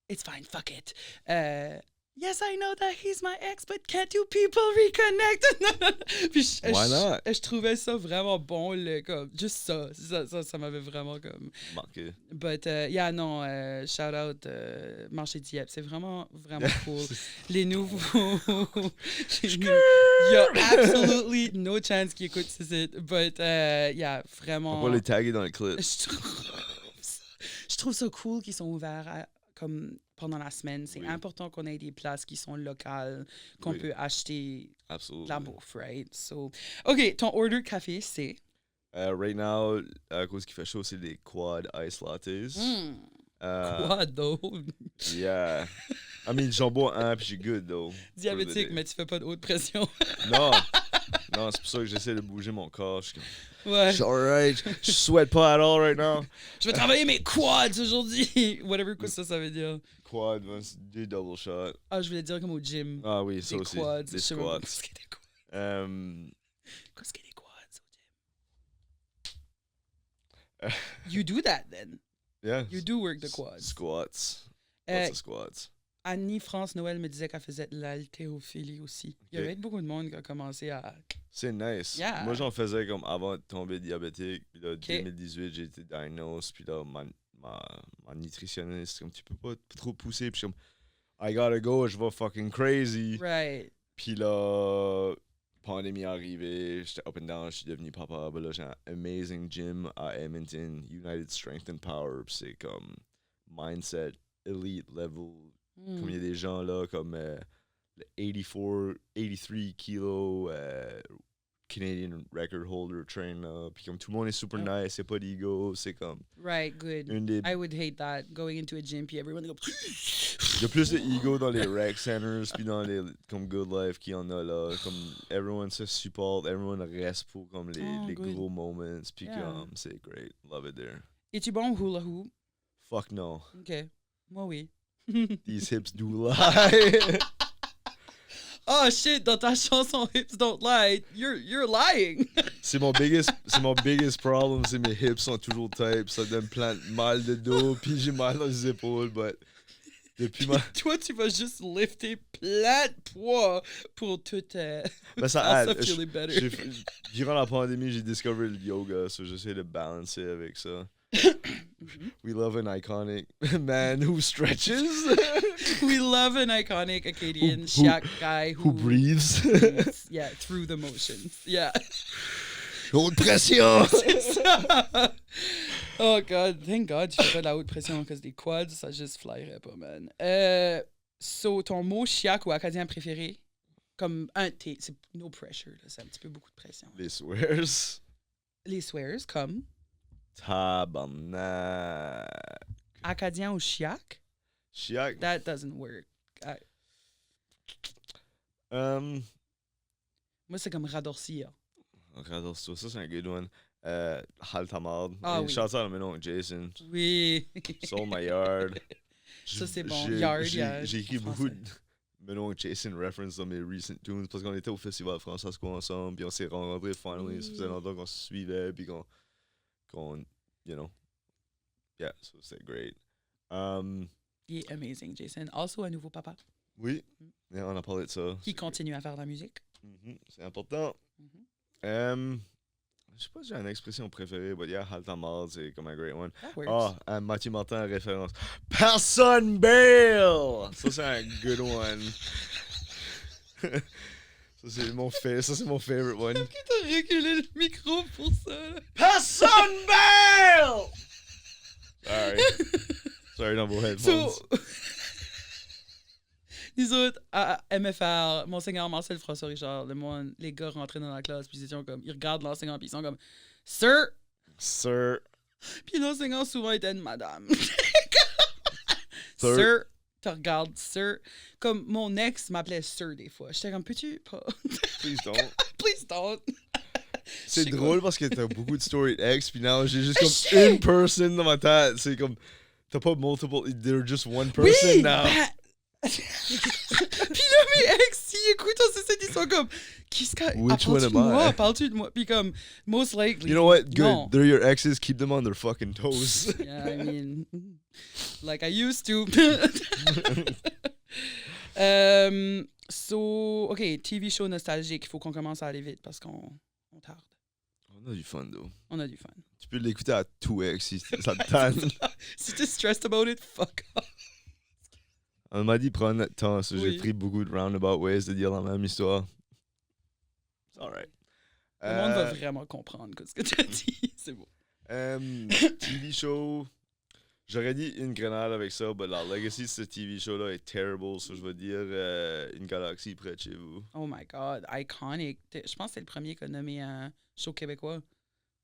[SPEAKER 2] it's fine, fuck it. Yes, I know that he's my ex, but can't two people reconnect? Puis
[SPEAKER 1] Why not?
[SPEAKER 2] je trouvais ça vraiment bon, comme, juste ça m'avait vraiment comme...
[SPEAKER 1] Marqué.
[SPEAKER 2] But, yeah, non, shout out Marché Dieppe. C'est vraiment, vraiment cool. Les nouveaux. Il y a absolutely no chance qu'ils écoutent ce site. But, yeah, vraiment.
[SPEAKER 1] On va les taguer dans le clip.
[SPEAKER 2] Je trouve ça cool qu'ils sont ouverts comme pendant la semaine. C'est
[SPEAKER 1] Oui.
[SPEAKER 2] important qu'on ait des places qui sont locales, qu'on
[SPEAKER 1] Oui.
[SPEAKER 2] peut acheter
[SPEAKER 1] Absolument.
[SPEAKER 2] de la bouffe, right? So, OK, ton order de café, c'est.
[SPEAKER 1] Right now, à cause qu'il fait chaud, c'est des quad ice lattes.
[SPEAKER 2] Quoi, though?
[SPEAKER 1] Yeah. I mean, j'en bois un puis j'ai good, though.
[SPEAKER 2] Diabétique, mais tu fais pas de haute pression.
[SPEAKER 1] Non. Non, c'est pour ça que j'essaie de bouger mon corps. Je suis comme,
[SPEAKER 2] Ouais.
[SPEAKER 1] je suis alright. Je sweat pas at all right now.
[SPEAKER 2] Je vais travailler mes quads aujourd'hui. Whatever quoi ça veut dire.
[SPEAKER 1] Quad, des double shots.
[SPEAKER 2] Ah, je voulais dire comme au gym.
[SPEAKER 1] Ah oui, ça
[SPEAKER 2] Des
[SPEAKER 1] aussi.
[SPEAKER 2] quads.
[SPEAKER 1] Des
[SPEAKER 2] Je sais même pas
[SPEAKER 1] squats.
[SPEAKER 2] qu'est-ce qu'il y a des quads.
[SPEAKER 1] Um,
[SPEAKER 2] Qu'est-ce qu'il y a des quads au gym? You do that then.
[SPEAKER 1] yeah.
[SPEAKER 2] You do work the quads.
[SPEAKER 1] Squats.
[SPEAKER 2] Euh,
[SPEAKER 1] Lots of squats.
[SPEAKER 2] Annie France Noël me disait qu'elle faisait de l'haltérophilie aussi. Il y avait beaucoup de monde qui a commencé à...
[SPEAKER 1] C'est nice.
[SPEAKER 2] Yeah.
[SPEAKER 1] Moi, j'en faisais comme avant de tomber diabétique. Puis là, 2018, j'ai été diagnosed. Puis là, ma nutritionniste, comme tu peux pas trop pousser. Puis je suis comme, I gotta go, je vais fucking crazy.
[SPEAKER 2] Right.
[SPEAKER 1] Puis là, pandémie est arrivée, j'étais up and down, je suis devenu papa. Ben là, j'ai un amazing gym à Edmonton, United Strength and Power. Puis c'est comme mindset, elite level. Comme il y a des gens là, comme le 83 kilo Canadian record holder train là. Puis comme tout le monde est super nice, c'est pas d'ego, c'est comme
[SPEAKER 2] Right, good.
[SPEAKER 1] une des...
[SPEAKER 2] I would hate that, going into a gym puis everyone go...
[SPEAKER 1] Il y a plus d'ego dans les rec centers puis dans les comme Good Life qu'il y en a là. Comme everyone se supporte, everyone reste pour comme les
[SPEAKER 2] good.
[SPEAKER 1] gros moments. Puis
[SPEAKER 2] Yeah.
[SPEAKER 1] comme c'est great, love it there.
[SPEAKER 2] Es-tu bon au hula hoop?
[SPEAKER 1] Fuck no,
[SPEAKER 2] OK. Moi, oui.
[SPEAKER 1] these hips do lie.
[SPEAKER 2] Oh shit, dans ta chanson Hips Don't Lie, you're lying.
[SPEAKER 1] C'est mon biggest problem, c'est mes hips sont toujours tight, ça donne plein de mal de dos, puis j'ai mal dans les épaules, but depuis ma...
[SPEAKER 2] Toi, tu vas juste lifter plein de poids pour tout
[SPEAKER 1] Ben, ça
[SPEAKER 2] faire
[SPEAKER 1] aide.
[SPEAKER 2] ça feeling better.
[SPEAKER 1] Durant la pandémie, j'ai découvert le yoga, so j'essaie de balancer avec ça. We love an iconic man who stretches,
[SPEAKER 2] We love an iconic Acadian
[SPEAKER 1] Who-
[SPEAKER 2] shack guy
[SPEAKER 1] who breathes.
[SPEAKER 2] breathes, yeah, through the motions. Yeah.
[SPEAKER 1] Haute pression!
[SPEAKER 2] C'est ça. Oh God, thank God, tu fais pas de la haute pression parce que des quads, ça juste flyerait pas, man. So, ton mot chiac ou acadien préféré? Comme un T, c'est no pressure, là, c'est un petit peu beaucoup de pression.
[SPEAKER 1] Les swears.
[SPEAKER 2] Les swears, comme
[SPEAKER 1] Tabarnak.
[SPEAKER 2] acadien ou chiac?
[SPEAKER 1] Chiac.
[SPEAKER 2] That doesn't work. Moi, c'est comme radorcia.
[SPEAKER 1] Regarde ça, c'est un good one. Haltamard.
[SPEAKER 2] Ah oui.
[SPEAKER 1] Shout out à mon oncle Jason.
[SPEAKER 2] Oui.
[SPEAKER 1] Sold my yard.
[SPEAKER 2] Ça, c'est bon.
[SPEAKER 1] J'ai-
[SPEAKER 2] Yard,
[SPEAKER 1] j'ai-
[SPEAKER 2] yeah,
[SPEAKER 1] J'ai écrit
[SPEAKER 2] en
[SPEAKER 1] beaucoup
[SPEAKER 2] français.
[SPEAKER 1] de mon oncle Jason reference dans mes recent tunes parce qu'on était au festival Francesco ensemble, puis on s'est rencontrés finally. Ça faisait longtemps qu'on se suivait, puis qu'on you know, Yeah, so c'est great.
[SPEAKER 2] Il est amazing, Jason. Also, un nouveau papa
[SPEAKER 1] Oui, yeah, on a parlé de ça.
[SPEAKER 2] qui continue à faire de la musique.
[SPEAKER 1] C'est important.
[SPEAKER 2] Mhm.
[SPEAKER 1] Je sais pas si j'ai une expression préférée, but yeah, Haltamar, c'est comme un great one.
[SPEAKER 2] That works.
[SPEAKER 1] Mathieu Martin, référence. Personne bail! Ça, c'est un good one. Ça, c'est mon favorite one.
[SPEAKER 2] T'as reculé le micro pour ça. Là.
[SPEAKER 1] Personne bail! Sorry, dans vos headphones.
[SPEAKER 2] So, nous autres, à MFR, Monseigneur Marcel François Richard, les gars rentraient dans la classe, puis ils regardent l'enseignant, puis ils sont comme « Sir! » Puis l'enseignant, souvent, était une madame. Sir! Tu regardes, Sir. Comme mon ex m'appelait Sir des fois. J'étais comme « Peux-tu pas? »
[SPEAKER 1] Please don't.
[SPEAKER 2] Please don't.
[SPEAKER 1] C'est drôle parce que t'as beaucoup de story ex, puis now j'ai juste comme
[SPEAKER 2] Shit!
[SPEAKER 1] une person dans ma tête. C'est comme, t'as pas multiple, they're just one person
[SPEAKER 2] Oui!
[SPEAKER 1] now.
[SPEAKER 2] Puis là, mes ex, ils écoutent, ils sont comme, qu'est-ce que.
[SPEAKER 1] Which one am I?
[SPEAKER 2] Parles-tu de moi? Puis comme, most likely.
[SPEAKER 1] You know what? Good.
[SPEAKER 2] Non.
[SPEAKER 1] They're your exes. Keep them on their fucking toes.
[SPEAKER 2] Yeah, I mean, like I used to. So, OK, TV show nostalgique. Il faut qu'on commence à aller vite parce qu'on tarde.
[SPEAKER 1] On a du fun, though.
[SPEAKER 2] On a du fun.
[SPEAKER 1] Tu peux l'écouter à 2x si ça te tanne.
[SPEAKER 2] Si t'es stressed about it, fuck off.
[SPEAKER 1] On m'a dit prendre notre temps, so
[SPEAKER 2] Oui.
[SPEAKER 1] j'ai pris beaucoup de roundabout ways de dire la même histoire. It's alright.
[SPEAKER 2] Le monde va vraiment comprendre ce que tu as dit. C'est beau.
[SPEAKER 1] TV show. J'aurais dit une grenade avec ça, mais la legacy de ce TV show-là est terrible, so je vais dire une galaxie près de chez vous.
[SPEAKER 2] Oh my God, iconic. Je pense que c'est le premier qu'on a nommé un show québécois.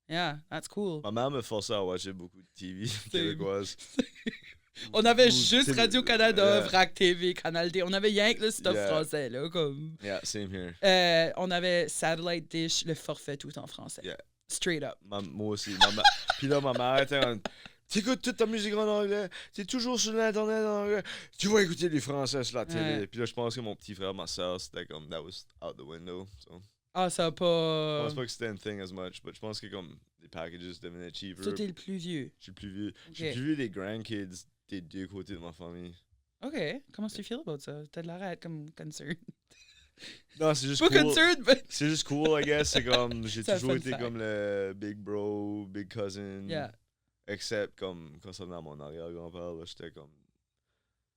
[SPEAKER 2] Yeah, that's cool.
[SPEAKER 1] Ma mère me forçait à watcher beaucoup de TV québécoise.
[SPEAKER 2] On avait
[SPEAKER 1] Ou-
[SPEAKER 2] juste
[SPEAKER 1] c'est-
[SPEAKER 2] Radio-Canada,
[SPEAKER 1] yeah.
[SPEAKER 2] VRAC TV, Canal D. On avait rien que le stuff
[SPEAKER 1] Yeah.
[SPEAKER 2] français, là, comme...
[SPEAKER 1] Yeah, same here.
[SPEAKER 2] On avait Satellite Dish, le forfait tout en français.
[SPEAKER 1] Yeah.
[SPEAKER 2] Straight up.
[SPEAKER 1] Moi aussi. Puis là, ma mère était en... T'écoutes toute ta musique en anglais, t'es toujours sur l'internet en anglais, tu vas écouter les français sur la télé.
[SPEAKER 2] Ouais.
[SPEAKER 1] Puis là, je pense que mon petit frère, ma soeur, c'était comme, that was out the window. So.
[SPEAKER 2] Ah, ça a
[SPEAKER 1] Je
[SPEAKER 2] pas...
[SPEAKER 1] pense pas que c'était une thing as much, mais je pense que comme les packages devenaient cheaper.
[SPEAKER 2] Toi, t'es le plus vieux.
[SPEAKER 1] Je suis plus vieux. Je suis
[SPEAKER 2] Ok.
[SPEAKER 1] plus vieux des grandkids des deux côtés de ma famille.
[SPEAKER 2] OK. Comment tu feel about ça? T'as de l'air comme concerned.
[SPEAKER 1] Non, c'est juste
[SPEAKER 2] Pas
[SPEAKER 1] cool.
[SPEAKER 2] concerned, mais...
[SPEAKER 1] C'est juste cool, I guess. C'est comme, j'ai
[SPEAKER 2] C'est un
[SPEAKER 1] toujours
[SPEAKER 2] fun
[SPEAKER 1] été
[SPEAKER 2] fact.
[SPEAKER 1] comme le big bro, big cousin.
[SPEAKER 2] Yeah.
[SPEAKER 1] Except comme quand ça venait à mon arrière-grand-père, là, j'étais comme.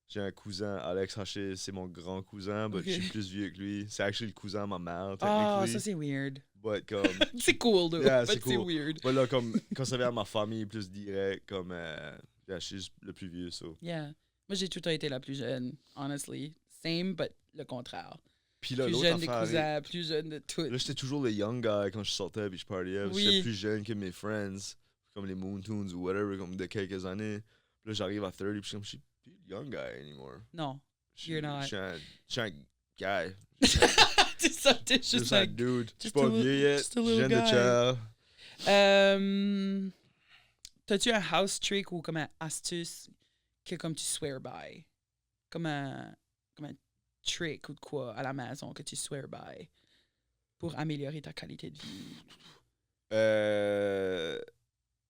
[SPEAKER 1] J'ai un cousin, Alex Haché, c'est mon grand cousin, mais
[SPEAKER 2] Ok.
[SPEAKER 1] je suis plus vieux que lui. C'est actually le cousin de ma mère,
[SPEAKER 2] Ah,
[SPEAKER 1] technically.
[SPEAKER 2] ça c'est weird.
[SPEAKER 1] But comme.
[SPEAKER 2] C'est cool, though.
[SPEAKER 1] Yeah,
[SPEAKER 2] but
[SPEAKER 1] c'est
[SPEAKER 2] c'est
[SPEAKER 1] cool.
[SPEAKER 2] weird.
[SPEAKER 1] But là, comme, quand ça vient à ma famille plus direct, comme. Yeah, je suis juste le plus vieux, so.
[SPEAKER 2] Yeah. Moi, j'ai tout le temps été la plus jeune, honestly. Same, but le contraire.
[SPEAKER 1] Puis là,
[SPEAKER 2] Plus
[SPEAKER 1] l'autre
[SPEAKER 2] jeune des
[SPEAKER 1] affaire,
[SPEAKER 2] cousins, plus jeune de tout.
[SPEAKER 1] là, j'étais toujours le young guy quand je sortais puis je partiais.
[SPEAKER 2] Oui.
[SPEAKER 1] J'étais plus jeune que mes friends, comme les Moon Tunes ou whatever, comme de quelques années. Puis là, j'arrive à 30 puis je suis comme, je suis plus le young guy anymore.
[SPEAKER 2] Non.
[SPEAKER 1] Je suis-
[SPEAKER 2] You're not.
[SPEAKER 1] Je suis un guy.
[SPEAKER 2] C'est ça, t'es
[SPEAKER 1] Juste
[SPEAKER 2] juste
[SPEAKER 1] un
[SPEAKER 2] un...
[SPEAKER 1] dude. Je suis
[SPEAKER 2] just
[SPEAKER 1] pas
[SPEAKER 2] a li-
[SPEAKER 1] vieux yet.
[SPEAKER 2] just a
[SPEAKER 1] Je
[SPEAKER 2] little
[SPEAKER 1] viens de
[SPEAKER 2] guy.
[SPEAKER 1] chair.
[SPEAKER 2] T'as-tu un house trick ou comme un astuce que comme tu swear by? Comme un trick ou de quoi à la maison que tu swear by pour améliorer ta qualité de vie?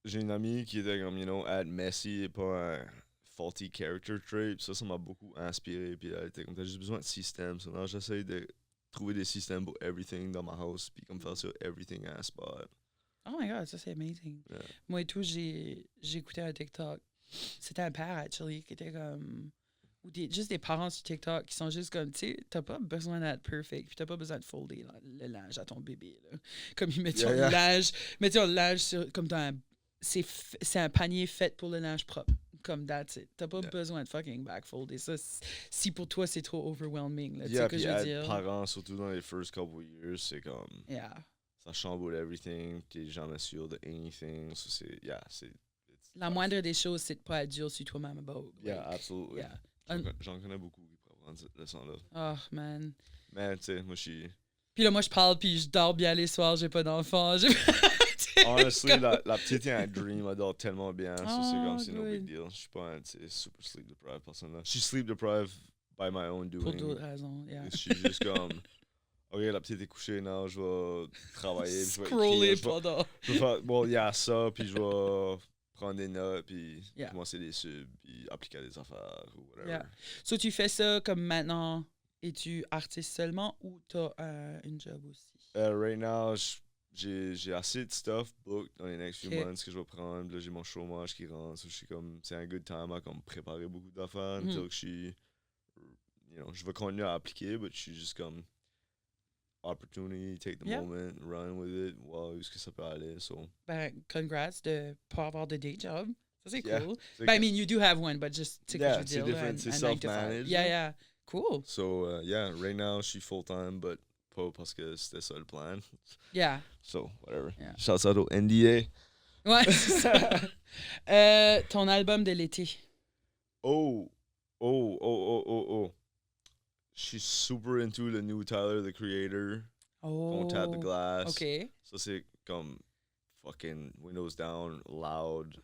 [SPEAKER 1] J'ai une amie qui était comme, you know, être messy et pas un faulty character trait. Puis ça m'a beaucoup inspiré. Puis elle était comme, t'as juste besoin de systèmes. So, now, j'essaie de trouver des systèmes pour everything dans ma house. Puis comme faire sur everything à un spot.
[SPEAKER 2] Oh my god, ça c'est amazing.
[SPEAKER 1] Yeah.
[SPEAKER 2] Moi et tout, j'ai écouté un TikTok. C'était un père, actually, qui était comme... Ou juste des parents sur TikTok qui sont juste comme, tu sais, t'as pas besoin d'être perfect, puis t'as pas besoin de folder le linge à ton bébé, là. Comme ils mettent
[SPEAKER 1] Yeah, yeah.
[SPEAKER 2] mettent ton linge sur, comme dans un... C'est un panier fait pour le linge propre. Comme that's it. T'as pas
[SPEAKER 1] Yeah.
[SPEAKER 2] besoin de fucking backfolder. Ça, si pour toi c'est trop overwhelming, là, tu sais
[SPEAKER 1] Yeah,
[SPEAKER 2] que
[SPEAKER 1] puis
[SPEAKER 2] je veux
[SPEAKER 1] être
[SPEAKER 2] dire.
[SPEAKER 1] parent, surtout dans les first couple years, c'est comme,
[SPEAKER 2] Yeah.
[SPEAKER 1] ça chamboule everything. T'es jamais sûr de anything. So c'est, yeah, c'est. it's
[SPEAKER 2] La
[SPEAKER 1] tough.
[SPEAKER 2] moindre des choses, c'est de pas être dur sur toi-même about.
[SPEAKER 1] Yeah,
[SPEAKER 2] like,
[SPEAKER 1] absolutely.
[SPEAKER 2] Yeah.
[SPEAKER 1] J'en connais beaucoup qui pourraient prendre cette leçon-là.
[SPEAKER 2] Oh, man.
[SPEAKER 1] Mais tu sais, moi je suis.
[SPEAKER 2] Puis là, moi, je parle, puis je dors bien les soirs, j'ai pas d'enfant.
[SPEAKER 1] Honestly, la petite est un dream, elle dort tellement bien. So c'est
[SPEAKER 2] Oh,
[SPEAKER 1] comme, c'est no big
[SPEAKER 2] good.
[SPEAKER 1] deal. Je suis pas un tu sais, super sleep deprived personne là. Je suis sleep deprived by my own doing.
[SPEAKER 2] Pour d'autres raisons, yeah.
[SPEAKER 1] Je suis juste comme, ok, la petite est couchée, non, je vais travailler. Puis je vais
[SPEAKER 2] Scroller
[SPEAKER 1] écrire,
[SPEAKER 2] pendant.
[SPEAKER 1] je vais faire, well, yeah, ça, puis je vais prendre des notes, puis
[SPEAKER 2] Yeah.
[SPEAKER 1] commencer des subs, puis appliquer à des affaires ou whatever.
[SPEAKER 2] Yeah. So, tu fais ça comme maintenant, es-tu artiste seulement ou t'as une job aussi?
[SPEAKER 1] Right now, j'ai assez de stuff booked dans les next few
[SPEAKER 2] Ok.
[SPEAKER 1] months que je vais prendre. Là, j'ai mon chômage qui rentre. So, je suis comme, c'est un good time à comme préparer beaucoup d'affaires
[SPEAKER 2] Mhm.
[SPEAKER 1] until que je suis, je vais continuer à appliquer, mais je suis juste comme opportunity, take the
[SPEAKER 2] Yeah.
[SPEAKER 1] moment, run with it, wow, où est-ce que ça peut aller. So,
[SPEAKER 2] Ben, congrats de pas avoir de day job. Ça, c'est
[SPEAKER 1] Yeah.
[SPEAKER 2] cool.
[SPEAKER 1] c'est
[SPEAKER 2] Ben, I mean, you do have one, but just, tu sais,
[SPEAKER 1] Yeah,
[SPEAKER 2] que je
[SPEAKER 1] c'est
[SPEAKER 2] veux dire, là,
[SPEAKER 1] different, c'est
[SPEAKER 2] un 9 to 5.
[SPEAKER 1] self-managed,
[SPEAKER 2] Yeah,
[SPEAKER 1] là.
[SPEAKER 2] yeah. Cool.
[SPEAKER 1] So, yeah, right now, je suis full-time, but pas parce que c'était ça le plan.
[SPEAKER 2] Yeah.
[SPEAKER 1] So, whatever.
[SPEAKER 2] Yeah.
[SPEAKER 1] Shouts out au NDA.
[SPEAKER 2] Ouais, c'est ça. Ton album de l'été.
[SPEAKER 1] Oh. She's super into the new Tyler, the Creator.
[SPEAKER 2] Oh.
[SPEAKER 1] Don't Tap the Glass.
[SPEAKER 2] OK.
[SPEAKER 1] Ça, c'est comme fucking windows down, loud,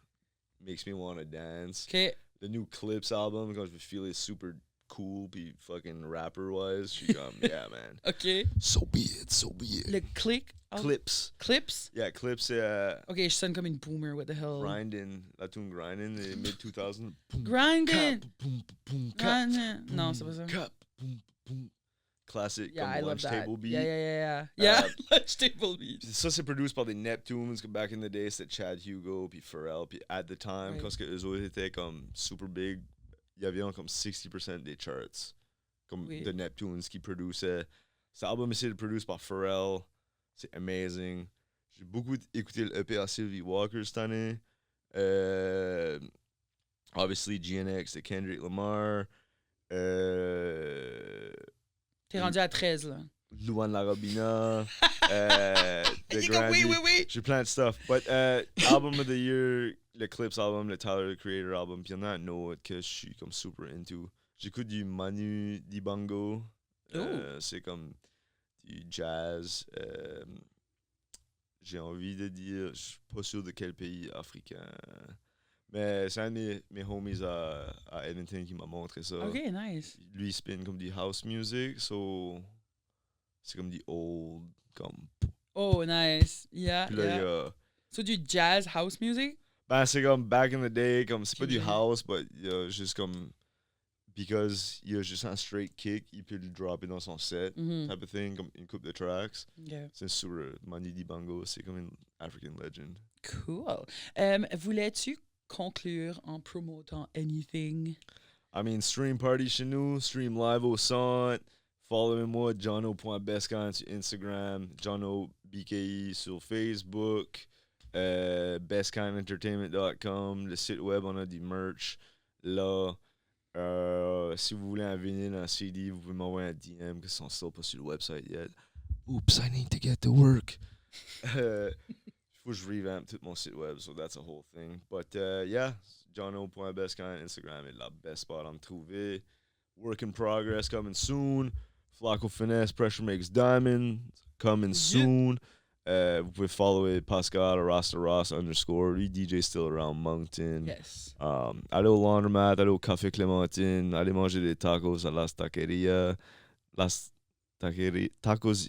[SPEAKER 1] makes me want to dance.
[SPEAKER 2] OK.
[SPEAKER 1] The new Clips album, quand je me feel super cool, puis fucking rapper-wise, je suis comme, yeah, man.
[SPEAKER 2] OK.
[SPEAKER 1] So be it, so be it.
[SPEAKER 2] Le click.
[SPEAKER 1] Clips.
[SPEAKER 2] Clips?
[SPEAKER 1] Yeah, Clips,
[SPEAKER 2] OK, je sonne comme une boomer. What the hell?
[SPEAKER 1] Grindin', la tune Grindin', les mid-2000s.
[SPEAKER 2] Grindin'.
[SPEAKER 1] Boom, boom,
[SPEAKER 2] Grindin'. Non, c'est pas ça.
[SPEAKER 1] Cup, boom, boom. Classic,
[SPEAKER 2] Yeah,
[SPEAKER 1] comme
[SPEAKER 2] I love
[SPEAKER 1] lunch
[SPEAKER 2] that.
[SPEAKER 1] table beat.
[SPEAKER 2] Yeah. Yeah, lunch table beat.
[SPEAKER 1] Puis ça, c'est produced par des Neptunes. Back in the day, c'était Chad Hugo, puis Pharrell. Puis at the time,
[SPEAKER 2] Oui.
[SPEAKER 1] quand eux autres étaient comme super big, il y avait comme 60% des charts. Comme
[SPEAKER 2] Oui.
[SPEAKER 1] The Neptunes qui produisaient. Cet album ici est produit par Pharrell. C'est amazing. J'ai beaucoup écouté le EP à Sylvie Walker cette année. Obviously, GNX de Kendrick Lamar.
[SPEAKER 2] T'es rendu à 13, là.
[SPEAKER 1] Luan Larabina. The
[SPEAKER 2] Il est comme, oui.
[SPEAKER 1] J'ai plein de stuff. But album of the year, le Clips album, le Tyler, the Creator album. Puis il y en a un autre que je suis comme super into. J'écoute du Manu Dibango. C'est comme du jazz. J'ai envie de dire, je suis pas sûr de quel pays africain. Mais c'est un de mes homies à Edmonton qui m'a montré ça.
[SPEAKER 2] OK, nice.
[SPEAKER 1] Lui, il spin comme du house music, so c'est comme du old, comme...
[SPEAKER 2] Oh, nice. Yeah,
[SPEAKER 1] Puis là, il y a...
[SPEAKER 2] So, du jazz house music?
[SPEAKER 1] Ben, c'est comme back in the day, comme c'est pas du
[SPEAKER 2] Ok.
[SPEAKER 1] house, but il y a juste comme... Because il y a juste un straight kick, il peut le dropper dans son set,
[SPEAKER 2] Mhm.
[SPEAKER 1] type of thing, comme une couple de tracks.
[SPEAKER 2] OK.
[SPEAKER 1] C'est sur Manu Dibango, c'est comme une African legend.
[SPEAKER 2] Cool. Voulais-tu conclure en promotant anything?
[SPEAKER 1] I mean, stream party chez nous, stream live au centre. Followez-moi, jono.bescan sur Instagram, JonoBKI sur Facebook, bestkindentertainment.com, le site web, on a du merch là. Si vous voulez un vinyle, un CD, vous pouvez m'envoyer un DM, que sont still pas sur le website yet. Oops, I need to get to work. Il faut que je revamp tout mon site web, so that's a whole thing. But yeah, jono.bestkind, Instagram est la best spot à me trouver. Work in progress coming soon. Flacco Finesse, Pressure Makes Diamond coming soon. Vous pouvez follower Pascal Rasta Ross _. Lui, DJ still around Moncton.
[SPEAKER 2] Yes.
[SPEAKER 1] Allez au laundromat, allez au Café Clémentine, allez manger des tacos à Las Taqueria. Tacos.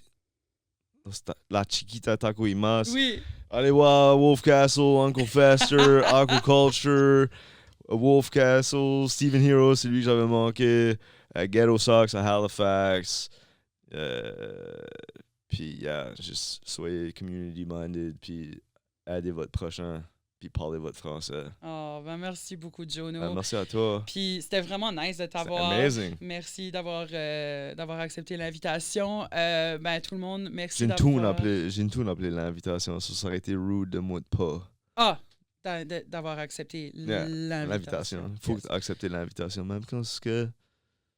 [SPEAKER 1] La Chiquita Taco y Mas.
[SPEAKER 2] Oui.
[SPEAKER 1] Allez voir Wolf Castle, Uncle Fester, Aquaculture, Wolf Castle, Stephen Hero, c'est lui que j'avais manqué. Ghetto Sox à Halifax. Puis, yeah, juste soyez community-minded, puis aidez votre prochain, puis parlez votre français.
[SPEAKER 2] Oh, ben merci beaucoup, Jono.
[SPEAKER 1] Merci à toi.
[SPEAKER 2] Puis c'était vraiment nice de
[SPEAKER 1] C'est
[SPEAKER 2] t'avoir.
[SPEAKER 1] amazing.
[SPEAKER 2] Merci d'avoir accepté l'invitation. Ben tout le monde, merci
[SPEAKER 1] J'ai une
[SPEAKER 2] d'avoir...
[SPEAKER 1] tune appelée l'invitation, ça aurait été rude de moi de pas.
[SPEAKER 2] Ah, d'avoir accepté
[SPEAKER 1] Yeah,
[SPEAKER 2] l'invitation.
[SPEAKER 1] L'invitation. Faut
[SPEAKER 2] Yes.
[SPEAKER 1] accepter l'invitation, même quand c'est que...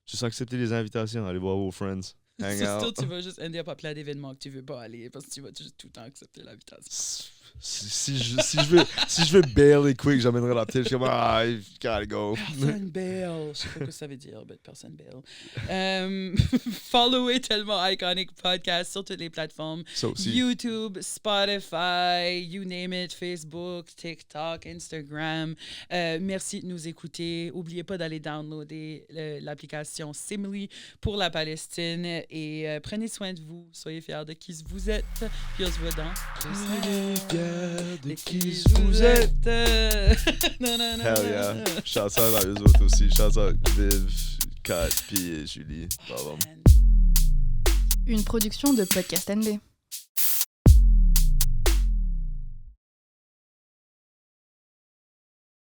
[SPEAKER 1] Juste accepter les invitations, allez voir vos friends. Hang
[SPEAKER 2] C'est
[SPEAKER 1] out.
[SPEAKER 2] sûr, tu vas juste ender up à plein d'événements que tu veux pas aller parce que tu vas juste tout le temps accepter l'invitation.
[SPEAKER 1] Si je veux barely quick, j'amènerai la petite. Je suis comme, you gotta go.
[SPEAKER 2] Personne bail. Je sais pas ce que ça veut dire, mais personne bail. Followez Tellement Iconic Podcast sur toutes les plateformes.
[SPEAKER 1] Ça aussi.
[SPEAKER 2] YouTube, Spotify, you name it, Facebook, TikTok, Instagram. Merci de nous écouter. N'oubliez pas d'aller downloader l'application Simly pour la Palestine et prenez soin de vous. Soyez fiers de qui vous êtes. Puis on se voit dans 2 semaines.
[SPEAKER 1] mystère de
[SPEAKER 2] Et
[SPEAKER 1] qui vous êtes. Hell yeah. Shout out à eux autres aussi. Shout out Viv, Kat, puis Julie. Bah, bon.
[SPEAKER 4] Une production de Podcast NB.